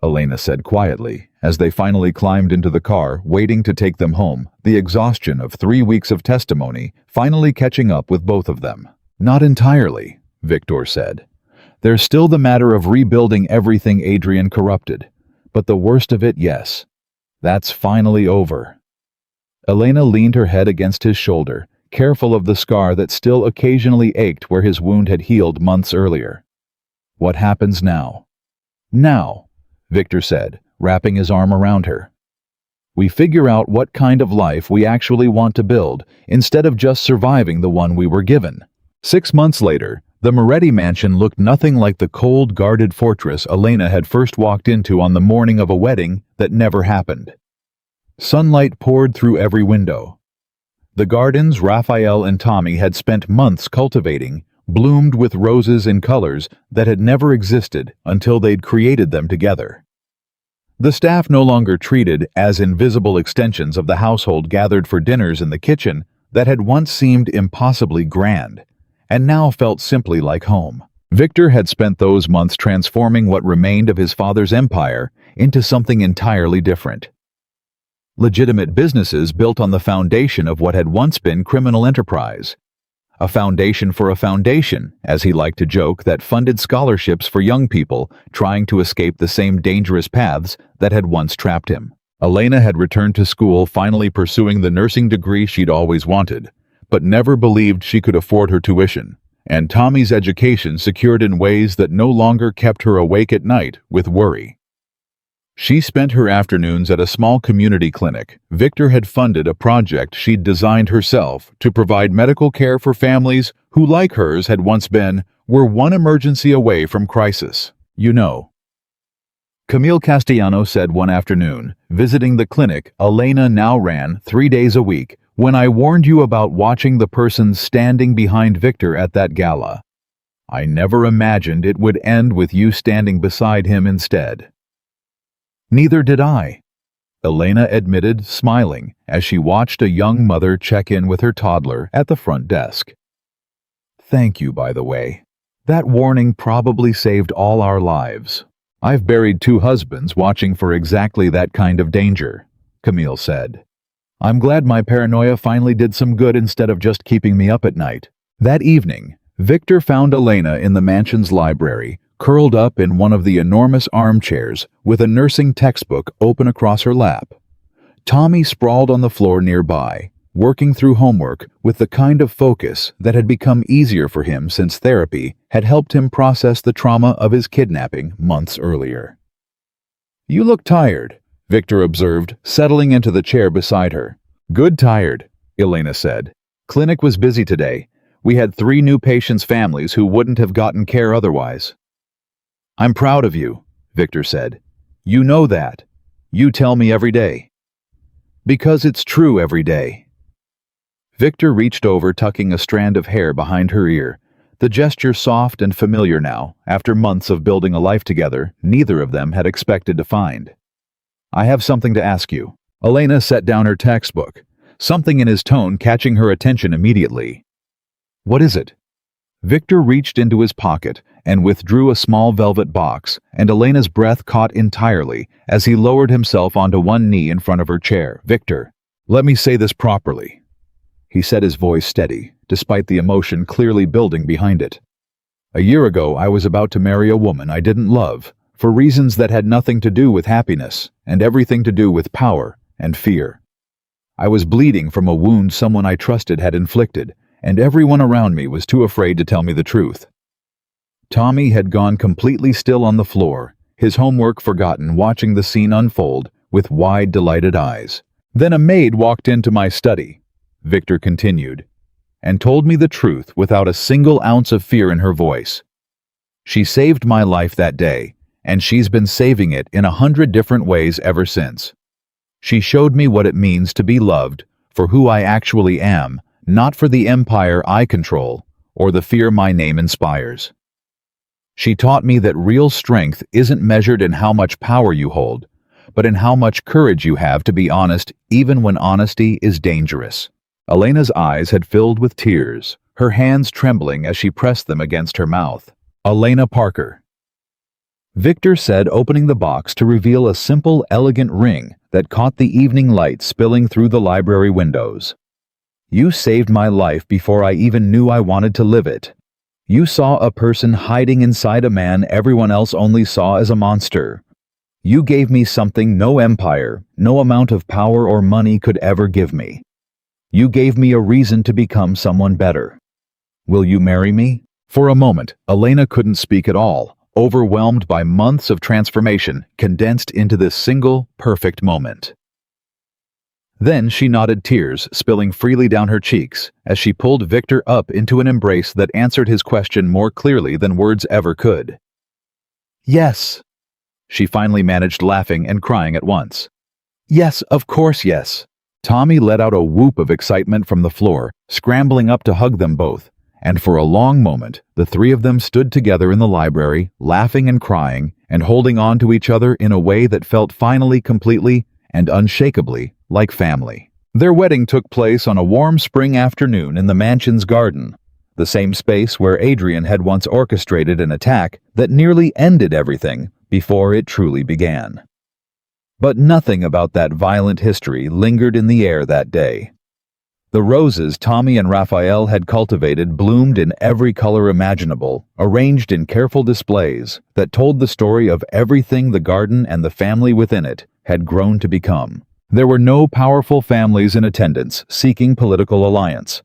Elena said quietly, as they finally climbed into the car, waiting to take them home, the exhaustion of 3 weeks of testimony finally catching up with both of them. "Not entirely," Victor said. "There's still the matter of rebuilding everything Adrian corrupted. But the worst of it, yes. That's finally over." Elena leaned her head against his shoulder, careful of the scar that still occasionally ached where his wound had healed months earlier. "What happens now?" "Now," Victor said, wrapping his arm around her. "We figure out what kind of life we actually want to build, instead of just surviving the one we were given." 6 months later, the Moretti mansion looked nothing like the cold, guarded fortress Elena had first walked into on the morning of a wedding that never happened. Sunlight poured through every window. The gardens Raphael and Tommy had spent months cultivating bloomed with roses in colors that had never existed until they'd created them together. The staff no longer treated as invisible extensions of the household gathered for dinners in the kitchen that had once seemed impossibly grand, and now felt simply like home. Victor had spent those months transforming what remained of his father's empire into something entirely different. Legitimate businesses built on the foundation of what had once been criminal enterprise. A foundation for a foundation, as he liked to joke, that funded scholarships for young people trying to escape the same dangerous paths that had once trapped him. Elena had returned to school, finally pursuing the nursing degree she'd always wanted, but never believed she could afford her tuition, and Tommy's education secured in ways that no longer kept her awake at night with worry. She spent her afternoons at a small community clinic. Victor had funded a project she'd designed herself to provide medical care for families who, like hers had once been, were one emergency away from crisis. "You know," Camille Castellano said one afternoon, visiting the clinic Elena now ran 3 days a week, "when I warned you about watching the person standing behind Victor at that gala, I never imagined it would end with you standing beside him instead." "Neither did I," Elena admitted, smiling, as she watched a young mother check in with her toddler at the front desk. "Thank you, by the way. That warning probably saved all our lives. I've buried 2 husbands watching for exactly that kind of danger," Camille said. "I'm glad my paranoia finally did some good instead of just keeping me up at night." That evening, Victor found Elena in the mansion's library, curled up in one of the enormous armchairs with a nursing textbook open across her lap. Tommy sprawled on the floor nearby, working through homework with the kind of focus that had become easier for him since therapy had helped him process the trauma of his kidnapping months earlier. "You look tired," Victor observed, settling into the chair beside her. "Good tired," Elena said. "Clinic was busy today. We had 3 new patients' families who wouldn't have gotten care otherwise." "I'm proud of you," Victor said. "You know that. You tell me every day." "Because it's true every day." Victor reached over, tucking a strand of hair behind her ear, the gesture soft and familiar now, after months of building a life together neither of them had expected to find. "I have something to ask you." Elena set down her textbook, something in his tone catching her attention immediately. "What is it?" Victor reached into his pocket and withdrew a small velvet box, and Elena's breath caught entirely as he lowered himself onto one knee in front of her chair. "Victor, let me say this properly." He said, his voice steady, despite the emotion clearly building behind it. "A year ago, I was about to marry a woman I didn't love, for reasons that had nothing to do with happiness and everything to do with power and fear. I was bleeding from a wound someone I trusted had inflicted, and everyone around me was too afraid to tell me the truth. Tommy had gone completely still on the floor, his homework forgotten, watching the scene unfold with wide, delighted eyes. Then a maid walked into my study, Victor continued, and told me the truth without a single ounce of fear in her voice. She saved my life that day, and she's been saving it in 100 different ways ever since. She showed me what it means to be loved for who I actually am, not for the empire I control or the fear my name inspires. She taught me that real strength isn't measured in how much power you hold, but in how much courage you have to be honest even when honesty is dangerous. Elena's eyes had filled with tears, her hands trembling as she pressed them against her mouth. Elena Parker. Victor said, opening the box to reveal a simple, elegant ring that caught the evening light spilling through the library windows. You saved my life before I even knew I wanted to live it. You saw a person hiding inside a man everyone else only saw as a monster. You gave me something no empire, no amount of power or money could ever give me. You gave me a reason to become someone better. Will you marry me? For a moment, Elena couldn't speak at all, overwhelmed by months of transformation condensed into this single, perfect moment. Then she nodded, tears spilling freely down her cheeks as she pulled Victor up into an embrace that answered his question more clearly than words ever could. Yes, she finally managed, laughing and crying at once. Yes, of course, yes. Tommy let out a whoop of excitement from the floor, scrambling up to hug them both, and for a long moment the three of them stood together in the library, laughing and crying and holding on to each other in a way that felt finally, completely, and unshakably like family. Their wedding took place on a warm spring afternoon in the mansion's garden, the same space where Adrian had once orchestrated an attack that nearly ended everything before it truly began. But nothing about that violent history lingered in the air that day. The roses Tommy and Raphael had cultivated bloomed in every color imaginable, arranged in careful displays that told the story of everything the garden and the family within it had grown to become. There were no powerful families in attendance seeking political alliance,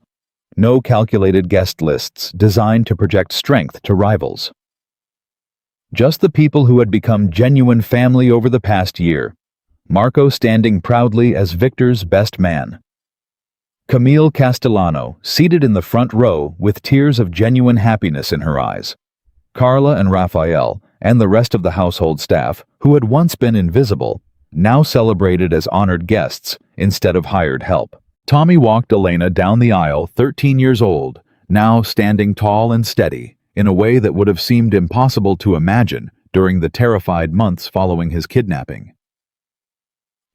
no calculated guest lists designed to project strength to rivals. Just the people who had become genuine family over the past year, Marco standing proudly as Victor's best man. Camille Castellano, seated in the front row with tears of genuine happiness in her eyes. Carla and Raphael, and the rest of the household staff, who had once been invisible, now celebrated as honored guests instead of hired help. Tommy walked Elena down the aisle, 13 years old, now standing tall and steady, in a way that would have seemed impossible to imagine during the terrified months following his kidnapping.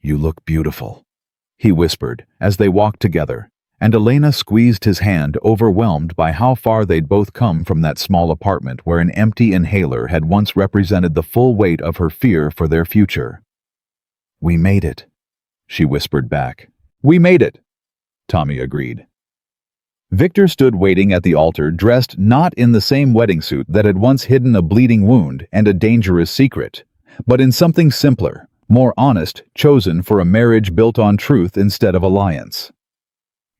"You look beautiful," he whispered as they walked together, and Elena squeezed his hand, overwhelmed by how far they'd both come from that small apartment where an empty inhaler had once represented the full weight of her fear for their future. "We made it," she whispered back. "We made it," Tommy agreed. Victor stood waiting at the altar, dressed not in the same wedding suit that had once hidden a bleeding wound and a dangerous secret, but in something simpler, more honest, chosen for a marriage built on truth instead of alliance.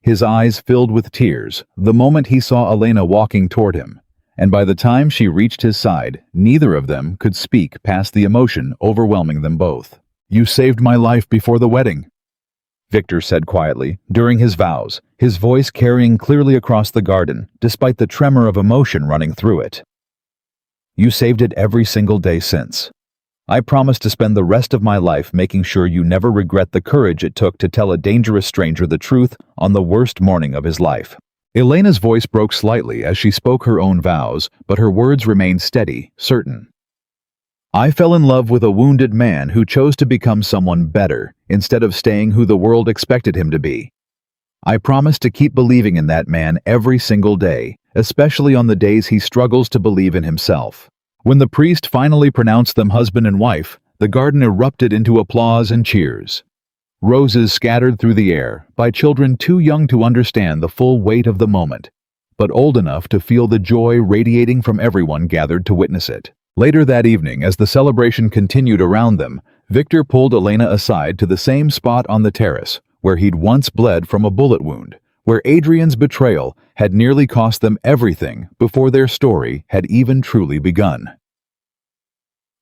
His eyes filled with tears the moment he saw Elena walking toward him, and by the time she reached his side, neither of them could speak past the emotion overwhelming them both. "You saved my life before the wedding," Victor said quietly during his vows, his voice carrying clearly across the garden, despite the tremor of emotion running through it. "You saved it every single day since. I promise to spend the rest of my life making sure you never regret the courage it took to tell a dangerous stranger the truth on the worst morning of his life." Elena's voice broke slightly as she spoke her own vows, but her words remained steady, certain. "I fell in love with a wounded man who chose to become someone better instead of staying who the world expected him to be. I promise to keep believing in that man every single day, especially on the days he struggles to believe in himself." When the priest finally pronounced them husband and wife, the garden erupted into applause and cheers. Roses scattered through the air by children too young to understand the full weight of the moment, but old enough to feel the joy radiating from everyone gathered to witness it. Later that evening, as the celebration continued around them, Victor pulled Elena aside to the same spot on the terrace where he'd once bled from a bullet wound, where Adrian's betrayal had nearly cost them everything before their story had even truly begun.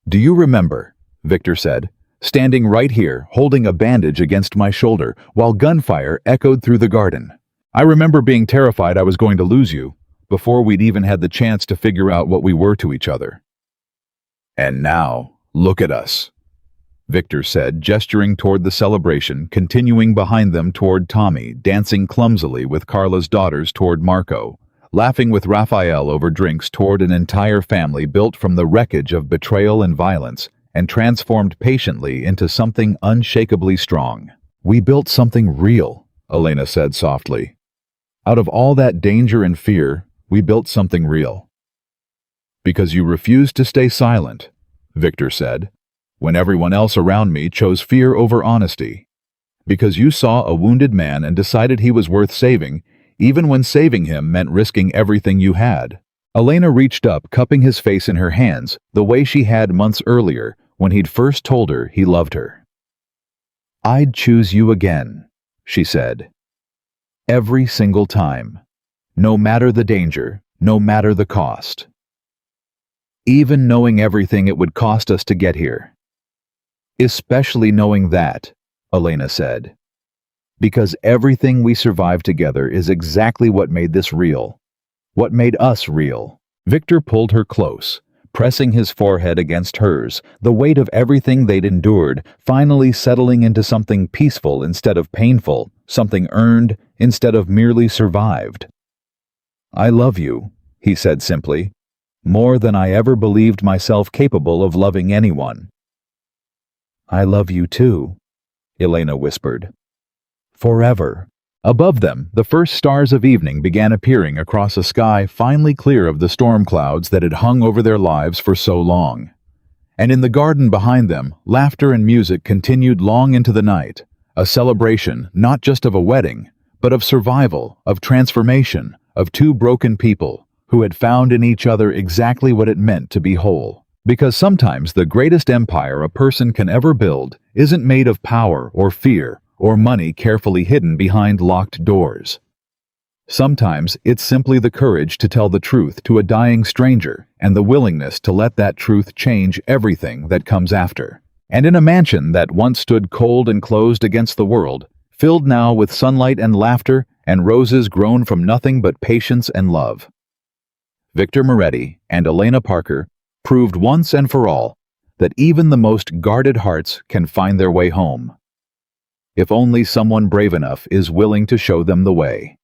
"Do you remember?" Victor said, standing right here, holding a bandage against my shoulder while gunfire echoed through the garden. "I remember being terrified I was going to lose you, before we'd even had the chance to figure out what we were to each other. And now, look at us," Victor said, gesturing toward the celebration, continuing behind them toward Tommy, dancing clumsily with Carla's daughters toward Marco, laughing with Raphael over drinks toward an entire family built from the wreckage of betrayal and violence, and transformed patiently into something unshakably strong. "We built something real," Elena said softly. "Out of all that danger and fear, we built something real." "Because you refused to stay silent," Victor said, "when everyone else around me chose fear over honesty. Because you saw a wounded man and decided he was worth saving, even when saving him meant risking everything you had." Elena reached up, cupping his face in her hands, the way she had months earlier when he'd first told her he loved her. "I'd choose you again," she said. "Every single time. No matter the danger, no matter the cost. Even knowing everything it would cost us to get here. Especially knowing that," Elena said. "Because everything we survived together is exactly what made this real. What made us real." Victor pulled her close, pressing his forehead against hers, the weight of everything they'd endured finally settling into something peaceful instead of painful, something earned instead of merely survived. "I love you," he said simply, "more than I ever believed myself capable of loving anyone." "I love you too," Elena whispered. "Forever." Above them, the first stars of evening began appearing across a sky finally clear of the storm clouds that had hung over their lives for so long. And in the garden behind them, laughter and music continued long into the night, a celebration not just of a wedding, but of survival, of transformation, of two broken people who had found in each other exactly what it meant to be whole. Because sometimes the greatest empire a person can ever build isn't made of power or fear or money carefully hidden behind locked doors. Sometimes it's simply the courage to tell the truth to a dying stranger and the willingness to let that truth change everything that comes after. And in a mansion that once stood cold and closed against the world, filled now with sunlight and laughter and roses grown from nothing but patience and love, Victor Moretti and Elena Parker proved once and for all that even the most guarded hearts can find their way home, if only someone brave enough is willing to show them the way.